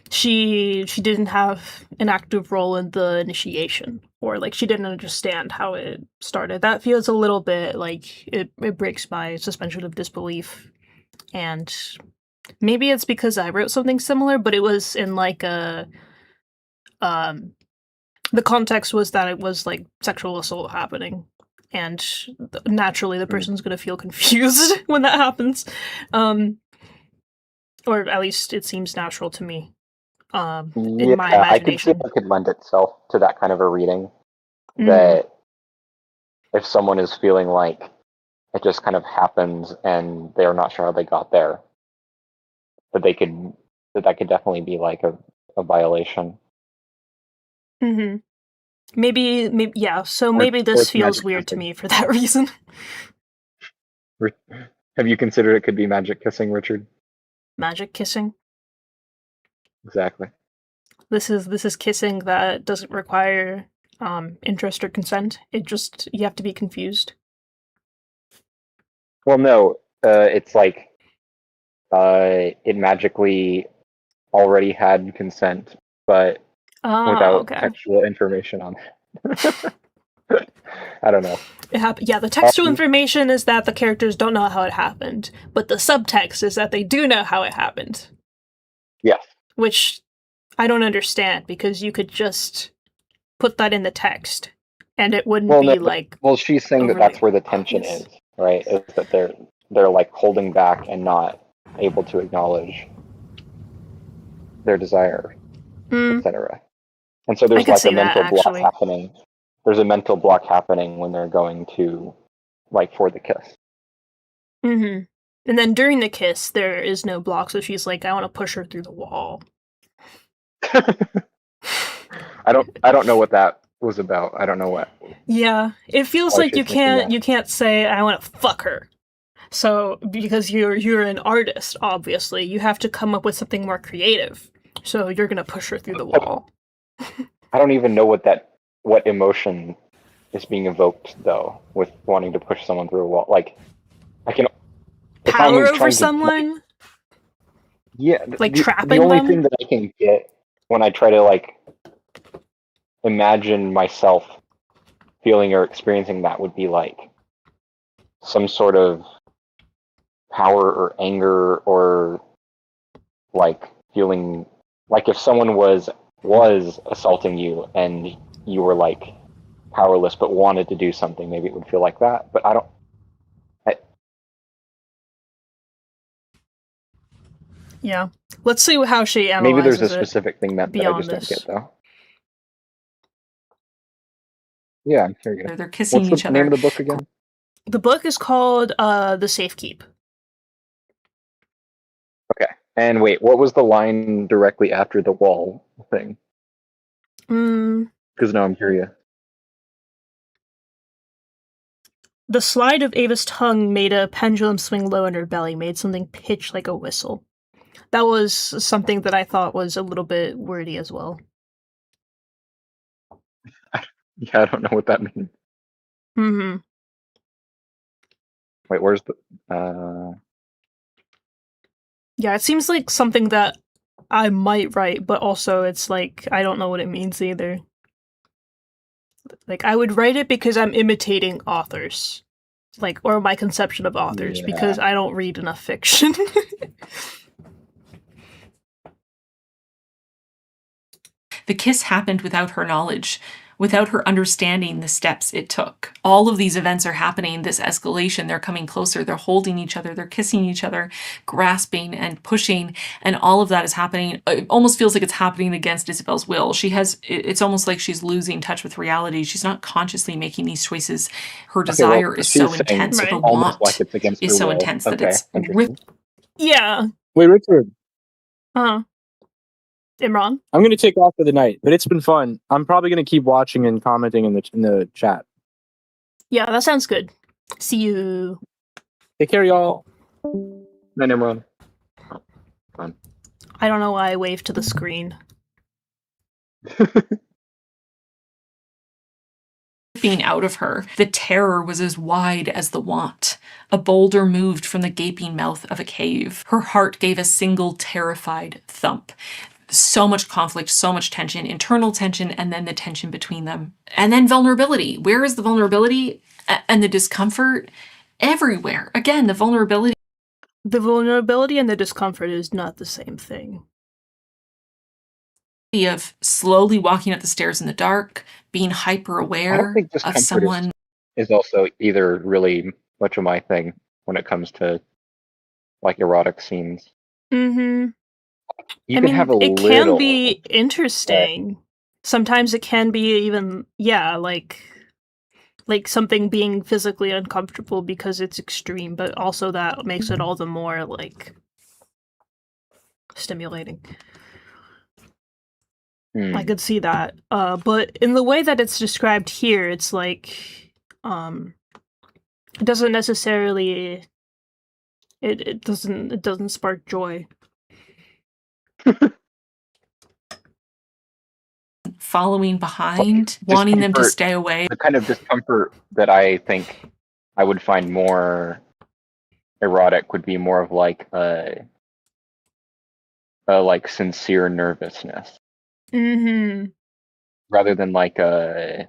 she didn't have an active role in the initiation, or like she didn't understand how it started. That feels a little bit like it breaks my suspension of disbelief. And maybe it's because I wrote something similar, but it was in like a the context was that it was like sexual assault happening, and naturally the person's going to feel confused when that happens, or at least it seems natural to me. In my I could see imagination. if it could lend itself to that kind of a reading. Mhm. That if someone is feeling like it just kind of happens and they're not sure how they got there, that could definitely be like a violation. Mm-hmm. Maybe, yeah. So Or- maybe or this it's feels magic weird to kissing. me for that reason. Have you considered it could be magic kissing, Richard? Magic kissing. Exactly. This is kissing that doesn't require interest or consent. You have to be confused. Well, no, it's like it magically already had consent, but without Okay. textual information on it. I don't know. Yeah, the textual information is that the characters don't know how it happened, but the subtext is that they do know how it happened. Yes. Which I don't understand, because you could just put that in the text and it wouldn't be like... Well, she's saying that that's where the tension is, right? Is that they're like holding back and not able to acknowledge their desire, etc. And so there's like a mental block happening. There's a mental block happening when they're going to, like, for the kiss. Mm-hmm. And then during the kiss, there is no block, so she's like, I want to push her through the wall. I don't know what that was about. I don't know what. Yeah, it feels Why like she's thinking you can't say I want to fuck her. So because you're an artist, obviously, you have to come up with something more creative. So you're gonna push her through the wall. I don't even know what emotion is being evoked though with wanting to push someone through a wall. Like I can if I'm Power over trying to, someone, yeah, like the trapping only them. thing that I can get when I try to like imagine myself feeling or experiencing that would be like some sort of power or anger or like feeling like if someone was assaulting you and you were like powerless but wanted to do something, maybe it would feel like that. But Yeah. Let's see how she analyzes maybe there's a it specific thing that I beyond just don't this. get though. Yeah, I'm sure you know. They're kissing What's each the other. name of the book again? The book is called The Safekeep. Okay. And wait, what was the line directly after the wall thing? Because now I'm curious. The slide of Ava's tongue made a pendulum swing low in her belly, made something pitch like a whistle. That was something that I thought was a little bit wordy as well. Yeah, I don't know what that means. Mm-hmm. Wait, where's the Yeah, it seems like something that I might write, but also it's like I don't know what it means either. Like I would write it because I'm imitating authors. Like or my conception of authors because I don't read enough fiction. The kiss happened without her knowledge, without her understanding the steps it took. All of these events are happening, this escalation, they're coming closer, they're holding each other, they're kissing each other, grasping and pushing, and all of that is happening. It almost feels like it's happening against Isabel's will. It's almost like she's losing touch with reality. She's not consciously making these choices. Her desire is so intense, her want like it's against is her so will. intense that it's ripped. Yeah. Wait, Richard. Imran? I'm going to take off for the night, but it's been fun. I'm probably going to keep watching and commenting in the chat. Yeah, that sounds good. See you. Take care, y'all. Night, Imran. Oh, fun. I don't know why I waved to the screen. Being out of her, the terror was as wide as the want. A boulder moved from the gaping mouth of a cave. Her heart gave a single terrified thump. So much conflict, so much tension, internal tension, and then the tension between them. And then vulnerability. Where is the vulnerability and the discomfort? Everywhere. Again, the vulnerability. The vulnerability and the discomfort is not the same thing. Of slowly walking up the stairs in the dark, being hyper aware of someone. Is also either really much of my thing when it comes to like erotic scenes. Mm-hmm. You can have a it little. Can be interesting. Sometimes it can be even, like something being physically uncomfortable because it's extreme, but also that makes it all the more, like, stimulating. I could see that. But in the way that it's described here, it's like, it doesn't necessarily, it doesn't spark joy. Following behind, wanting them to stay away. The kind of discomfort that I think I would find more erotic would be more of like a like sincere nervousness. Mm-hmm. Rather than like a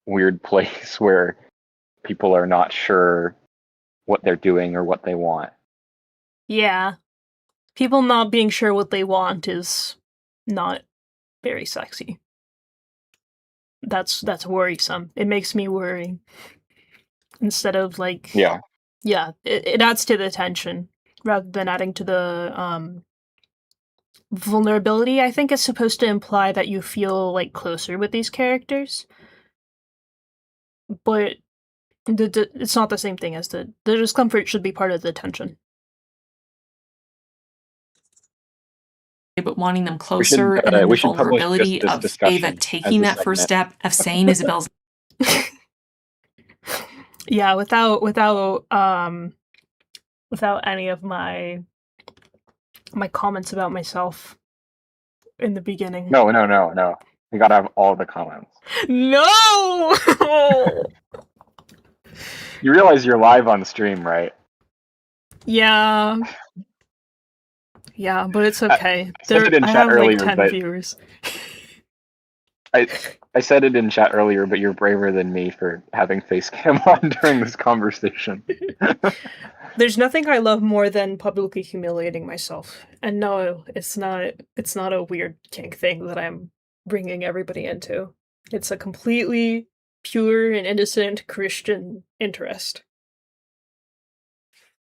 weird place where people are not sure what they're doing or what they want. Yeah. People not being sure what they want is not very sexy. That's worrisome. It makes me worry. Instead of like it adds to the tension rather than adding to the vulnerability. I think is supposed to imply that you feel like closer with these characters, but it's not the same thing as the discomfort should be part of the tension. but wanting them closer, and then the vulnerability of Ava taking that first step of saying Isabel's. Yeah, without any of my comments about myself in the beginning. No. We gotta have all the comments. No. You realize you're live on stream, right? Yeah. Yeah, but it's okay. I said it in I chat have earlier, like 10 but viewers. I said it in chat earlier, but you're braver than me for having face cam on during this conversation. There's nothing I love more than publicly humiliating myself. And no, it's not a weird kink thing that I'm bringing everybody into. It's a completely pure and innocent Christian interest.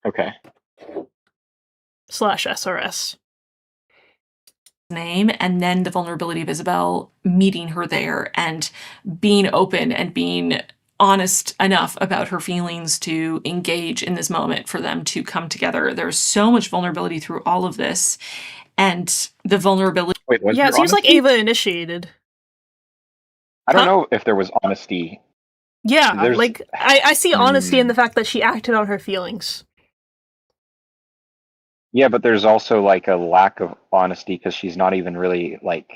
Okay. /SRS. Name, and then the vulnerability of Isabel meeting her there and being open and being honest enough about her feelings to engage in this moment for them to come together. There's so much vulnerability through all of this, and the vulnerability. Wait, Yeah, it seems like Ava initiated. I don't know if there was honesty. Yeah, like I see honesty in the fact that she acted on her feelings. Yeah, but there's also like a lack of honesty because she's not even really like,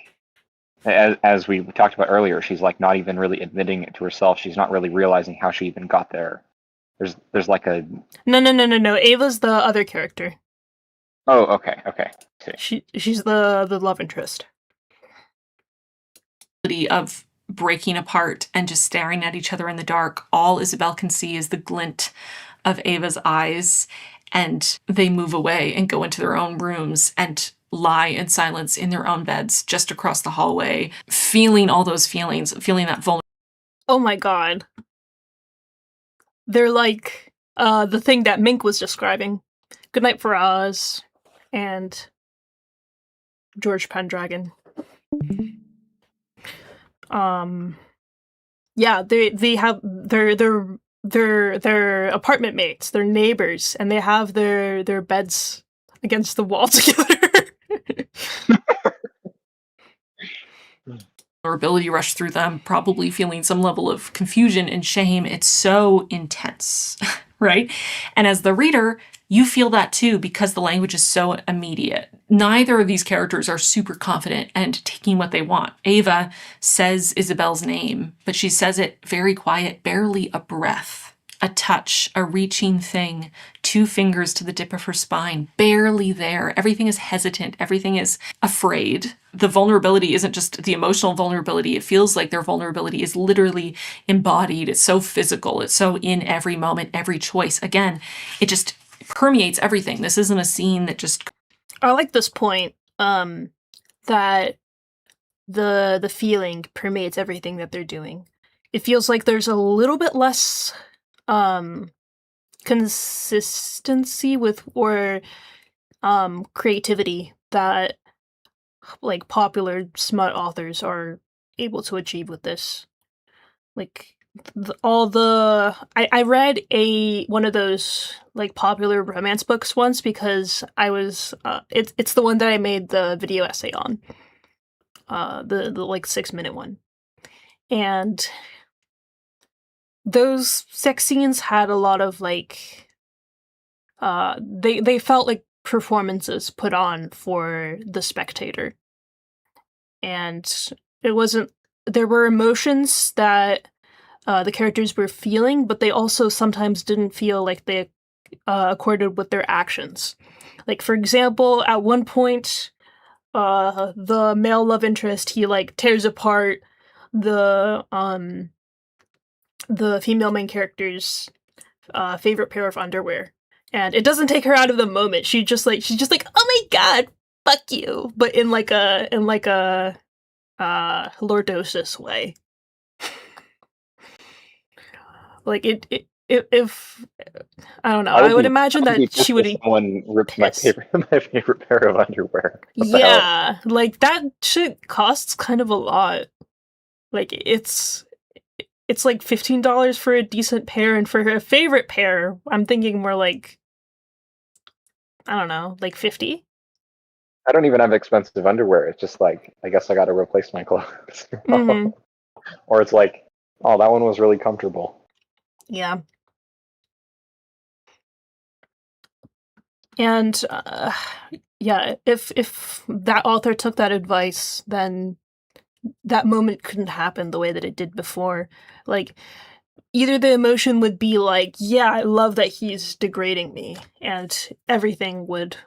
as we talked about earlier, she's like not even really admitting it to herself. She's not really realizing how she even got there. There's like a No. Ava's the other character. Oh, okay. She's the love interest. Of breaking apart and just staring at each other in the dark. All Isabel can see is the glint of Ava's eyes. And they move away and go into their own rooms and lie in silence in their own beds just across the hallway, feeling all those feelings, feeling that vulnerability. Oh my god. They're like the thing that Mink was describing. Goodnight for Oz and George Pendragon. Yeah, they have their apartment mates, their neighbors, and they have their beds against the wall together. Vulnerability rushed through them, probably feeling some level of confusion and shame. It's so intense, right? And as the reader, you feel that too because the language is so immediate. Neither of these characters are super confident and taking what they want. Ava says Isabel's name, but she says it very quiet, barely a breath, a touch, a reaching thing, 2 fingers to the tip of her spine, barely there. Everything is hesitant. Everything is afraid. The vulnerability isn't just the emotional vulnerability. It feels like their vulnerability is literally embodied. It's so physical. It's so in every moment, every choice. Again, it just permeates everything. This isn't a scene that just... I like this point, that the feeling permeates everything that they're doing. It feels like there's a little bit less consistency with or creativity that like popular smut authors are able to achieve with this. Like I read one of those like popular romance books once because I was it's the one that I made the video essay on, the like 6-minute one, and those sex scenes had a lot of like they felt like performances put on for the spectator, and it wasn't, there were emotions that the characters were feeling, but they also sometimes didn't feel like they accorded with their actions. Like, for example, at one point, the male love interest, he like tears apart the female main character's favorite pair of underwear, and it doesn't take her out of the moment. She's just like, oh my god, fuck you, but in like a lordosis way. Like if I don't know, I would imagine that she would. Someone ripped my favorite pair of underwear. Yeah, like that shit costs kind of a lot. Like it's like $15 for a decent pair, and for her favorite pair, I'm thinking more like, I don't know, like 50. I don't even have expensive underwear. It's just like, I guess I got to replace my clothes. Mm-hmm. Or it's like, oh, that one was really comfortable. Yeah. And yeah, if that author took that advice, then that moment couldn't happen the way that it did before. Like, either the emotion would be like, yeah, I love that he's degrading me, and everything would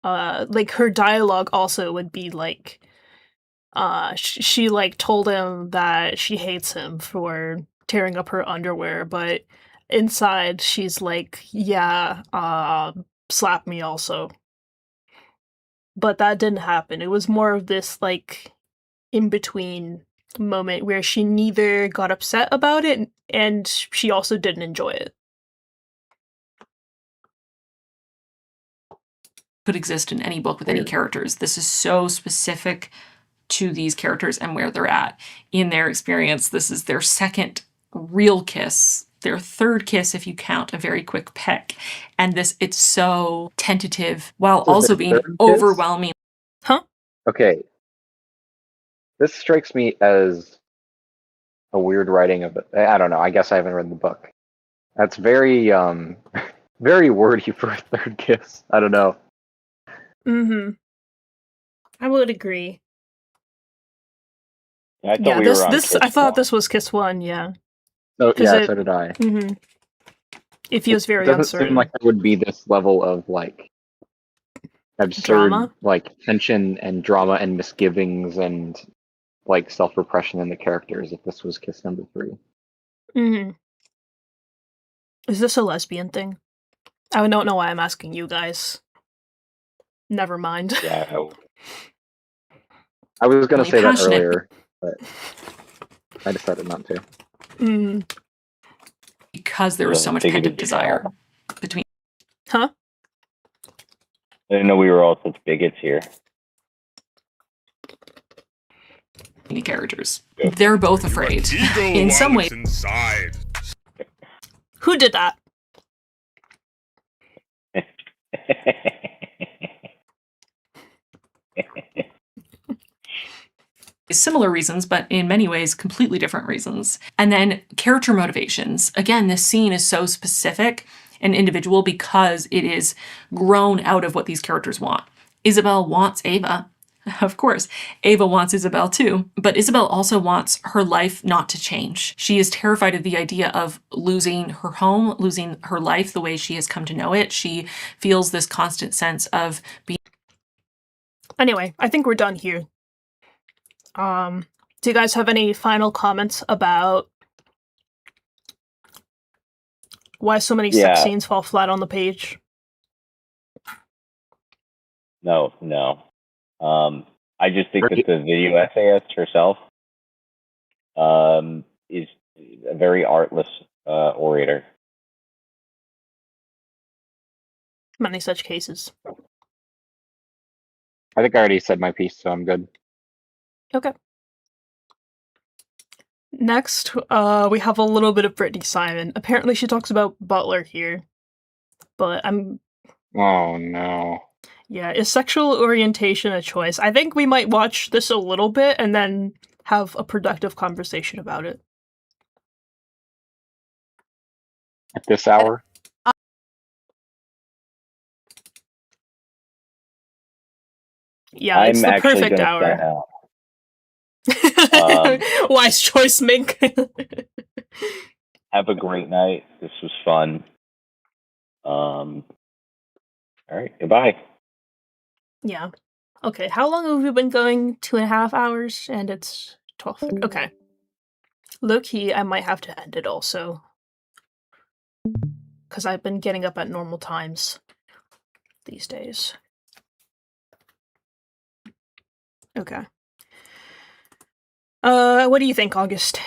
like her dialogue also would be like she like told him that she hates him for tearing up her underwear, but inside she's like, yeah, slap me also. But that didn't happen. It was more of this like in between moment where she neither got upset about it and she also didn't enjoy it. Could exist in any book with any characters. This is so specific to these characters and where they're at in their experience. This is their second real kiss, their third kiss if you count a very quick peck. And it's so tentative while also being overwhelming. Huh? Okay. This strikes me as a weird writing of it. I don't know. I guess I haven't read the book. That's very, very wordy for a third kiss. I don't know. Mm-hmm. I would agree. I thought Yeah, we were on this kiss I thought one. this was kiss one, yeah. So, 'Cause yeah, it- so did I. Mm-hmm. It feels very It doesn't uncertain. seem like there would be this level of like absurd Drama? like tension and drama and misgivings and like self-repression in the characters if this was kiss number 3. Mm-hmm. Is this a lesbian thing? I don't know why I'm asking you guys. Never mind. Yeah. I was going to Really say that passionate. earlier, but I decided not to. Mm-hmm. Because there was so much Bigoted pent-up desire between Huh? I didn't know we were all such bigots here. the characters. They're both afraid. In some ways. Inside. Who did that? Similar reasons, but in many ways completely different reasons. And then character motivations. Again, this scene is so specific and individual because it is grown out of what these characters want. Isabel wants Ava. Of course, Ava wants Isabel too, but Isabel also wants her life not to change. She is terrified of the idea of losing her home, losing her life the way she has come to know it. She feels this constant sense of being. Anyway, I think we're done here. Do you guys have any final comments about why so many sex scenes fall flat on the page? No. I just think that the video essayist herself is a very artless orator. Many such cases. I think I already said my piece, so I'm good. Okay. Next, we have a little bit of Brittany Simon. Apparently she talks about Butler here. But I'm... Oh, no. Yeah, is sexual orientation a choice? I think we might watch this a little bit and then have a productive conversation about it. At this hour? Yeah, it's the perfect hour. Wise choice, Mink. Have a great night. This was fun. All right, goodbye. Yeah. Okay, how long have we been going? 2.5 hours? And it's 12. Okay. Low-key, I might have to end it also. Because I've been getting up at normal times these days. Okay. What do you think, August?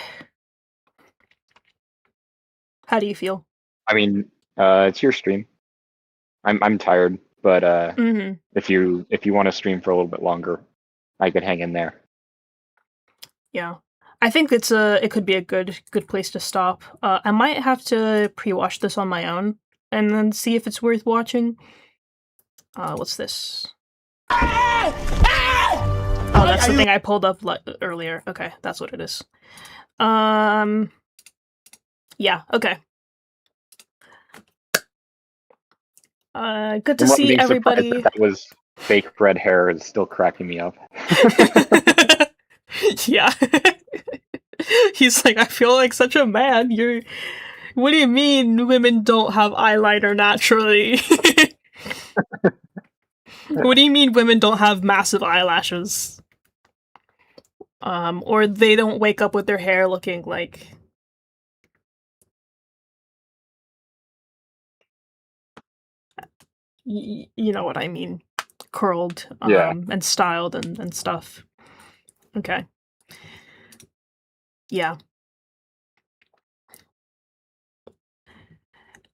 How do you feel? I mean, it's your stream. I'm tired, but if you want to stream for a little bit longer, I could hang in there. Yeah. I think it could be a good place to stop. I might have to pre-watch this on my own and then see if it's worth watching. What's this? Oh, that's the thing I pulled up earlier. Okay, that's what it is. Yeah, okay. Good to see everybody. That was fake red hair is still cracking me up. Yeah. He's like, I feel like such a man. What do you mean women don't have eyeliner naturally? What do you mean women don't have massive eyelashes? Or they don't wake up with their hair looking like... you know what I mean. Curled, and styled and stuff. Okay. Yeah.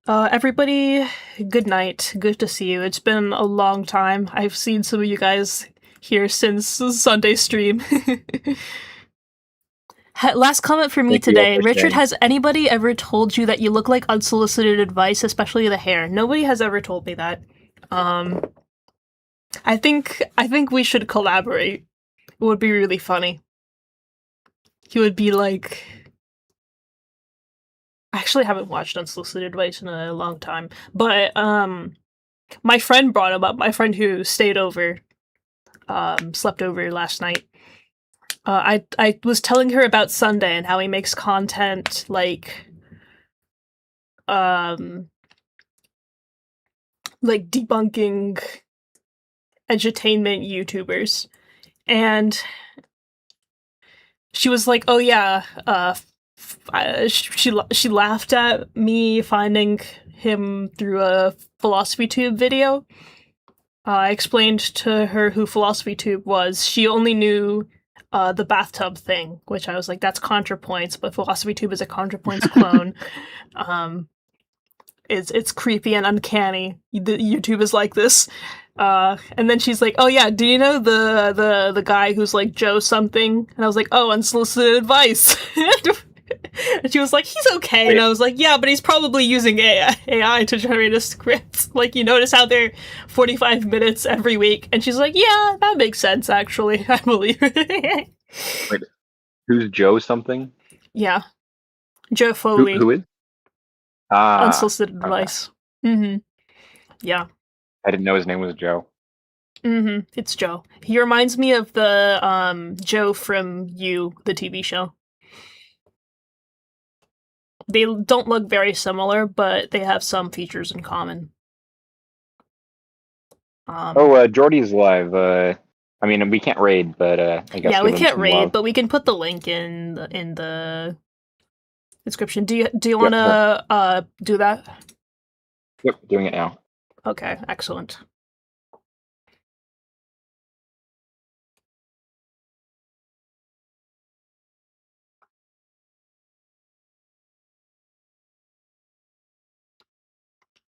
Everybody, good night. Good to see you. It's been a long time. I've seen some of you guys here since Sunday stream. Last comment for me today. Richard, has anybody ever told you that you look like unsolicited advice, especially the hair? Nobody has ever told me that. I think we should collaborate. It would be really funny. He would be like... I actually haven't watched Unsolicited Advice in a long time, but my friend brought him up. My friend who stayed over, slept over last night. I was telling her about Sunday and how he makes content like debunking edutainment YouTubers, and she was like, "Oh yeah." She laughed at me finding him through a PhilosophyTube video. I explained to her who PhilosophyTube was. She only knew the bathtub thing, which I was like, that's ContraPoints, but PhilosophyTube is a ContraPoints clone. It's creepy and uncanny. YouTube is like this. And then she's like, "Oh yeah, do you know the guy who's like Joe something?" And I was like, "Oh, Unsolicited Advice." And she was like, "He's okay." Wait. And I was like, "Yeah, but he's probably using AI to generate a script. Like, you notice how they're 45 minutes every week?" And she's like, "Yeah, that makes sense, actually. I believe it." Wait, who's Joe something? Yeah. Joe Foley. Who is? Unsolicited Advice. Mm-hmm. Yeah. I didn't know his name was Joe. Mm-hmm. It's Joe. He reminds me of the Joe from You, the TV show. They don't look very similar, but they have some features in common. Jordy's live. I mean, we can't raid, but I guess. Yeah, we can't raid, but we can put the link in the description. Do you want to do that? Yep, doing it now. Okay, excellent.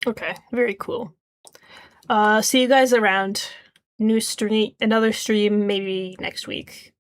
Okay, very cool. See you guys around. Another stream maybe next week.